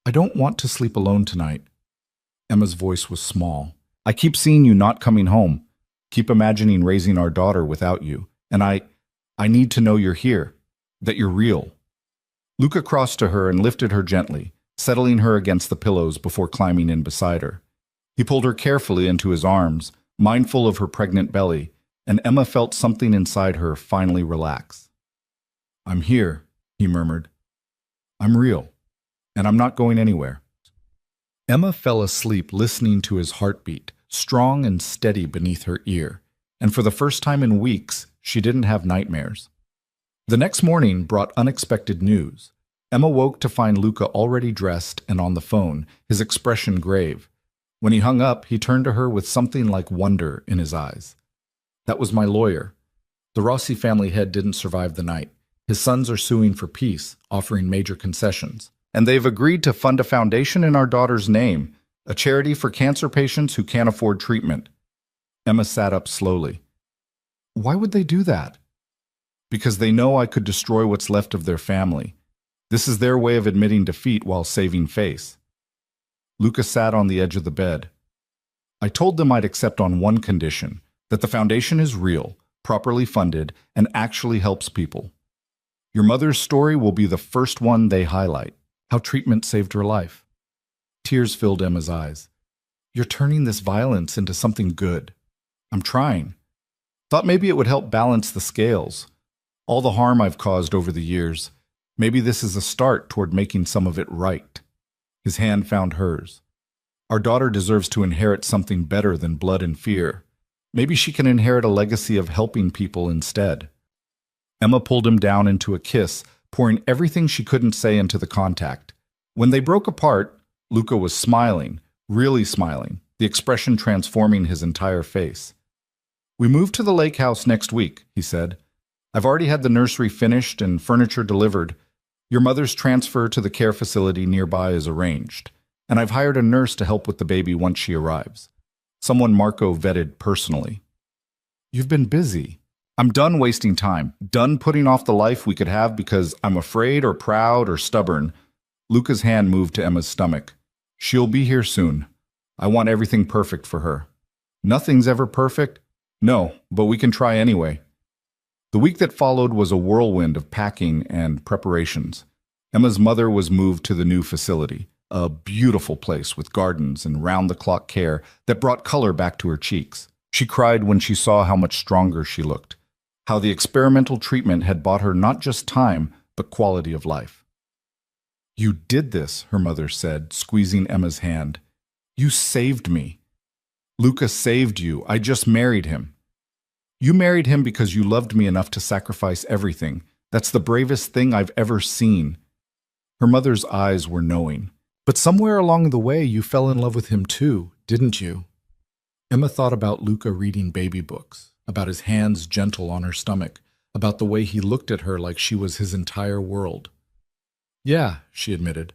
I don't want to sleep alone tonight. Emma's voice was small. I keep seeing you not coming home. Keep imagining raising our daughter without you. And I need to know you're here, that you're real. Luca crossed to her and lifted her gently, settling her against the pillows before climbing in beside her. He pulled her carefully into his arms, mindful of her pregnant belly, and Emma felt something inside her finally relax. I'm here, he murmured. I'm real, and I'm not going anywhere. Emma fell asleep listening to his heartbeat, strong and steady beneath her ear, and for the first time in weeks, she didn't have nightmares. The next morning brought unexpected news. Emma woke to find Luca already dressed and on the phone, his expression grave. When he hung up, he turned to her with something like wonder in his eyes. That was my lawyer. The Rossi family head didn't survive the night. His sons are suing for peace, offering major concessions. And they've agreed to fund a foundation in our daughter's name, a charity for cancer patients who can't afford treatment. Emma sat up slowly. Why would they do that? Because they know I could destroy what's left of their family. This is their way of admitting defeat while saving face. Luca sat on the edge of the bed. I told them I'd accept on one condition, that the foundation is real, properly funded, and actually helps people. Your mother's story will be the first one they highlight, how treatment saved her life. Tears filled Emma's eyes. You're turning this violence into something good. I'm trying. Thought maybe it would help balance the scales. All the harm I've caused over the years. Maybe this is a start toward making some of it right. His hand found hers. Our daughter deserves to inherit something better than blood and fear. Maybe she can inherit a legacy of helping people instead. Emma pulled him down into a kiss, pouring everything she couldn't say into the contact. When they broke apart, Luca was smiling, really smiling, the expression transforming his entire face. We move to the lake house next week, he said. I've already had the nursery finished and furniture delivered. Your mother's transfer to the care facility nearby is arranged, and I've hired a nurse to help with the baby once she arrives. Someone Marco vetted personally. You've been busy. I'm done wasting time, done putting off the life we could have because I'm afraid or proud or stubborn. Luca's hand moved to Emma's stomach. She'll be here soon. I want everything perfect for her. Nothing's ever perfect? No, but we can try anyway. The week that followed was a whirlwind of packing and preparations. Emma's mother was moved to the new facility, a beautiful place with gardens and round-the-clock care that brought color back to her cheeks. She cried when she saw how much stronger she looked, how the experimental treatment had bought her not just time, but quality of life. You did this, her mother said, squeezing Emma's hand. You saved me. Luca saved you. I just married him. You married him because you loved me enough to sacrifice everything. That's the bravest thing I've ever seen. Her mother's eyes were knowing. But somewhere along the way you fell in love with him too, didn't you? Emma thought about Luca reading baby books, about his hands gentle on her stomach, about the way he looked at her like she was his entire world. Yeah, she admitted.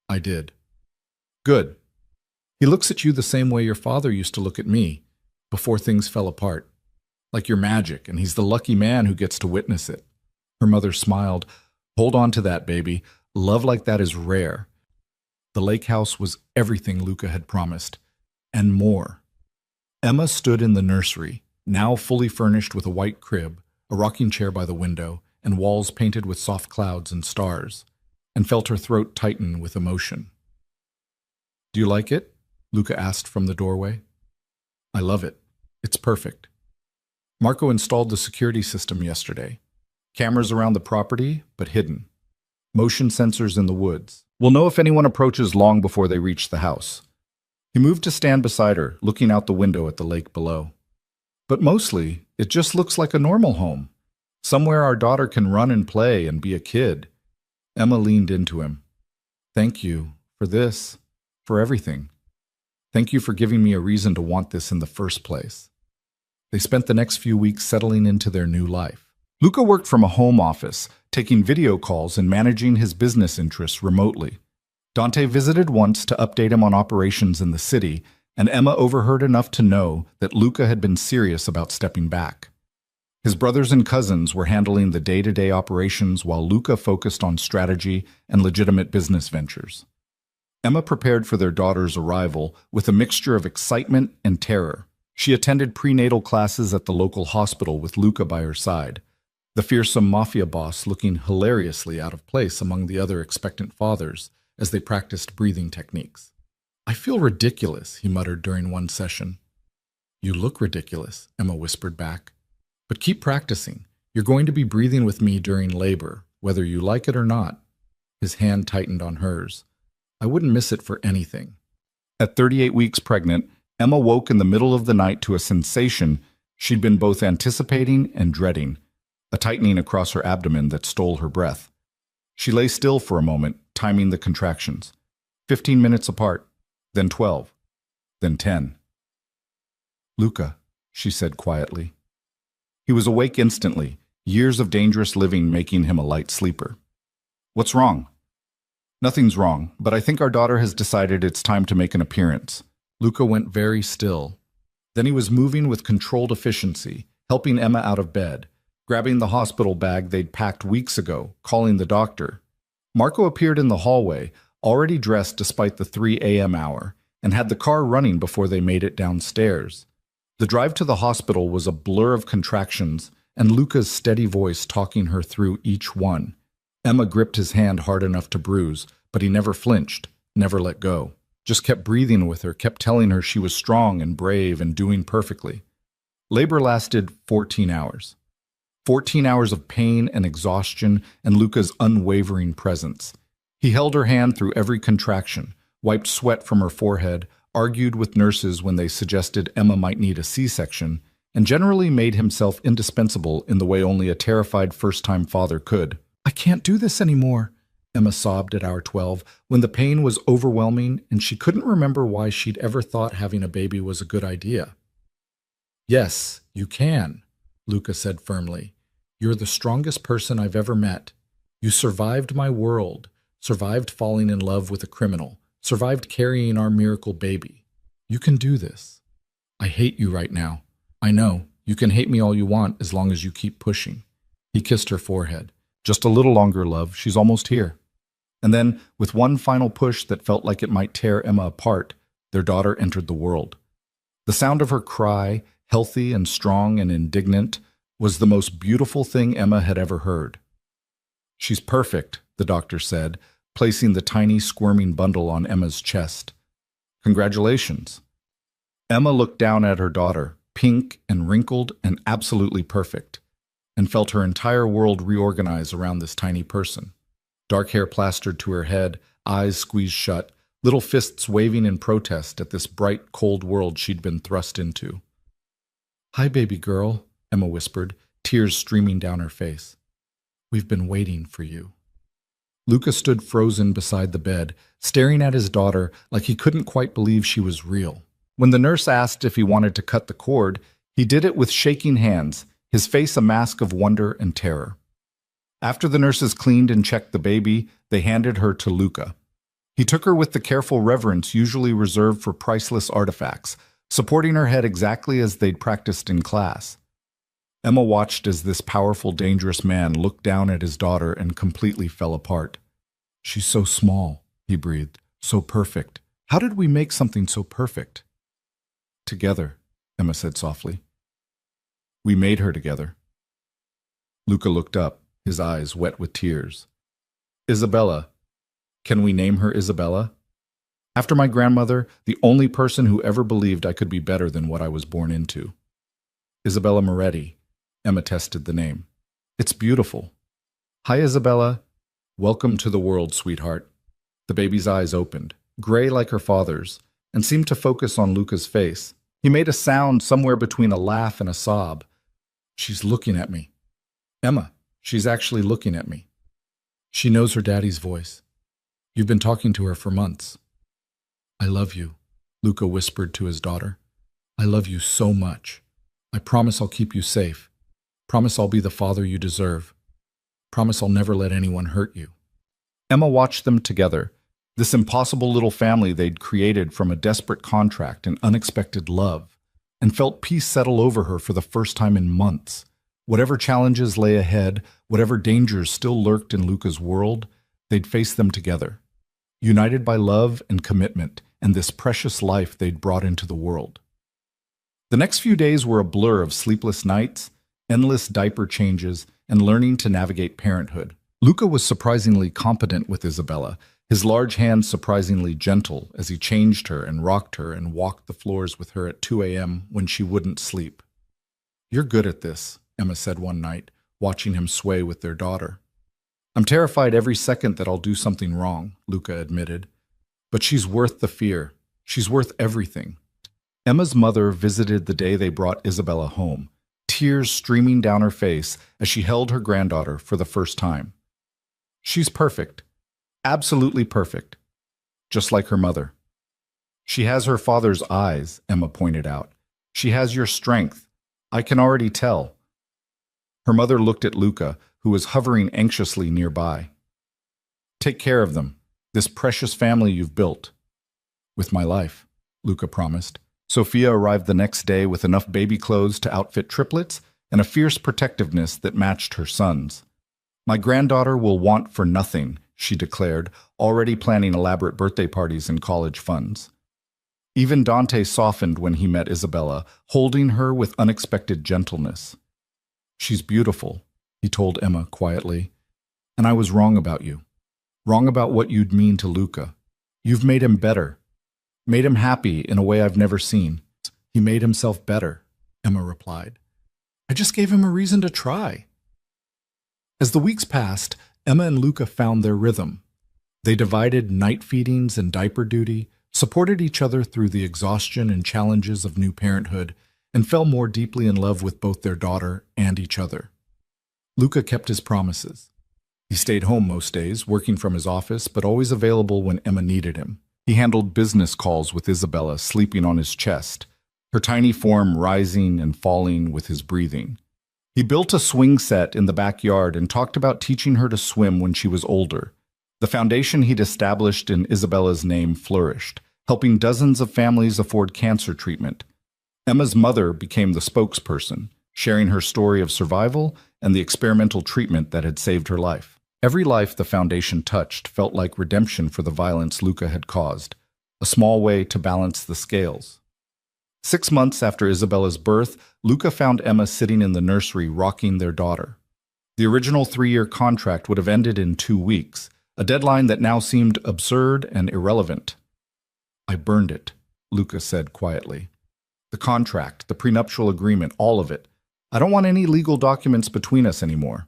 I did. Good. He looks at you the same way your father used to look at me, before things fell apart. Like you're magic, and he's the lucky man who gets to witness it. Her mother smiled. Hold on to that, baby. Love like that is rare. The lake house was everything Luca had promised, and more. Emma stood in the nursery, now fully furnished with a white crib, a rocking chair by the window, and walls painted with soft clouds and stars, and felt her throat tighten with emotion. Do you like it? Luca asked from the doorway. I love it. It's perfect. Marco installed the security system yesterday. Cameras around the property, but hidden. Motion sensors in the woods. We'll know if anyone approaches long before they reach the house. He moved to stand beside her, looking out the window at the lake below. But mostly, it just looks like a normal home. Somewhere our daughter can run and play and be a kid. Emma leaned into him. Thank you for this, for everything. Thank you for giving me a reason to want this in the first place. They spent the next few weeks settling into their new life. Luca worked from a home office, taking video calls and managing his business interests remotely. Dante visited once to update him on operations in the city, and Emma overheard enough to know that Luca had been serious about stepping back. His brothers and cousins were handling the day-to-day operations while Luca focused on strategy and legitimate business ventures. Emma prepared for their daughter's arrival with a mixture of excitement and terror. She attended prenatal classes at the local hospital with Luca by her side, the fearsome mafia boss looking hilariously out of place among the other expectant fathers as they practiced breathing techniques. I feel ridiculous, he muttered during one session. You look ridiculous, Emma whispered back. But keep practicing. You're going to be breathing with me during labor, whether you like it or not. His hand tightened on hers. I wouldn't miss it for anything. At 38 weeks pregnant, Emma woke in the middle of the night to a sensation she'd been both anticipating and dreading, a tightening across her abdomen that stole her breath. She lay still for a moment, timing the contractions. 15 minutes apart, then 12, then 10. Luca, she said quietly. He was awake instantly, years of dangerous living making him a light sleeper. What's wrong? Nothing's wrong, but I think our daughter has decided it's time to make an appearance. Luca went very still. Then he was moving with controlled efficiency, helping Emma out of bed, grabbing the hospital bag they'd packed weeks ago, calling the doctor. Marco appeared in the hallway, already dressed despite the 3 a.m. hour, and had the car running before they made it downstairs. The drive to the hospital was a blur of contractions and Luca's steady voice talking her through each one. Emma gripped his hand hard enough to bruise, but he never flinched, never let go. Just kept breathing with her, kept telling her she was strong and brave and doing perfectly. Labor lasted 14 hours. 14 hours of pain and exhaustion and Luca's unwavering presence. He held her hand through every contraction, wiped sweat from her forehead, argued with nurses when they suggested Emma might need a C-section, and generally made himself indispensable in the way only a terrified first-time father could. I can't do this anymore, Emma sobbed at hour 12, when the pain was overwhelming and she couldn't remember why she'd ever thought having a baby was a good idea. Yes, you can, Luca said firmly. You're the strongest person I've ever met. You survived my world, survived falling in love with a criminal, survived carrying our miracle baby. You can do this. I hate you right now. I know. You can hate me all you want as long as you keep pushing. He kissed her forehead. Just a little longer, love. She's almost here. And then, with one final push that felt like it might tear Emma apart, their daughter entered the world. The sound of her cry, healthy and strong and indignant, was the most beautiful thing Emma had ever heard. She's perfect, the doctor said, placing the tiny, squirming bundle on Emma's chest. Congratulations. Emma looked down at her daughter, pink and wrinkled and absolutely perfect, and felt her entire world reorganize around this tiny person. Dark hair plastered to her head, eyes squeezed shut, little fists waving in protest at this bright, cold world she'd been thrust into. Hi, baby girl, Emma whispered, tears streaming down her face. We've been waiting for you. Luca stood frozen beside the bed, staring at his daughter like he couldn't quite believe she was real. When the nurse asked if he wanted to cut the cord, he did it with shaking hands, his face a mask of wonder and terror. After the nurses cleaned and checked the baby, they handed her to Luca. He took her with the careful reverence usually reserved for priceless artifacts, supporting her head exactly as they'd practiced in class. Emma watched as this powerful, dangerous man looked down at his daughter and completely fell apart. "She's so small," he breathed, "so perfect. How did we make something so perfect?" "Together," Emma said softly. "We made her together." Luca looked up, his eyes wet with tears. "Isabella. Can we name her Isabella? After my grandmother, the only person who ever believed I could be better than what I was born into. Isabella Moretti." Emma tested the name. "It's beautiful." "Hi, Isabella. Welcome to the world, sweetheart." The baby's eyes opened, gray like her father's, and seemed to focus on Luca's face. He made a sound somewhere between a laugh and a sob. "She's looking at me. Emma, she's actually looking at me. She knows her daddy's voice. You've been talking to her for months." "I love you," Luca whispered to his daughter. "I love you so much. I promise I'll keep you safe. Promise I'll be the father you deserve. Promise I'll never let anyone hurt you." Emma watched them together, this impossible little family they'd created from a desperate contract and unexpected love, and felt peace settle over her for the first time in months. Whatever challenges lay ahead, whatever dangers still lurked in Luca's world, they'd face them together, united by love and commitment and this precious life they'd brought into the world. The next few days were a blur of sleepless nights, endless diaper changes, and learning to navigate parenthood. Luca was surprisingly competent with Isabella, his large hands surprisingly gentle as he changed her and rocked her and walked the floors with her at 2 a.m. when she wouldn't sleep. "You're good at this," Emma said one night, watching him sway with their daughter. "I'm terrified every second that I'll do something wrong," Luca admitted. "But she's worth the fear. She's worth everything." Emma's mother visited the day they brought Isabella home, tears streaming down her face as she held her granddaughter for the first time. "She's perfect. Absolutely perfect. Just like her mother." "She has her father's eyes," Emma pointed out. "She has your strength. I can already tell." Her mother looked at Luca, who was hovering anxiously nearby. "Take care of them, this precious family you've built." "With my life," Luca promised. Sophia arrived the next day with enough baby clothes to outfit triplets and a fierce protectiveness that matched her son's. "My granddaughter will want for nothing," she declared, already planning elaborate birthday parties and college funds. Even Dante softened when he met Isabella, holding her with unexpected gentleness. "She's beautiful," he told Emma quietly, "and I was wrong about you. Wrong about what you'd mean to Luca. You've made him better. Made him happy in a way I've never seen." "He made himself better," Emma replied. "I just gave him a reason to try." As the weeks passed, Emma and Luca found their rhythm. They divided night feedings and diaper duty, supported each other through the exhaustion and challenges of new parenthood, and fell more deeply in love with both their daughter and each other. Luca kept his promises. He stayed home most days, working from his office, but always available when Emma needed him. He handled business calls with Isabella sleeping on his chest, her tiny form rising and falling with his breathing. He built a swing set in the backyard and talked about teaching her to swim when she was older. The foundation he'd established in Isabella's name flourished, helping dozens of families afford cancer treatment. Emma's mother became the spokesperson, sharing her story of survival and the experimental treatment that had saved her life. Every life the foundation touched felt like redemption for the violence Luca had caused, a small way to balance the scales. 6 months after Isabella's birth, Luca found Emma sitting in the nursery rocking their daughter. The original 3-year contract would have ended in 2 weeks, a deadline that now seemed absurd and irrelevant. "I burned it," Luca said quietly. "The contract, the prenuptial agreement, all of it. I don't want any legal documents between us anymore."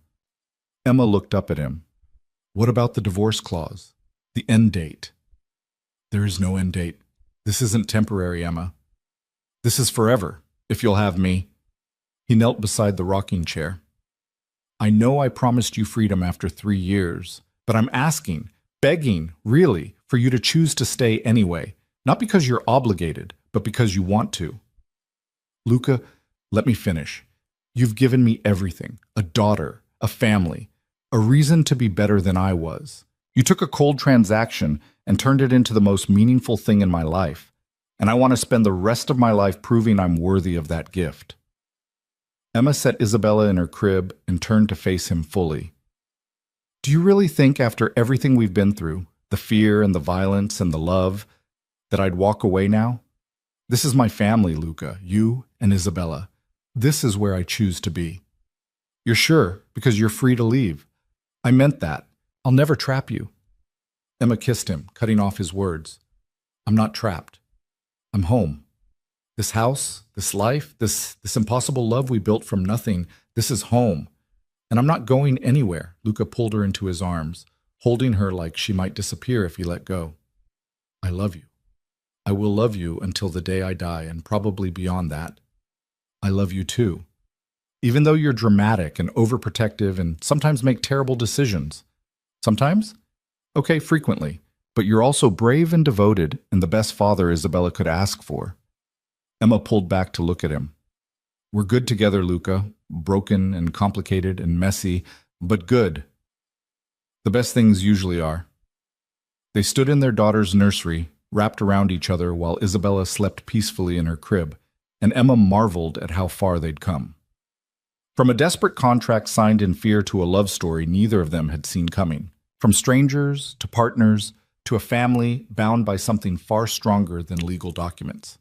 Emma looked up at him. "What about the divorce clause? The end date?" "There is no end date. This isn't temporary, Emma. This is forever, if you'll have me." He knelt beside the rocking chair. "I know I promised you freedom after 3 years, but I'm asking, begging, really, for you to choose to stay anyway, not because you're obligated, but because you want to. Luca, let me finish. You've given me everything, a daughter, a family, a reason to be better than I was. You took a cold transaction and turned it into the most meaningful thing in my life, and I want to spend the rest of my life proving I'm worthy of that gift. Emma set Isabella in her crib and turned to face him fully. Do you really think after everything we've been through, the fear and the violence and the love, that I'd walk away now? This is my family, Luca, you and Isabella. This is where I choose to be. You're sure, because you're free to leave. I meant that. I'll never trap you. Emma kissed him, cutting off his words. I'm not trapped. I'm home. This house, this life, this impossible love we built from nothing, this is home. And I'm not going anywhere. Luca pulled her into his arms, holding her like she might disappear if he let go. I love you. I will love you until the day I die, and probably beyond that. I love you too. Even though you're dramatic and overprotective and sometimes make terrible decisions. Sometimes? Okay, frequently. But you're also brave and devoted and the best father Isabella could ask for. Emma pulled back to look at him. We're good together, Luca. Broken and complicated and messy, but good. The best things usually are. They stood in their daughter's nursery, wrapped around each other while Isabella slept peacefully in her crib, and Emma marveled at how far they'd come. From a desperate contract signed in fear to a love story neither of them had seen coming. From strangers to partners to a family bound by something far stronger than legal documents.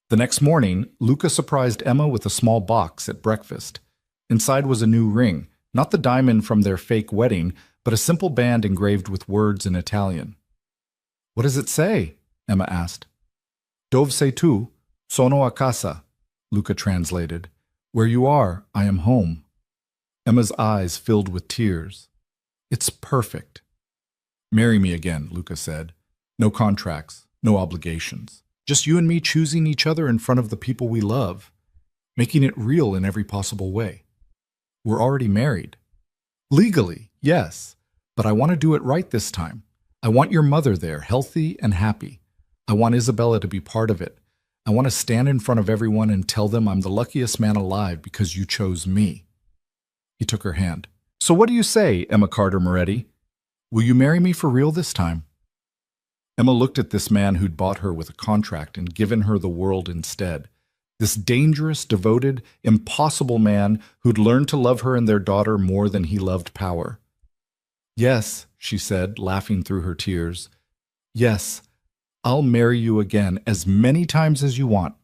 The next morning, Luca surprised Emma with a small box at breakfast. Inside was a new ring, not the diamond from their fake wedding, but a simple band engraved with words in Italian. What does it say? Emma asked. Dove sei tu? Sono a casa, Luca translated. Where you are, I am home. Emma's eyes filled with tears. It's perfect. Marry me again, Luca said. No contracts, no obligations. Just you and me choosing each other in front of the people we love, making it real in every possible way. We're already married. Legally, yes, but I want to do it right this time. I want your mother there, healthy and happy. I want Isabella to be part of it. I want to stand in front of everyone and tell them I'm the luckiest man alive because you chose me. He took her hand. So what do you say, Emma Carter Moretti? Will you marry me for real this time? Emma looked at this man who'd bought her with a contract and given her the world instead. This dangerous, devoted, impossible man who'd learned to love her and their daughter more than he loved power. Yes, she said, laughing through her tears. Yes, I'll marry you again as many times as you want.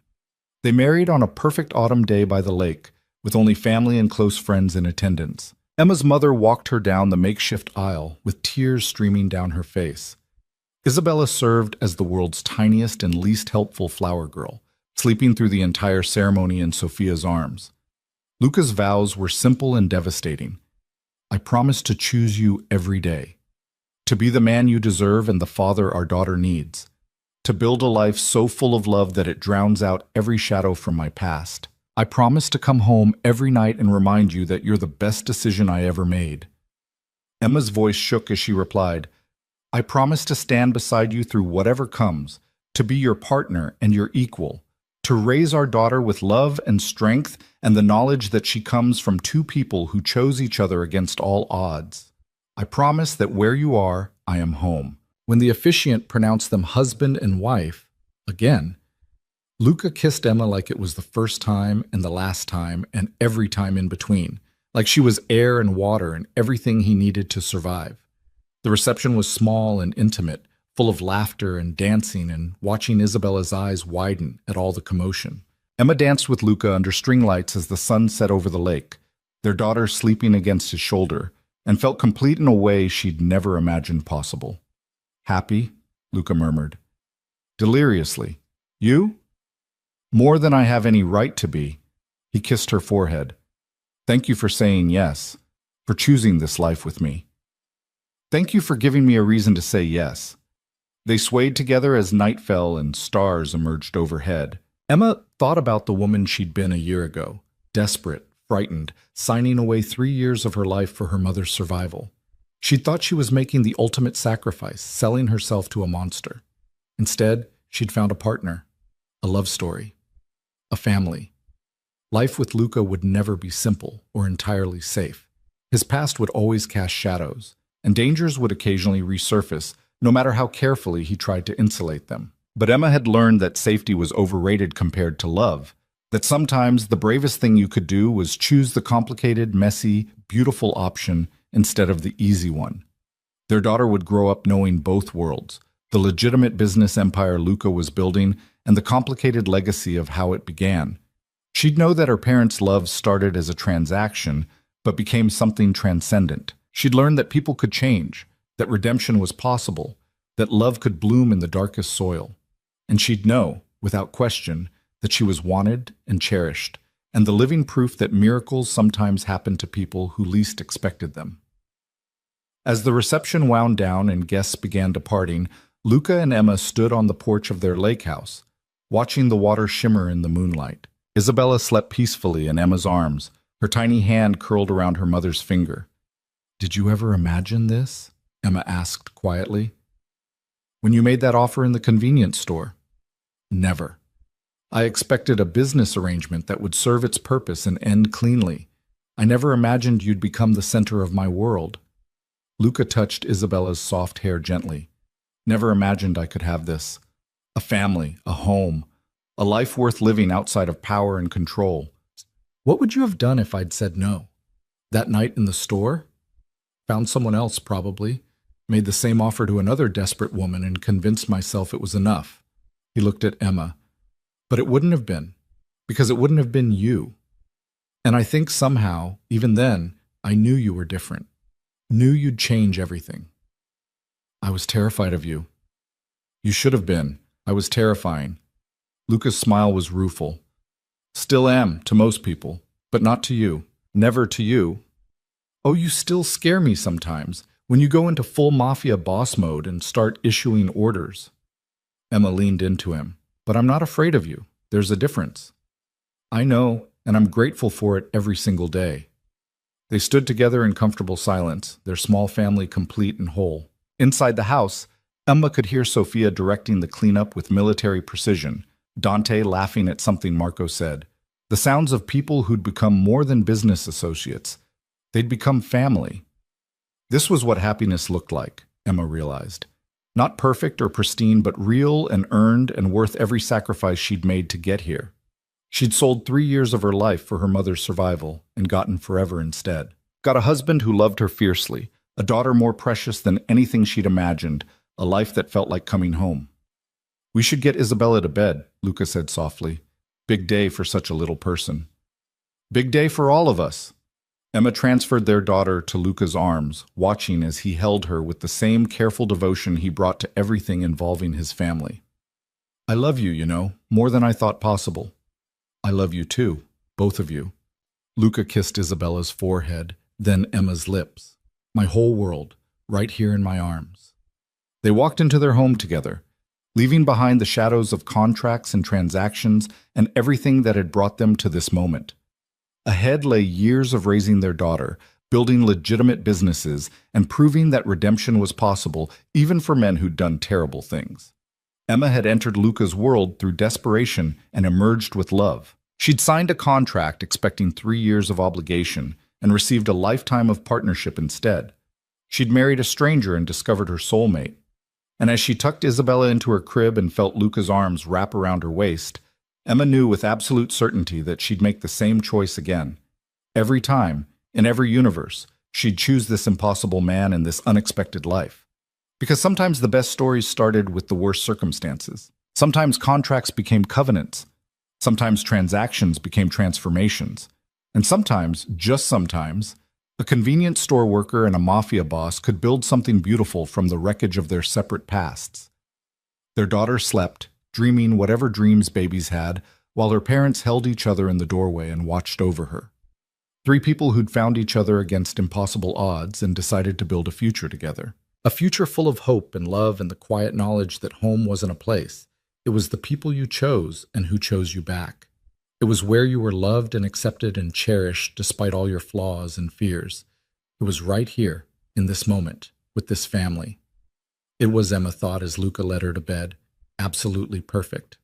They married on a perfect autumn day by the lake, with only family and close friends in attendance. Emma's mother walked her down the makeshift aisle with tears streaming down her face. Isabella served as the world's tiniest and least helpful flower girl, sleeping through the entire ceremony in Sophia's arms. Luca's vows were simple and devastating. I promise to choose you every day, to be the man you deserve and the father our daughter needs, to build a life so full of love that it drowns out every shadow from my past. I promise to come home every night and remind you that you're the best decision I ever made. Emma's voice shook as she replied, I promise to stand beside you through whatever comes, to be your partner and your equal, to raise our daughter with love and strength and the knowledge that she comes from two people who chose each other against all odds. I promise that where you are, I am home. When the officiant pronounced them husband and wife, again, Luca kissed Emma like it was the first time and the last time and every time in between, like she was air and water and everything he needed to survive. The reception was small and intimate, full of laughter and dancing and watching Isabella's eyes widen at all the commotion. Emma danced with Luca under string lights as the sun set over the lake, their daughter sleeping against his shoulder, and felt complete in a way she'd never imagined possible. Happy? Luca murmured. Deliriously. You? More than I have any right to be. He kissed her forehead. Thank you for saying yes, for choosing this life with me. Thank you for giving me a reason to say yes. They swayed together as night fell and stars emerged overhead. Emma thought about the woman she'd been a year ago, desperate, frightened, signing away 3 years of her life for her mother's survival. She'd thought she was making the ultimate sacrifice, selling herself to a monster. Instead, she'd found a partner, a love story, a family. Life with Luca would never be simple or entirely safe. His past would always cast shadows, and dangers would occasionally resurface, no matter how carefully he tried to insulate them. But Emma had learned that safety was overrated compared to love, that sometimes the bravest thing you could do was choose the complicated, messy, beautiful option instead of the easy one. Their daughter would grow up knowing both worlds, the legitimate business empire Luca was building and the complicated legacy of how it began. She'd know that her parents' love started as a transaction, but became something transcendent. She'd learn that people could change, that redemption was possible, that love could bloom in the darkest soil. And she'd know, without question, that she was wanted and cherished, and the living proof that miracles sometimes happen to people who least expected them. As the reception wound down and guests began departing, Luca and Emma stood on the porch of their lake house, watching the water shimmer in the moonlight. Isabella slept peacefully in Emma's arms, her tiny hand curled around her mother's finger. "Did you ever imagine this?" Emma asked quietly. "When you made that offer in the convenience store?" "Never. I expected a business arrangement that would serve its purpose and end cleanly. I never imagined you'd become the center of my world." Luca touched Isabella's soft hair gently. "Never imagined I could have this. A family, a home, a life worth living outside of power and control." "What would you have done if I'd said no? That night in the store?" "Found someone else, probably. Made the same offer to another desperate woman and convinced myself it was enough." He looked at Emma. "But it wouldn't have been, because it wouldn't have been you. And I think somehow, even then, I knew you were different. Knew you'd change everything." "I was terrified of you." "You should have been. I was terrifying." Luca's smile was rueful. "Still am, to most people, but not to you. Never to you." "Oh, you still scare me sometimes, when you go into full Mafia Boss mode and start issuing orders." Emma leaned into him. "But I'm not afraid of you. There's a difference." "I know, and I'm grateful for it every single day." They stood together in comfortable silence, their small family complete and whole. Inside the house, Emma could hear Sophia directing the cleanup with military precision, Dante laughing at something Marco said. The sounds of people who'd become more than business associates. They'd become family. This was what happiness looked like, Emma realized. Not perfect or pristine, but real and earned and worth every sacrifice she'd made to get here. She'd sold 3 years of her life for her mother's survival and gotten forever instead. Got a husband who loved her fiercely, a daughter more precious than anything she'd imagined, a life that felt like coming home. "We should get Isabella to bed," Luca said softly. "Big day for such a little person." "Big day for all of us." Emma transferred their daughter to Luca's arms, watching as he held her with the same careful devotion he brought to everything involving his family. "I love you, you know, more than I thought possible." "I love you too, both of you." Luca kissed Isabella's forehead, then Emma's lips. "My whole world, right here in my arms." They walked into their home together, leaving behind the shadows of contracts and transactions and everything that had brought them to this moment. Ahead lay years of raising their daughter, building legitimate businesses, and proving that redemption was possible even for men who'd done terrible things. Emma had entered Luca's world through desperation and emerged with love. She'd signed a contract expecting 3 years of obligation and received a lifetime of partnership instead. She'd married a stranger and discovered her soulmate. And as she tucked Isabella into her crib and felt Luca's arms wrap around her waist, Emma knew with absolute certainty that she'd make the same choice again. Every time, in every universe, she'd choose this impossible man in this unexpected life. Because sometimes the best stories started with the worst circumstances. Sometimes contracts became covenants. Sometimes transactions became transformations. And sometimes, just sometimes, a convenience store worker and a mafia boss could build something beautiful from the wreckage of their separate pasts. Their daughter slept, dreaming whatever dreams babies had, while her parents held each other in the doorway and watched over her. 3 people who'd found each other against impossible odds and decided to build a future together. A future full of hope and love and the quiet knowledge that home wasn't a place. It was the people you chose and who chose you back. It was where you were loved and accepted and cherished despite all your flaws and fears. It was right here, in this moment, with this family. It was, Emma thought as Luca led her to bed, absolutely perfect.